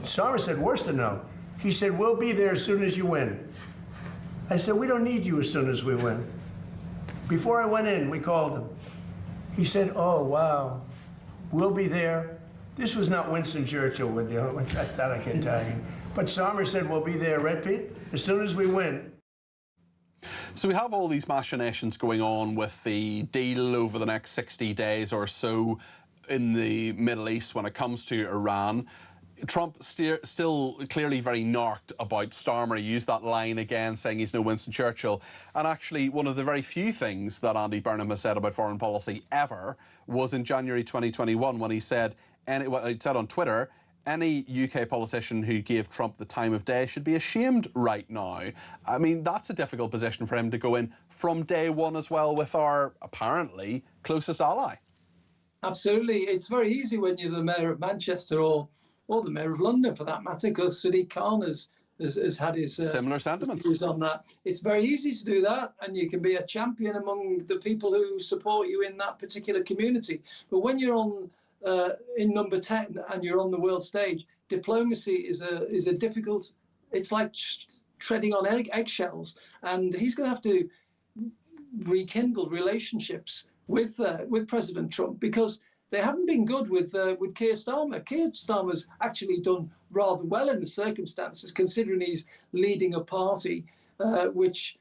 Starmer said worse than no. He said, we'll be there as soon as you win. I said, we don't need you as soon as we win. Before I went in, we called him. He said, oh, wow, we'll be there. This was not Winston Churchill we're dealing with, that I can tell you. But Starmer said we'll be there, right, Pete? As soon as we win. So we have all these machinations going on with the deal over the next 60 days or so in the Middle East when it comes to Iran. Trump still clearly very narked about Starmer. He used that line again, saying he's no Winston Churchill. And actually, one of the very few things that Andy Burnham has said about foreign policy ever was in January 2021 when he said, what he said on Twitter, any UK politician who gave Trump the time of day should be ashamed right now. I mean, that's a difficult position for him to go in from day one as well with our, apparently, closest ally. Absolutely. It's very easy when you're the mayor of Manchester or the mayor of London, for that matter, because Sadiq Khan has had his similar sentiments views on that. It's very easy to do that, and you can be a champion among the people who support you in that particular community. But when you're on in number 10 and you're on the world stage, diplomacy is a difficult. It's like treading on eggshells, and he's going to have to rekindle relationships with President Trump, because they haven't been good with Keir Starmer. Keir Starmer's actually done rather well in the circumstances, considering he's leading a party which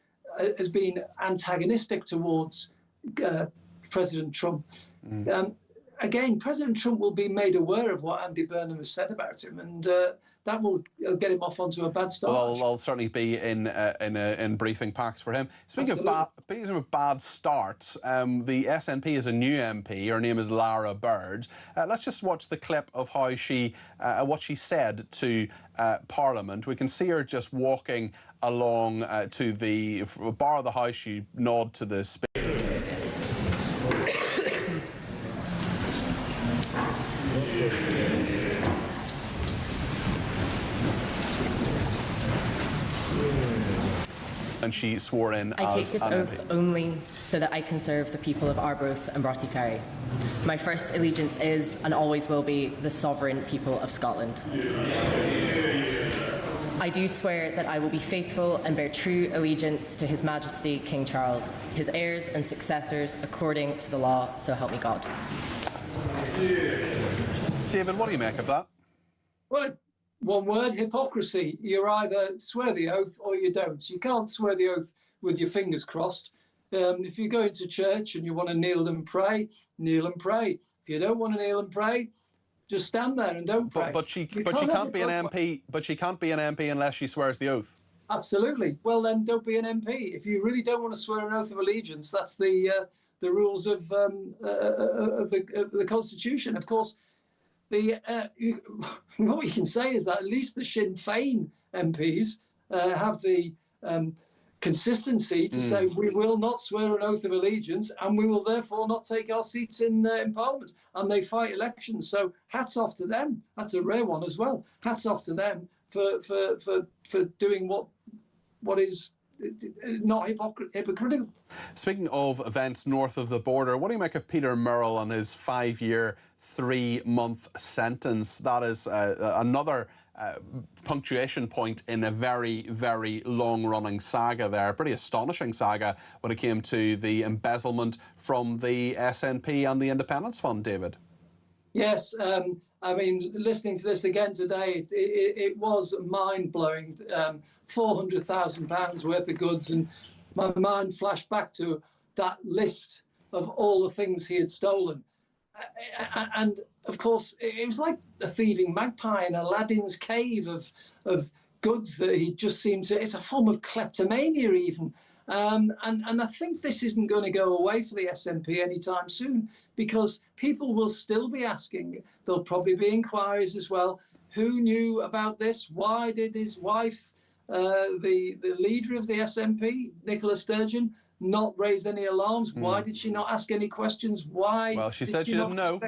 has been antagonistic towards President Trump. Again, President Trump will be made aware of what Andy Burnham has said about him, and that will get him off onto a bad start. Well, I'll certainly be in briefing packs for him. Speaking of bad starts, the SNP is a new MP. Her name is Lara Bird. Let's just watch the clip of how what she said to Parliament. We can see her just walking along to the bar of the House. She nod to the speaker. And she swore in I take as this an oath MP. only so that I can serve the people of Arbroath and Broughty Ferry. My first allegiance is, and always will be, the sovereign people of Scotland. I do swear that I will be faithful and bear true allegiance to His Majesty King Charles, his heirs and successors, according to the law, so help me God. David, what do you make of that? Well, one word, hypocrisy. You either swear the oath or you don't. You can't swear the oath with your fingers crossed. If you go into church and you want to kneel and pray, kneel and pray. If you don't want to kneel and pray, just stand there and don't pray. But she can't be an MP. But she can't be an MP unless she swears the oath. Absolutely. Well, then don't be an MP. If you really don't want to swear an oath of allegiance, that's the rules of the Constitution. Of course, what we can say is that at least the Sinn Féin MPs have the consistency to say we will not swear an oath of allegiance and we will therefore not take our seats in Parliament, and they fight elections. So hats off to them. That's a rare one as well. Hats off to them for doing what is not hypocritical. Speaking of events north of the border, what do you make of Peter Murrell and his 5-year, 3-month sentence? That is another punctuation point in a very, very long-running saga there. A pretty astonishing saga when it came to the embezzlement from the SNP and the Independence Fund, David. Yes, I mean, listening to this again today, it was mind-blowing. £400,000 worth of goods, and my mind flashed back to that list of all the things he had stolen. And of course, it was like a thieving magpie in Aladdin's cave of goods that he just seemed to. It's a form of kleptomania, even. And I think this isn't going to go away for the SNP anytime soon, because people will still be asking. There'll probably be inquiries as well. Who knew about this? Why did his wife, the leader of the SNP, Nicola Sturgeon, not raise any alarms? Why did she not ask any questions? Why? Well, she said she didn't know.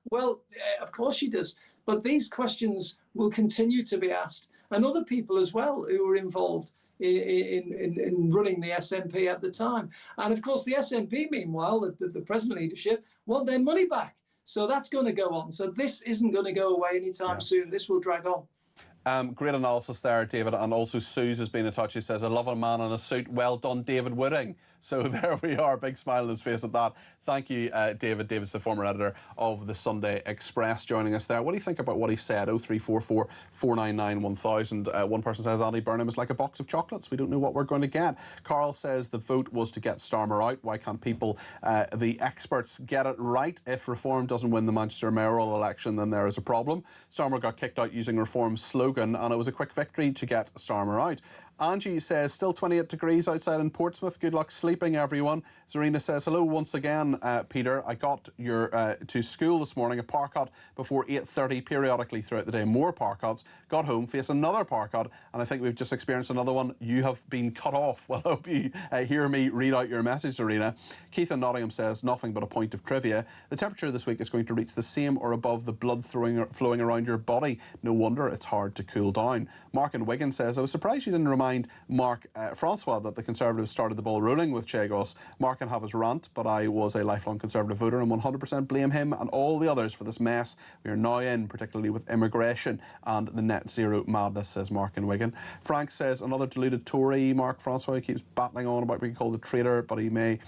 Well, of course she does. But these questions will continue to be asked. And other people as well who were involved in running the SNP at the time. And of course, the SNP, meanwhile, the present leadership, want their money back. So that's going to go on. So this isn't going to go away anytime soon. This will drag on. Great analysis there, David. And also Suze has been in touch. She says, I love a man in a suit. Well done, David Wooding. So there we are. Big smile on his face at that. Thank you, David. David's the former editor of the Sunday Express, joining us there. What do you think about what he said? 0344 499 1000. One person says, Andy Burnham is like a box of chocolates. We don't know what we're going to get. Carl says the vote was to get Starmer out. Why can't people, the experts, get it right? If Reform doesn't win the Manchester mayoral election, then there is a problem. Starmer got kicked out using Reform's slogan, and it was a quick victory to get Starmer out. Angie says, still 28 degrees outside in Portsmouth. Good luck sleeping, everyone. Zarina says, hello once again, Peter. I got to school this morning, a parkot before 8:30, periodically throughout the day. More parkots. Got home, faced another parkot, and I think we've just experienced another one. You have been cut off. Well, I hope you hear me read out your message, Zarina. Keith in Nottingham says, nothing but a point of trivia. The temperature this week is going to reach the same or above the blood flowing around your body. No wonder it's hard to cool down. Mark in Wigan says, I was surprised you didn't remind Mark Francois that the Conservatives started the ball rolling with Chagos. Mark can have his rant, but I was a lifelong Conservative voter and 100% blame him and all the others for this mess we are now in, particularly with immigration and the net zero madness, says Mark in Wigan. Frank says, another deluded Tory. Mark Francois keeps battling on about being called a traitor, but he may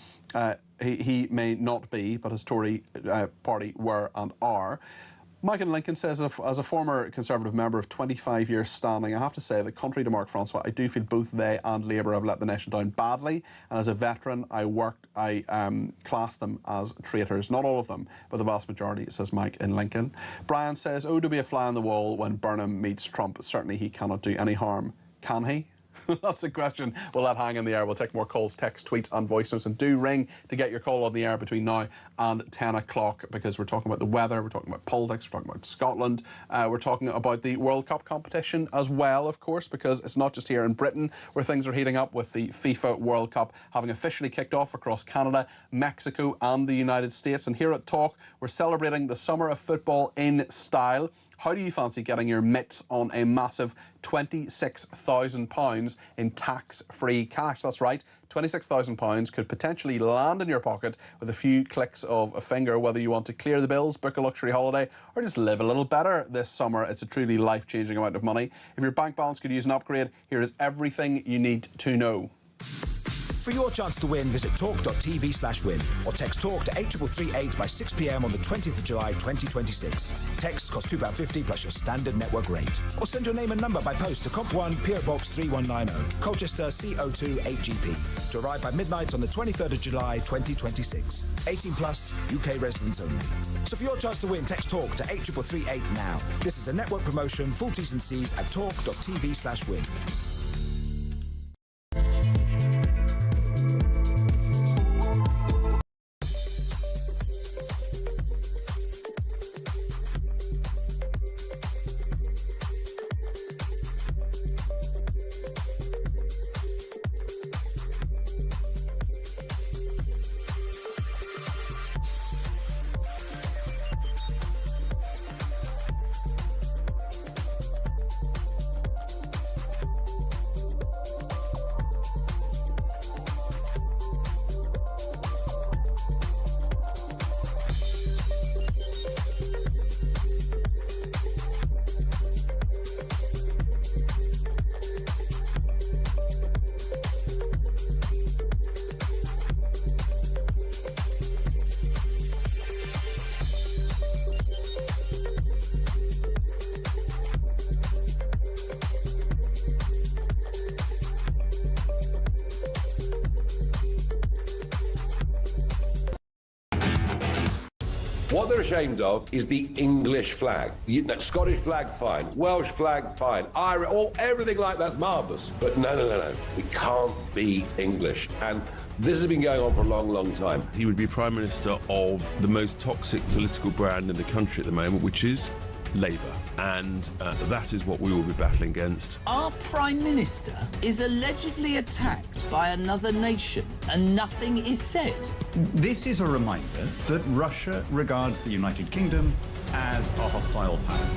not be, but his Tory party were and are. Mike in Lincoln says, as a former Conservative member of 25 years standing, I have to say that contrary to Mark Francois, I do feel both they and Labour have let the nation down badly. And as a veteran, I class them as traitors. Not all of them, but the vast majority, says Mike in Lincoln. Brian says, oh, to be a fly on the wall when Burnham meets Trump. Certainly he cannot do any harm. Can he? That's the question we'll let hang in the air. We'll take more calls, texts, tweets and voice notes, and do ring to get your call on the air between now and 10 o'clock, because we're talking about the weather, we're talking about politics, we're talking about Scotland, we're talking about the World Cup competition as well, of course, because it's not just here in Britain where things are heating up, with the FIFA World Cup having officially kicked off across Canada, Mexico and the United States. And here at Talk, we're celebrating the summer of football in style. How do you fancy getting your mitts on a massive £26,000 in tax-free cash? That's right, £26,000 could potentially land in your pocket with a few clicks of a finger, whether you want to clear the bills, book a luxury holiday, or just live a little better this summer. It's a truly life-changing amount of money. If your bank balance could use an upgrade, here is everything you need to know. For your chance to win, visit talk.tv/win or text TALK to 8338 by 6 p.m. on the 20th of July 2026. Texts cost £2.50 plus your standard network rate. Or send your name and number by post to Comp 1, PO Box 3190, Colchester CO2 8GP, to arrive by midnight on the 23rd of July 2026. 18 plus, UK residents only. So for your chance to win, text TALK to 8338 now. This is a network promotion. Full T's and C's at talk.tv/win. What they're ashamed of is the English flag. Scottish flag, fine. Welsh flag, fine. Irish, everything like that's marvellous. But no. We can't be English. And this has been going on for a long, long time. He would be Prime Minister of the most toxic political brand in the country at the moment, which is Labour. And that is what we will be battling against. Our Prime Minister is allegedly attacked by another nation and nothing is said. This is a reminder that Russia regards the United Kingdom as a hostile power.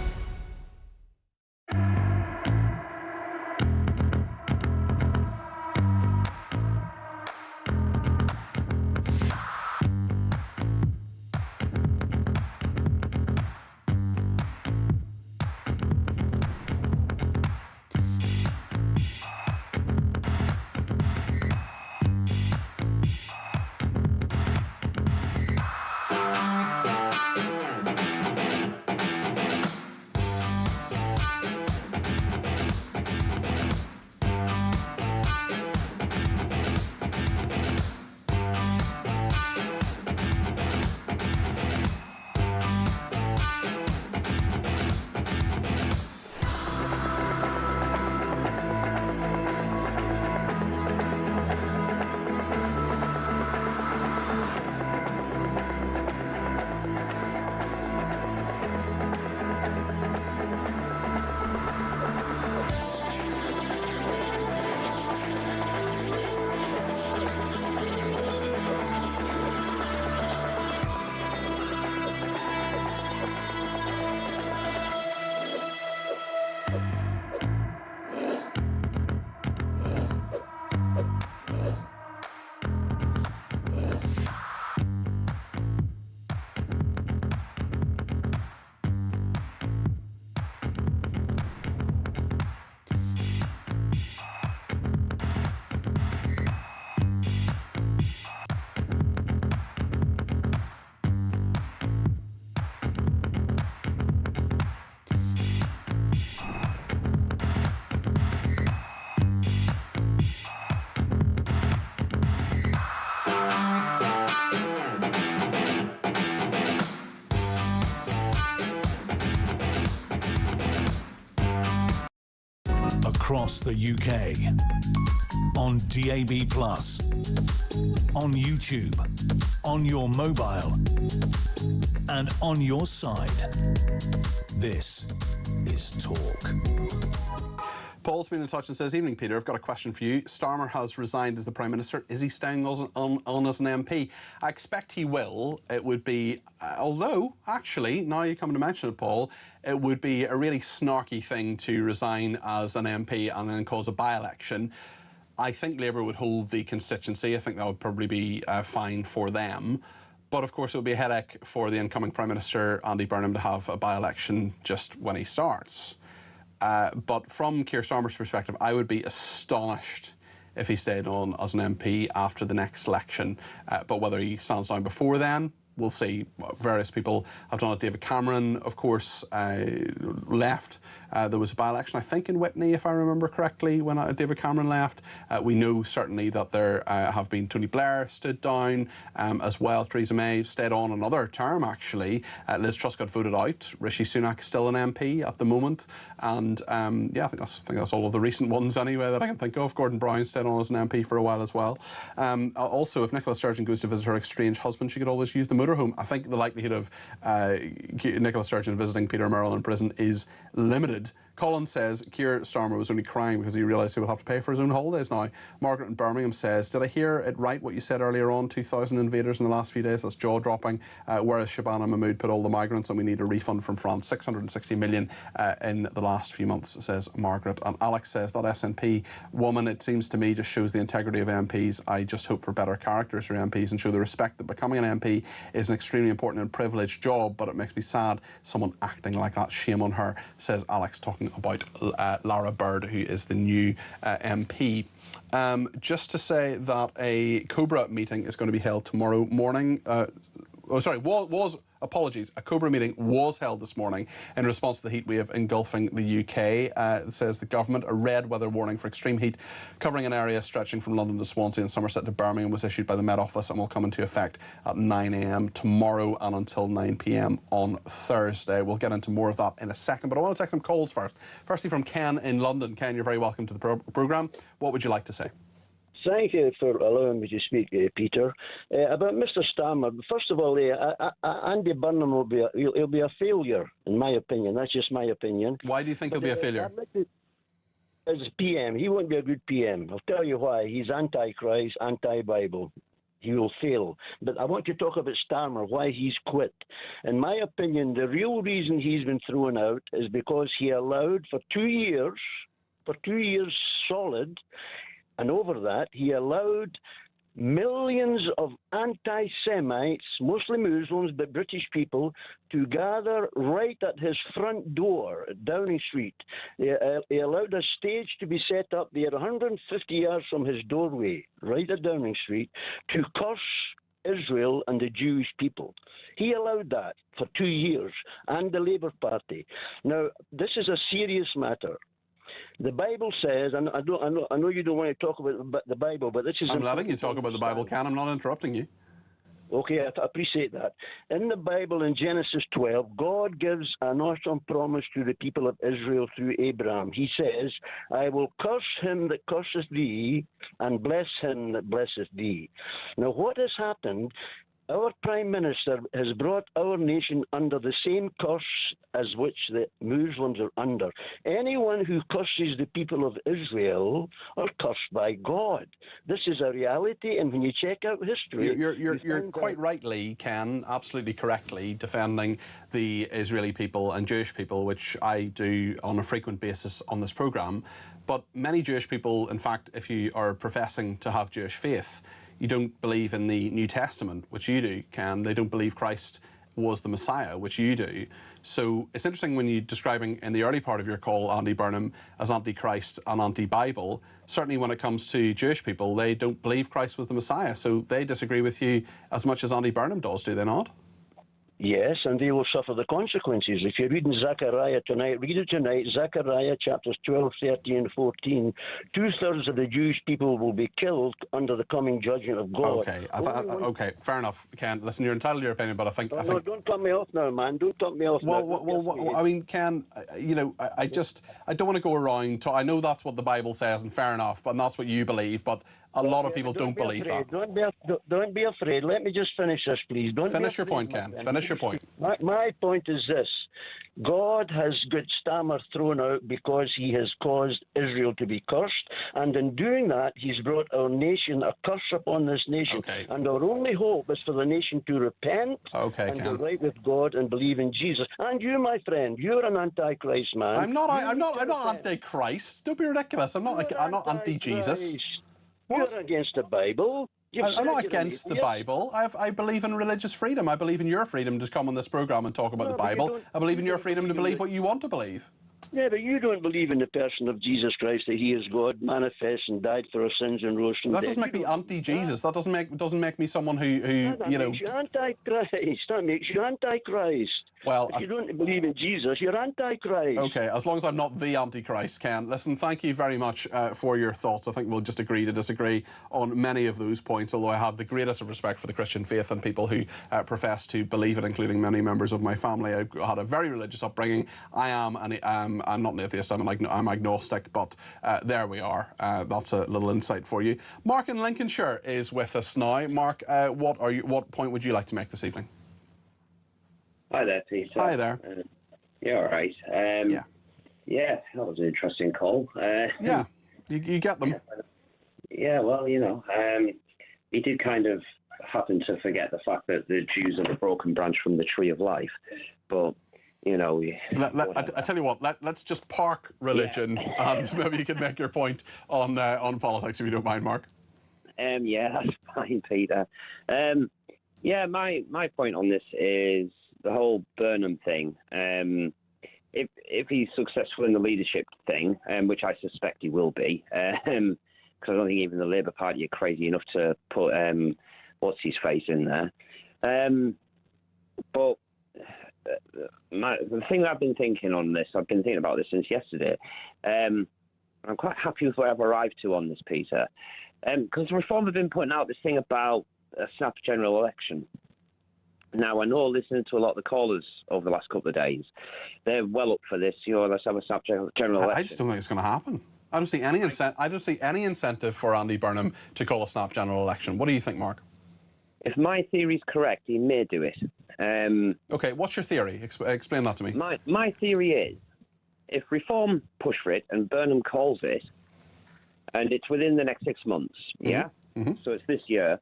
Across the UK, on DAB+, on YouTube, on your mobile, and on your side. This is Talk. Paul's been in touch and says, "Evening, Peter. I've got a question for you. Starmer has resigned as the Prime Minister. Is he staying on as an MP? I expect he will. It would be, although, actually, now you come to mention it, Paul, it would be a really snarky thing to resign as an MP and then cause a by-election. I think Labour would hold the constituency. I think that would probably be fine for them. But of course, it would be a headache for the incoming Prime Minister, Andy Burnham, to have a by-election just when he starts. But from Keir Starmer's perspective, I would be astonished if he stayed on as an MP after the next election. But whether he stands down before then, we'll see. Various people have done it. David Cameron, of course, left. There was a by-election, I think, in Whitney, if I remember correctly, when David Cameron left. We know certainly that there have been Tony Blair stood down as well. Theresa May stayed on another term, actually. Liz Truss got voted out. Rishi Sunak is still an MP at the moment. And yeah, I think that's all of the recent ones anyway that I can think of. Gordon Brown stayed on as an MP for a while as well. Also, if Nicola Sturgeon goes to visit her estranged husband, she could always use the motorhome. I think the likelihood of Nicola Sturgeon visiting Peter Murrell in prison is limited. Colin says Keir Starmer was only crying because he realised he would have to pay for his own holidays now. Margaret in Birmingham says, did I hear it right what you said earlier on? 2,000 invaders in the last few days. That's jaw-dropping. Whereas Shabana Mahmood put all the migrants and we need a refund from France. 660 million in the last few months, says Margaret. And Alex says, that SNP woman, it seems to me, just shows the integrity of MPs. I just hope for better characters for MPs and show the respect that becoming an MP is an extremely important and privileged job, but it makes me sad someone acting like that. Shame on her, says Alex, talking about Lara Bird, who is the new MP. Just to say that a COBRA meeting is going to be held tomorrow morning. Apologies, a COBRA meeting was held this morning in response to the heat wave engulfing the UK. It says the government, a red weather warning for extreme heat covering an area stretching from London to Swansea and Somerset to Birmingham was issued by the Met Office and will come into effect at 9 a.m. tomorrow and until 9 p.m. on Thursday. We'll get into more of that in a second, but I want to take some calls first. Firstly from Ken in London. Ken, you're very welcome to the programme. What would you like to say? Thank you for allowing me to speak, Peter. About Mr. Starmer, first of all, Andy Burnham will be a failure, in my opinion. That's just my opinion. Why do you think he'll be a failure? As a PM, he won't be a good PM. I'll tell you why. He's anti-Christ, anti-Bible. He will fail. But I want to talk about Starmer, why he's quit. In my opinion, the real reason he's been thrown out is because he allowed for 2 years solid, and over that, he allowed millions of anti-Semites, mostly Muslims, but British people, to gather right at his front door at Downing Street. He allowed a stage to be set up there 150 yards from his doorway, right at Downing Street, to curse Israel and the Jewish people. He allowed that for 2 years, and the Labour Party. Now, this is a serious matter. The Bible says, and I know you don't want to talk about the Bible, but this is... I'm letting you talk about the Bible, Ken. I'm not interrupting you. Okay, I appreciate that. In the Bible, in Genesis 12, God gives an awesome promise to the people of Israel through Abraham. He says, I will curse him that curseth thee, and bless him that blesseth thee. Now, what has happened... Our Prime Minister has brought our nation under the same curse as which the Muslims are under. Anyone who curses the people of Israel are cursed by God. This is a reality, and when you check out history... You're quite rightly, Ken, absolutely correctly, defending the Israeli people and Jewish people, which I do on a frequent basis on this programme. But many Jewish people, in fact, if you are professing to have Jewish faith, you don't believe in the New Testament, which you do, Ken. They don't believe Christ was the Messiah, which you do. So it's interesting when you're describing in the early part of your call Andy Burnham as anti-Christ and anti-Bible. Certainly when it comes to Jewish people, they don't believe Christ was the Messiah. So they disagree with you as much as Andy Burnham does, do they not? Yes, and they will suffer the consequences. If you're reading Zechariah tonight, read it tonight, Zechariah chapters 12, 13, and 14. 2/3 of the Jewish people will be killed under the coming judgment of God. Okay, okay, fair enough, Ken. Listen, you're entitled to your opinion, but I think... No, don't cut me off now, man. Don't cut me off now. Well, I mean, Ken, you know, I don't want to go around to... I know that's what the Bible says, and fair enough, but that's what you believe, but a lot of people don't believe that. Don't be afraid. Let me just finish this, please. Don't finish your afraid, point, Ken. Finish your point. My point is this. God has got Stammer thrown out because he has caused Israel to be cursed. And in doing that, he's brought our nation, a curse upon this nation. Okay. And our only hope is for the nation to repent and Ken. be right with God and believe in Jesus. And you, my friend, you're an antichrist, man. I'm not anti-Christ. Don't be ridiculous. I'm not anti-Jesus. You're against the Bible. I'm not against the Bible. I believe in religious freedom. I believe in your freedom to come on this programme and talk about the Bible. I believe in your freedom to believe what you want to believe. Yeah, but you don't believe in the person of Jesus Christ, that he is God, manifest and died for our sins and rose from the dead. That doesn't make me anti-Jesus. That doesn't make me someone who that makes you antichrist. That makes you antichrist. Well, if you don't believe in Jesus, you're antichrist. Okay, as long as I'm not the antichrist, Ken. Listen, thank you very much for your thoughts. I think we'll just agree to disagree on many of those points, although I have the greatest of respect for the Christian faith and people who profess to believe it, including many members of my family. I had a very religious upbringing. I'm not an atheist, I'm agnostic, but there we are. That's a little insight for you. Mark in Lincolnshire is with us now. Mark, what point would you like to make this evening? Hi there, Peter. Hi there. You're all right. Yeah, that was an interesting call. Yeah, you get them. Yeah, well, you did kind of happen to forget the fact that the Jews are the broken branch from the tree of life. But, I tell you what, let's just park religion and maybe you can make your point on politics, if you don't mind, Mark. Yeah, that's fine, Peter. My point on this is the whole Burnham thing. If he's successful in the leadership thing, which I suspect he will be, because I don't think even the Labour Party are crazy enough to put what's his face in there. But the thing that I've been thinking on this, I've been thinking about this since yesterday. I'm quite happy with where I've arrived to on this, Peter, because Reform have been putting out this thing about a snap general election. Now, I know, listening to a lot of the callers over the last couple of days, they're well up for this. Let's have a snap general election. I just don't think it's going to happen. I don't see any incentive for Andy Burnham to call a snap general election. What do you think, Mark? If my theory is correct, he may do it. Okay, what's your theory? Explain that to me. My theory is, if Reform push for it and Burnham calls it, and it's within the next 6 months, so it's this year,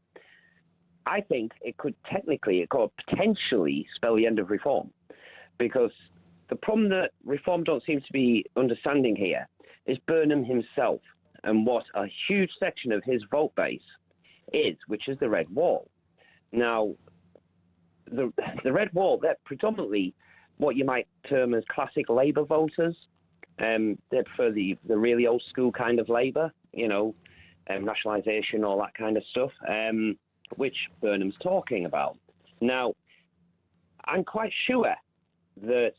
I think it could potentially spell the end of Reform, because the problem that Reform don't seem to be understanding here is Burnham himself and what a huge section of his vote base is, which is the Red Wall. Now, the Red Wall, they're predominantly what you might term as classic Labour voters. They prefer the really old school kind of Labour, nationalisation, all that kind of stuff. Which Burnham's talking about. Now, I'm quite sure that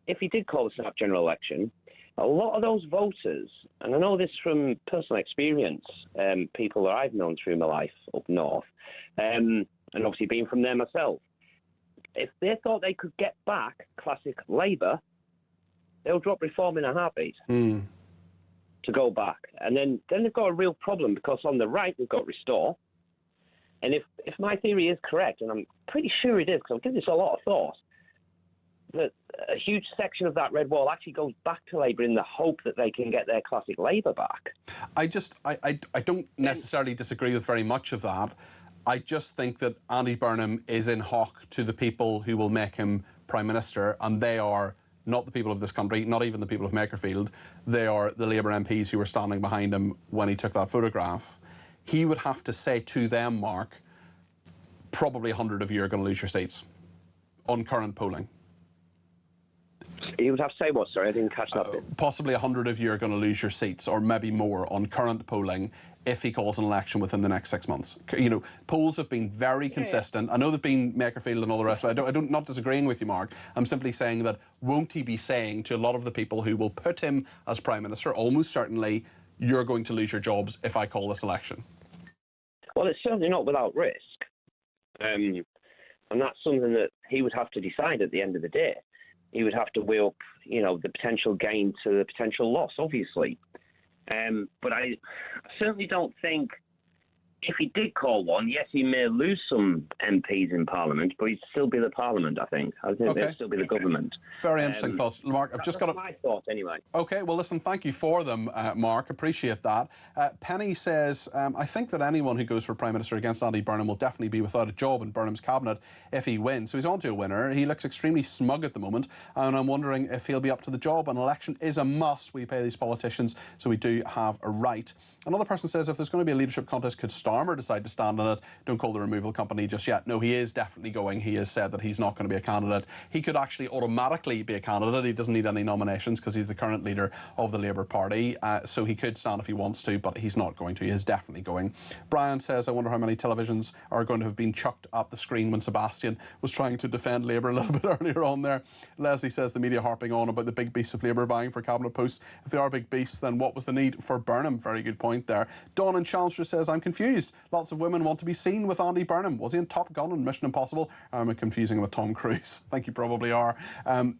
if he did call the snap general election, a lot of those voters, and I know this from personal experience, people that I've known through my life up north, and obviously being from there myself, if they thought they could get back classic Labour, they'll drop Reform in a heartbeat to go back. And then they've got a real problem, because on the right, we've got Restore. And if my theory is correct, and I'm pretty sure it is, because I've given this a lot of thought, that a huge section of that Red Wall actually goes back to Labour in the hope that they can get their classic Labour back. I don't necessarily disagree with very much of that. I just think that Andy Burnham is in hock to the people who will make him Prime Minister, and they are not the people of this country, not even the people of Makerfield. They are the Labour MPs who were standing behind him when he took that photograph. He would have to say to them, Mark, probably 100 of you are going to lose your seats on current polling. He would have to say what? Sorry, I didn't catch that bit. Possibly 100 of you are going to lose your seats, or maybe more, on current polling if he calls an election within the next 6 months. Polls have been very consistent. I know there've been Makerfield and all the rest of it. I'm not disagreeing with you, Mark. I'm simply saying that won't he be saying to a lot of the people who will put him as Prime Minister, almost certainly, you're going to lose your jobs if I call this election? Well, it's certainly not without risk. And that's something that he would have to decide at the end of the day. He would have to weigh up, the potential gain to the potential loss, obviously. But I certainly don't think if he did call one, yes, he may lose some MPs in Parliament, but he'd still be the Parliament, I think. I think they'd still be the government. Very interesting thoughts. Mark, I've just got my thoughts anyway. OK, well, listen, thank you for them, Mark. Appreciate that. Penny says, I think that anyone who goes for Prime Minister against Andy Burnham will definitely be without a job in Burnham's cabinet if he wins. So he's on to a winner. He looks extremely smug at the moment, and I'm wondering if he'll be up to the job. An election is a must. We pay these politicians, so we do have a right. Another person says, if there's going to be a leadership contest, could Starmer decide to stand in it? Don't call the removal company just yet. No, he is definitely going. He has said that he's not going to be a candidate. He could actually automatically be a candidate. He doesn't need any nominations because he's the current leader of the Labour Party. So he could stand if he wants to, but he's not going to. He is definitely going. Brian says, I wonder how many televisions are going to have been chucked at the screen when Sebastian was trying to defend Labour a little bit earlier on there. Leslie says, the media harping on about the big beasts of Labour vying for cabinet posts. If they are big beasts, then what was the need for Burnham? Very good point there. Dawn in Chelmsford says, I'm confused. Lots of women want to be seen with Andy Burnham. Was he in Top Gun and Mission Impossible? I'm confusing him with Tom Cruise. I think you probably are.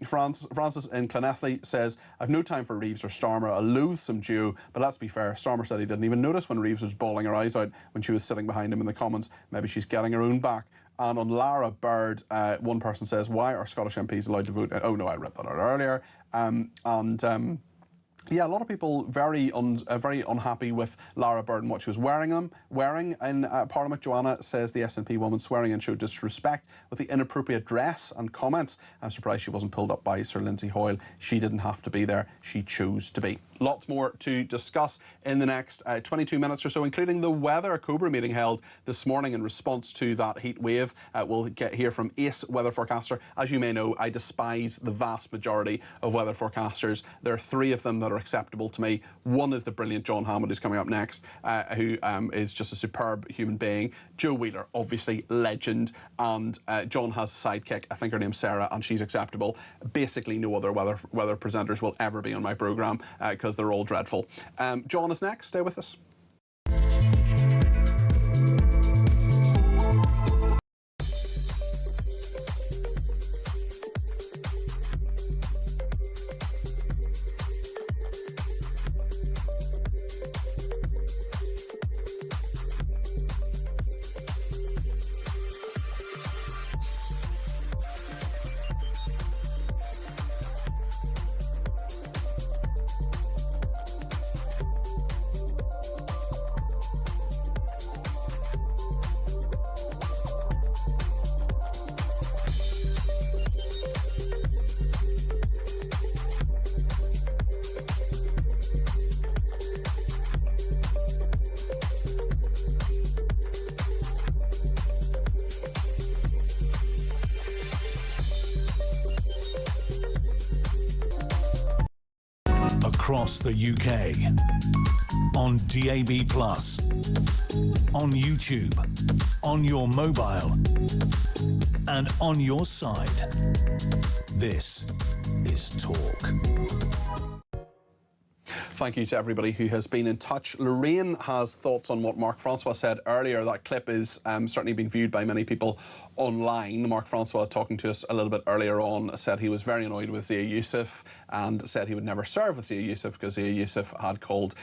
Francis in Clonethley says, I've no time for Reeves or Starmer, a loathsome duo, but let's be fair, Starmer said he didn't even notice when Reeves was bawling her eyes out when she was sitting behind him in the Commons. Maybe she's getting her own back. And on Lara Bird, one person says, why are Scottish MPs allowed to vote? Oh no, I read that out earlier. Yeah, a lot of people very unhappy with Lara Bird and what she was wearing in Parliament. Joanna says the SNP woman swearing in showed disrespect with the inappropriate dress and comments. I'm surprised she wasn't pulled up by Sir Lindsay Hoyle. She didn't have to be there. She chose to be. Lots more to discuss in the next 22 minutes or so, including the weather. Cobra meeting held this morning in response to that heat wave. We'll hear from Ace weather forecaster. As you may know, I despise the vast majority of weather forecasters. There are three of them that are acceptable to me. One is the brilliant John Hammond, who's coming up next, who is just a superb human being. Joe Wheeler, obviously legend, and John has a sidekick. I think her name's Sarah, and she's acceptable. Basically, no other weather presenters will ever be on my programme because they're all dreadful. John is next. Stay with us. Across the UK, on DAB+, on YouTube, on your mobile, and on your side. This is Talk. Thank you to everybody who has been in touch. Lorraine has thoughts on what Mark Francois said earlier. That clip is certainly being viewed by many people online. Mark Francois, talking to us a little bit earlier on, said he was very annoyed with Zia Youssef and said he would never serve with Zia Youssef because Zia Youssef had called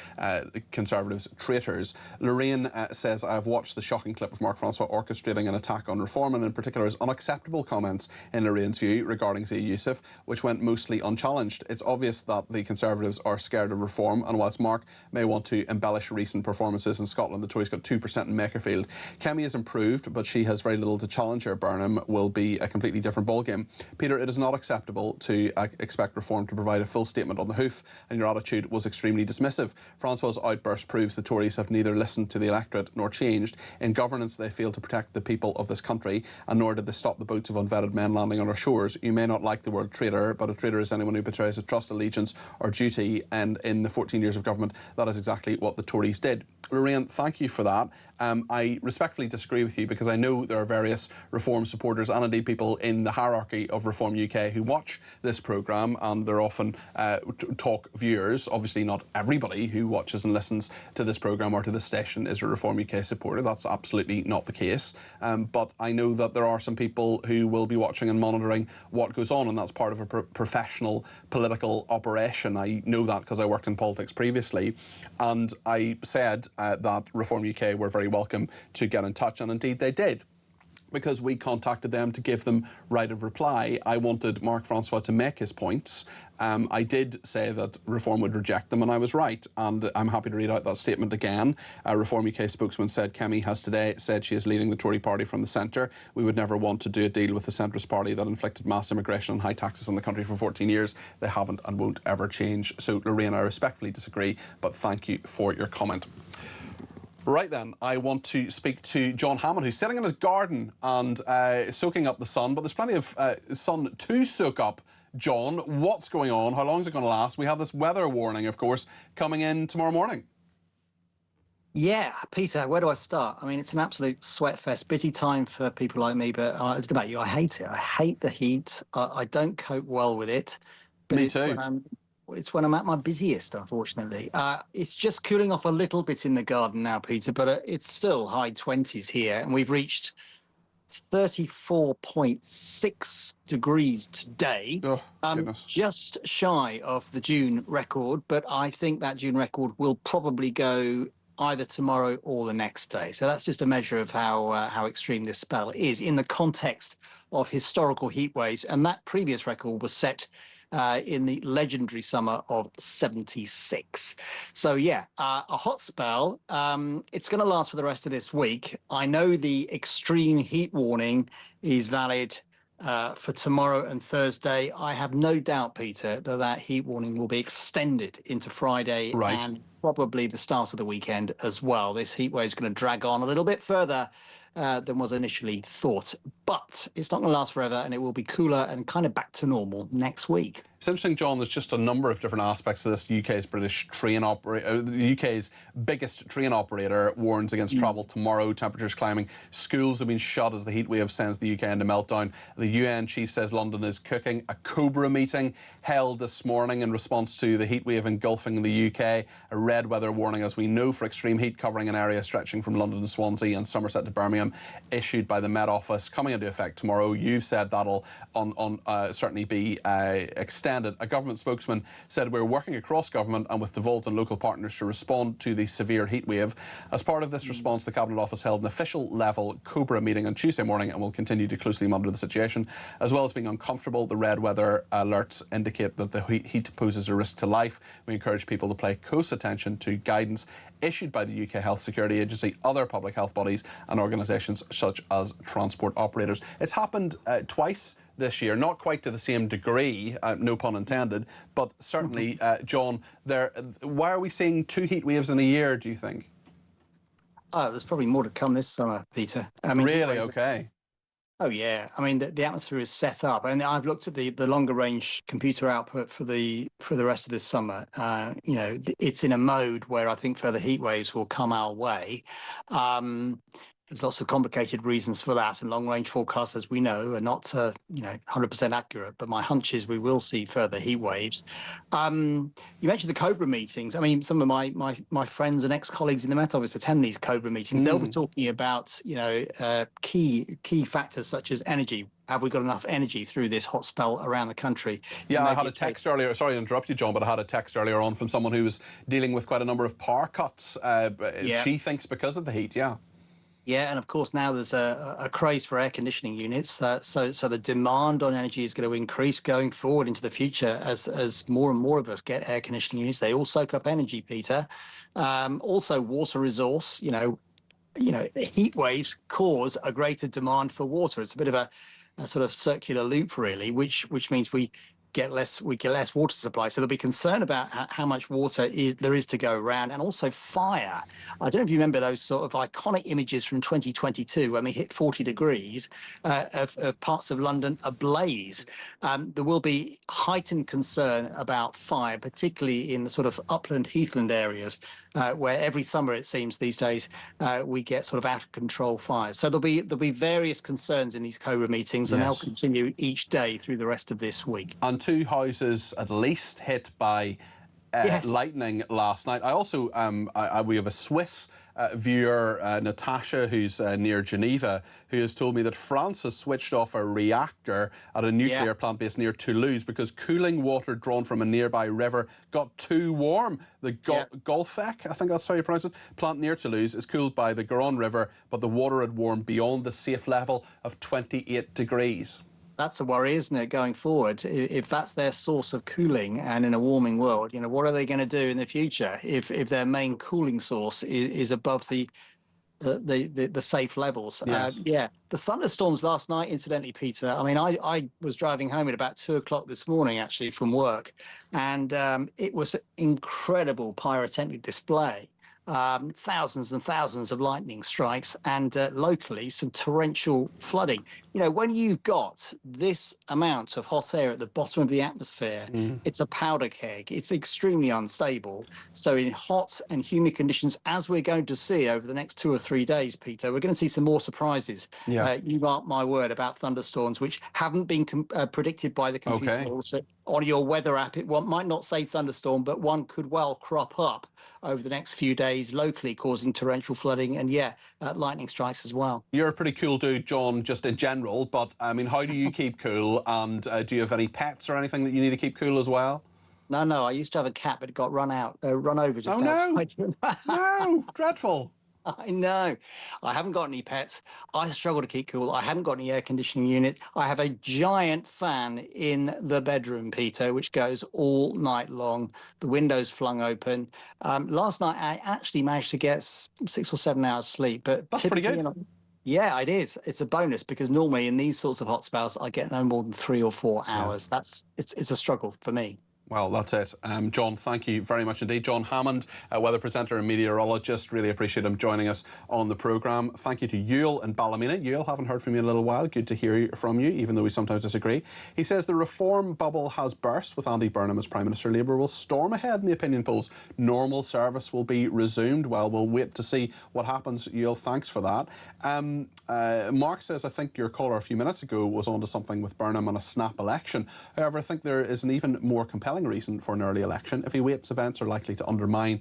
Conservatives traitors. Lorraine says, I have watched the shocking clip of Mark Francois orchestrating an attack on reform, and in particular his unacceptable comments, in Lorraine's view, regarding Zia Youssef, which went mostly unchallenged. It's obvious that the Conservatives are scared of reform, and whilst Mark may want to embellish recent performances in Scotland, the Tories got 2% in Makerfield. Kemi has improved, but she has very little to challenge her. Burnham will be a completely different ballgame. Peter, it is not acceptable to expect reform to provide a full statement on the hoof, and your attitude was extremely dismissive. Francois' outburst proves the Tories have neither listened to the electorate nor changed. In governance, they failed to protect the people of this country, and nor did they stop the boats of unvetted men landing on our shores. You may not like the word traitor, but a traitor is anyone who betrays a trust, allegiance or duty, and in the 14 years of government, that is exactly what the Tories did. Lorraine, thank you for that. I respectfully disagree with you because I know there are various Reform supporters and indeed people in the hierarchy of Reform UK who watch this programme, and they're often talk viewers. Obviously not everybody who watches and listens to this programme or to this station is a Reform UK supporter. That's absolutely not the case. But I know that there are some people who will be watching and monitoring what goes on, and that's part of a professional political operation. I know that because I worked in politics previously, and I said that Reform UK were very welcome to get in touch, and indeed they did, because we contacted them to give them right of reply. I wanted Mark Francois to make his points. I did say that Reform would reject them, and I was right. And I'm happy to read out that statement again. Reform UK spokesman said, Kemi has today said she is leading the Tory party from the centre. We would never want to do a deal with the centrist party that inflicted mass immigration and high taxes on the country for 14 years. They haven't and won't ever change. So, Lorraine, I respectfully disagree, but thank you for your comment. Right then, I want to speak to John Hammond, who's sitting in his garden and soaking up the sun, but there's plenty of sun to soak up. John, what's going on? How long is it going to last? We have this weather warning, of course, coming in tomorrow morning. Yeah, Peter, where do I start? I mean, it's an absolute sweat fest. Busy time for people like me, but I don't know about you, I hate it. I hate the heat. I don't cope well with it. But Me too. It's when I'm at my busiest, unfortunately. It's just cooling off a little bit in the garden now, Peter, but it's still high 20s here, and we've reached 34.6 degrees today. Oh, goodness. Just shy of the June record, but I think that June record will probably go either tomorrow or the next day. So that's just a measure of how extreme this spell is in the context of historical heat waves. And that previous record was set in the legendary summer of 76. So yeah, a hot spell. It's going to last for the rest of this week. I know the extreme heat warning is valid for tomorrow and Thursday. I have no doubt, Peter, that heat warning will be extended into Friday and probably the start of the weekend as well. This heat wave is going to drag on a little bit further than was initially thought. But it's not going to last forever, and it will be cooler and kind of back to normal next week. It's interesting, John, there's just a number of different aspects to this. UK's the UK's biggest train operator warns against travel tomorrow. Temperatures climbing. Schools have been shut as the heat wave sends the UK into meltdown. The UN chief says London is cooking. A Cobra meeting held this morning in response to the heat wave engulfing the UK. A red weather warning, as we know, for extreme heat covering an area stretching from London to Swansea and Somerset to Birmingham, issued by the Met Office, coming into effect tomorrow. You've said that'll certainly be extended. A government spokesman said we're working across government and with devolved and local partners to respond to the severe heat wave. As part of this response, the Cabinet Office held an official level Cobra meeting on Tuesday morning and will continue to closely monitor the situation. As well as being uncomfortable, the red weather alerts indicate that the heat poses a risk to life. We encourage people to pay close attention to guidance issued by the UK Health Security Agency, other public health bodies and organisations such as transport operators. It's happened twice this year, not quite to the same degree, no pun intended, but certainly, John, why are we seeing two heat waves in a year, do you think? Oh, there's probably more to come this summer, Peter. I mean, really? Okay. Oh, yeah. I mean, the atmosphere is set up. And I've looked at the longer range computer output for the rest of this summer. You know, it's in a mode where I think further heat waves will come our way. There's lots of complicated reasons for that, and long-range forecasts, as we know, are not, 100% accurate. But my hunch is we will see further heat waves. You mentioned the Cobra meetings. I mean, some of my friends and ex-colleagues in the Met Office attend these Cobra meetings. They'll be talking about, key factors such as energy. Have we got enough energy through this hot spell around the country? Yeah, I had a text earlier. Sorry to interrupt you, John, but I had a text earlier on from someone who was dealing with quite a number of power cuts. She thinks because of the heat. Yeah. Yeah, and of course now there's a craze for air conditioning units, so the demand on energy is going to increase going forward into the future as more and more of us get air conditioning units. They all soak up energy, Peter. Also, water resource. Heat waves cause a greater demand for water. It's a bit of a sort of circular loop, really, which means we get less water supply. So there'll be concern about how much water there is to go around, and also fire. I don't know if you remember those sort of iconic images from 2022 when we hit 40 degrees of parts of London ablaze. There will be heightened concern about fire, particularly in the sort of upland, heathland areas, where every summer, it seems these days, we get sort of out of control fires. So there'll be various concerns in these COBRA meetings, and they'll continue each day through the rest of this week. And 2 houses at least hit by lightning last night. I also, we have a Swiss viewer, Natasha, who's near Geneva, who has told me that France has switched off a reactor at a nuclear plant based near Toulouse because cooling water drawn from a nearby river got too warm. The Golfec, I think that's how you pronounce it, plant near Toulouse is cooled by the Garonne River, but the water had warmed beyond the safe level of 28 degrees. That's a worry, isn't it, going forward? If that's their source of cooling, and in a warming world, what are they going to do in the future if their main cooling source is above the safe levels? Yes. The thunderstorms last night, incidentally, Peter. I mean, I was driving home at about 2 o'clock this morning, actually, from work, and it was an incredible pyrotechnic display. Thousands and thousands of lightning strikes, and locally some torrential flooding. When you've got this amount of hot air at the bottom of the atmosphere, it's a powder keg. It's extremely unstable. So in hot and humid conditions, as we're going to see over the next 2 or 3 days, Peter, we're going to see some more surprises. You mark my word about thunderstorms, which haven't been predicted by the computer models. So on your weather app, it might not say thunderstorm, but one could well crop up over the next few days locally, causing torrential flooding and lightning strikes as well. You're a pretty cool dude, John, just in general, but I mean, how do you keep cool, and do you have any pets or anything that you need to keep cool as well? No, I used to have a cat, but it got run over just outside. No, dreadful. I know. I haven't got any pets. I struggle to keep cool. I haven't got any air conditioning unit. I have a giant fan in the bedroom, Peter, which goes all night long. The window's flung open. Last night, I actually managed to get 6 or 7 hours sleep. But that's pretty good. Yeah, it is. It's a bonus because normally in these sorts of hot spells, I get no more than 3 or 4 hours. It's a struggle for me. Well, that's it. John, thank you very much indeed. John Hammond, weather presenter and meteorologist. Really appreciate him joining us on the programme. Thank you to Yule and Ballymena. Yule, haven't heard from you in a little while. Good to hear from you, even though we sometimes disagree. He says the reform bubble has burst with Andy Burnham as Prime Minister. Labour will storm ahead in the opinion polls. Normal service will be resumed. Well, we'll wait to see what happens. Yule, thanks for that. Mark says, I think your caller a few minutes ago was onto something with Burnham and a snap election. However, I think there is an even more compelling reason for an early election. If he waits, events are likely to undermine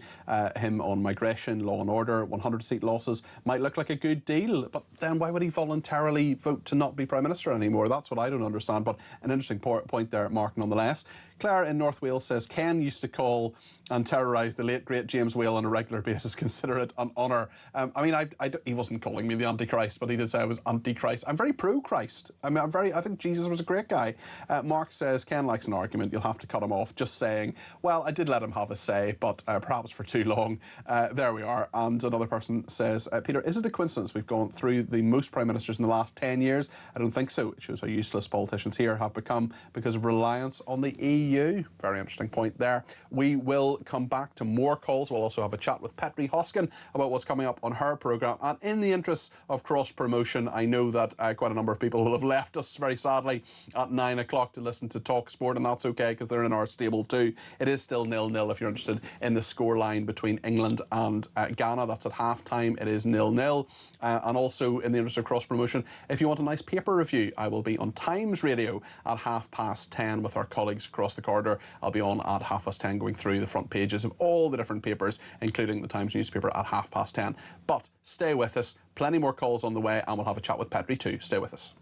him on migration, law and order. 100-seat losses might look like a good deal, but then why would he voluntarily vote to not be Prime Minister anymore? That's what I don't understand, but an interesting point there, Mark, nonetheless. Claire in North Wales says, Ken used to call and terrorise the late, great James Whale on a regular basis. Consider it an honour. I mean, he wasn't calling me the Antichrist, but he did say I was Antichrist. I'm very pro-Christ. I mean, I think Jesus was a great guy. Mark says, Ken likes an argument. You'll have to cut him off. Just saying, well, I did let him have a say, but perhaps for too long. There we are. And another person says, Peter, is it a coincidence we've gone through the most Prime Ministers in the last 10 years? I don't think so. It shows how useless politicians here have become because of reliance on the EU. Very interesting point there. We will come back to more calls. We'll also have a chat with Petri Hoskin about what's coming up on her programme. And in the interest of cross-promotion, I know that quite a number of people will have left us, very sadly, at 9 o'clock to listen to Talk Sport, and that's okay because they're in our stable too. It is still 0-0 if you're interested in the scoreline between England and Ghana. That's at half-time. It is 0-0. And also, in the interest of cross-promotion, if you want a nice paper review, I will be on Times Radio at 10:30 with our colleagues across the corridor. I'll be on at 10:30 going through the front pages of all the different papers, including the Times newspaper at 10:30. But stay with us. Plenty more calls on the way, and we'll have a chat with Petri too. Stay with us.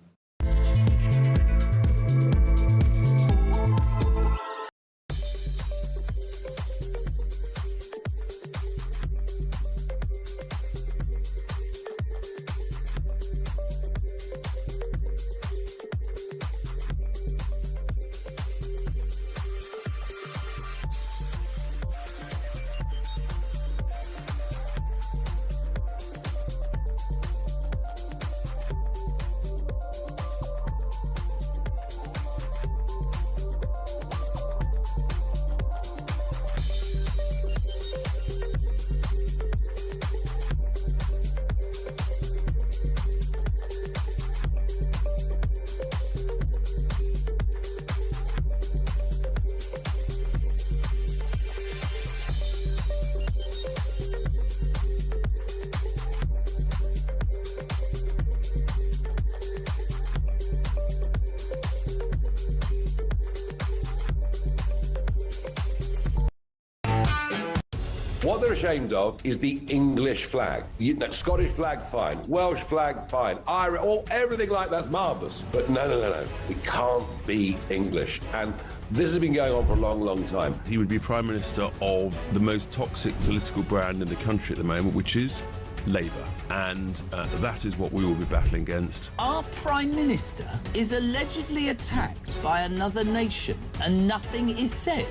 What they're ashamed of is the English flag. Scottish flag, fine. Welsh flag, fine. Irish, everything like that's marvellous. But no. We can't be English. And this has been going on for a long, long time. He would be Prime Minister of the most toxic political brand in the country at the moment, which is Labour. And that is what we will be battling against. Our Prime Minister is allegedly attacked by another nation and nothing is said.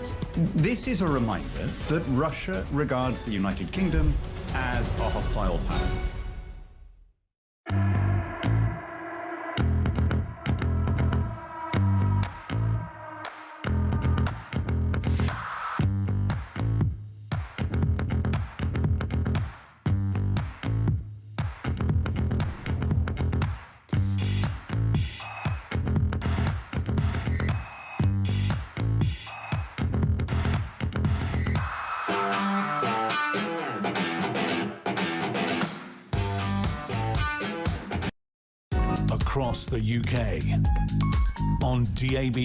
This is a reminder that Russia regards the United Kingdom as a hostile power. Across the UK, on DAB+,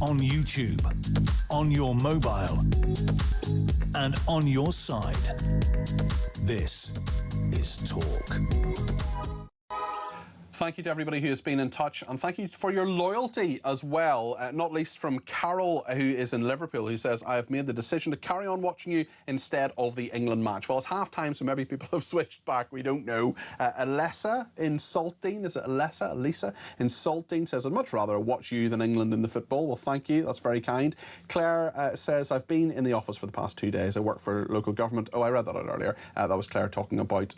on YouTube, on your mobile, and on your side. This is Talk. Thank you to everybody who has been in touch, and thank you for your loyalty as well, not least from Carol, who is in Liverpool, who says, I have made the decision to carry on watching you instead of the England match. Well, it's half-time, so maybe people have switched back, we don't know. Alessa in Saltine, is it Alessa? Elisa in Saltine says, I'd much rather watch you than England in the football. Well, thank you, that's very kind. Claire says, I've been in the office for the past 2 days. I work for local government. Oh, I read that out earlier. That was Claire talking about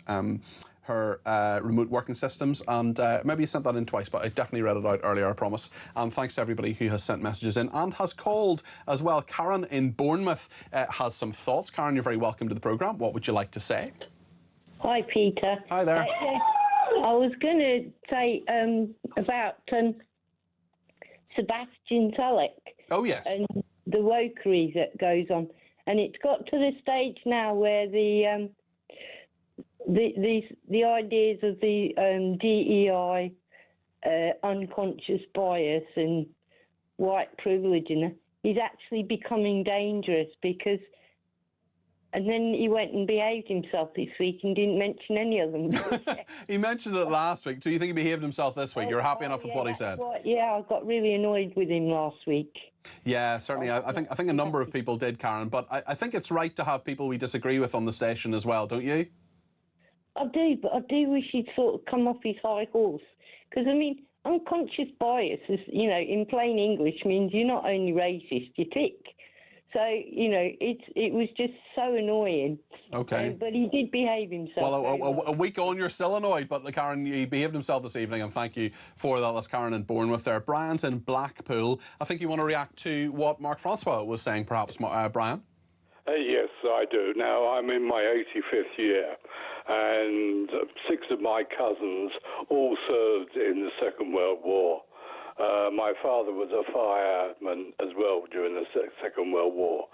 her remote working systems, and maybe you sent that in twice, but I definitely read it out earlier, I promise. And thanks to everybody who has sent messages in and has called as well. Karen in Bournemouth has some thoughts. Karen, you're very welcome to the programme. What would you like to say? Hi, Peter. Hi there. I was going to say about Sebastian Telek. Oh, yes. And the wokery that goes on. And it's got to the stage now where the ideas of the DEI, unconscious bias and white privilege is actually becoming dangerous because. And then he went and behaved himself this week and didn't mention any of them. He mentioned it last week. Do you think he behaved himself this week? You're happy enough with what he said? Yeah, I got really annoyed with him last week. Yeah, certainly. I think a number of people did, Karen. But I think it's right to have people we disagree with on the station as well, don't you? I do, but I do wish he'd sort of come off his high horse. Because, I mean, unconscious bias, is, in plain English, means you're not only racist, you're thick. So, it was just so annoying. Okay. But he did behave himself. Well, a week on, you're still annoyed, but Karen, he behaved himself this evening, and thank you for that. That's Karen in Bournemouth there. Brian's in Blackpool. I think you want to react to what Mark Francois was saying, perhaps, Brian? Yes, I do. Now, I'm in my 85th year, and 6 of my cousins all served in the Second World War. My father was a fireman as well during the Second World War.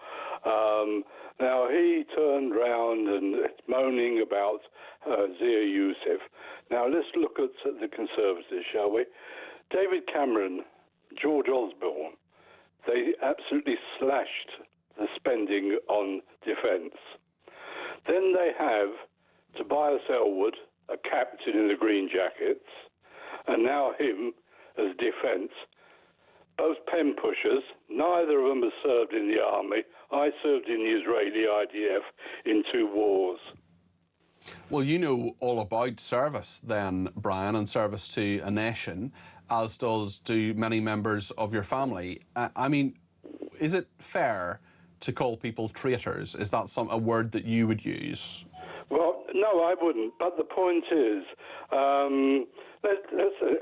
Now, he turned round and moaning about Zia Youssef. Now, let's look at the Conservatives, shall we? David Cameron, George Osborne, they absolutely slashed the spending on defence. Then they have Tobias Ellwood, a captain in the Green Jackets, and now him as defence. Both pen pushers, neither of them has served in the army. I served in the Israeli IDF in 2 wars. Well, you know all about service then, Brian, and service to a nation, as do many members of your family. I mean, is it fair to call people traitors? Is that a word that you would use? Well, no, I wouldn't. But the point is,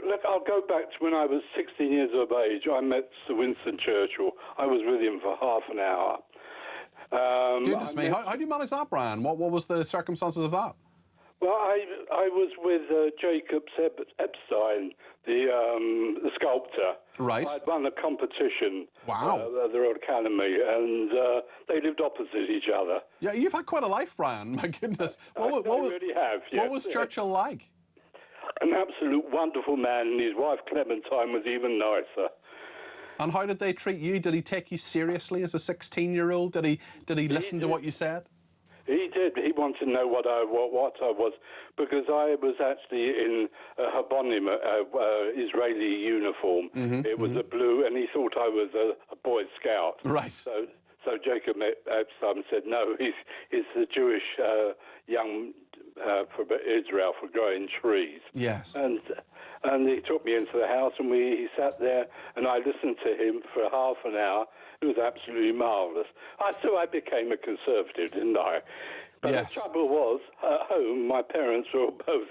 look, I'll go back to when I was 16 years of age. I met Sir Winston Churchill. I was with him for half an hour. Goodness me, how do you manage that, Brian? What was the circumstances of that? Well, I was with Jacob Epstein, the sculptor. Right. I'd won a competition. Wow. At the Royal Academy, and they lived opposite each other. Yeah, you've had quite a life, Brian. My goodness. Really have. Yes. What was Churchill like? An absolute wonderful man, and his wife Clementine was even nicer. And how did they treat you? Did he take you seriously as a 16-year-old? Did he listen to what you said? He did. He wanted to know what I was, because I was actually in a Habonim, Israeli uniform. It was a blue, and he thought I was a Boy Scout. Right. So Jacob Epstein said, no, he's the Jewish young for Israel for growing trees. Yes. And he took me into the house, and he sat there, and I listened to him for half an hour. It was absolutely marvellous. So I became a Conservative, didn't I? But yes. The trouble was, at home, my parents were both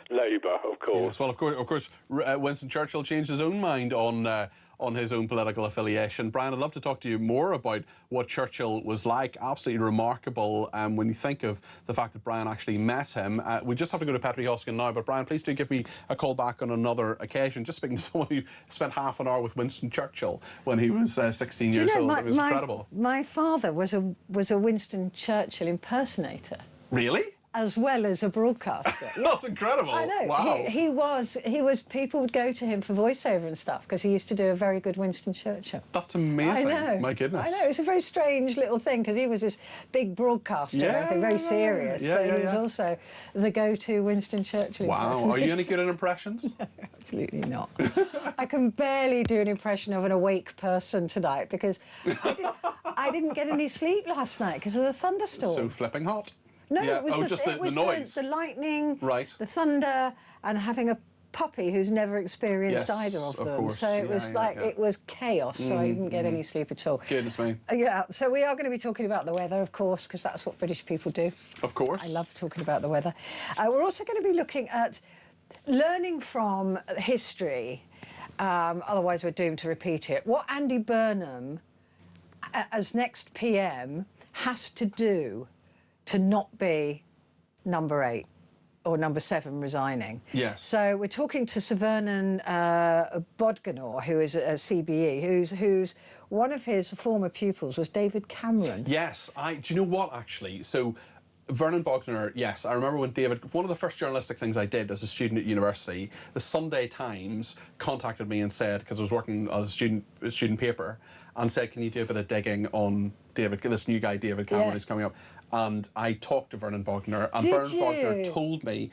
Labour, of course. Yes, well, of course, Winston Churchill changed his own mind on his own political affiliation. Brian, I'd love to talk to you more about what Churchill was like. Absolutely remarkable when you think of the fact that Brian actually met him. We just have to go to Petri Hoskin now, but Brian, please do give me a call back on another occasion. Just speaking to someone who spent half an hour with Winston Churchill when he was 16 years old. It was incredible. My father was a Winston Churchill impersonator. Really? As well as a broadcaster. Yeah. That's incredible. I know. Wow. He was. People would go to him for voiceover and stuff because he used to do a very good Winston Churchill. That's amazing. I know. My goodness. I know. It's a very strange little thing because he was this big broadcaster and everything, very serious. But he was also the go-to Winston Churchill. Wow. Are you any good at impressions? No, absolutely not. I can barely do an impression of an awake person tonight because I didn't get any sleep last night because of the thunderstorm. So flipping hot. No, yeah. it was just the noise. The lightning, right. The thunder, and having a puppy who's never experienced either of them. Course. So it was it was chaos, so I didn't get any sleep at all. Goodness me. Yeah, so we are going to be talking about the weather, of course, because that's what British people do. Of course. I love talking about the weather. We're also going to be looking at learning from history, otherwise we're doomed to repeat it. What Andy Burnham, as next PM, has to do to not be number 8 or number 7 resigning. Yes. So we're talking to Sir Vernon Bodganor, who is a CBE, who's one of his former pupils was David Cameron. Yes. Do you know what, actually? So Vernon Bodganor, yes, I remember when David, one of the first journalistic things I did as a student at university, the Sunday Times contacted me and said, because I was working as a student paper, and said, can you do a bit of digging on this new guy, David Cameron, who's coming up? And I talked to Vernon Bodganor, and Vernon Bodganor told me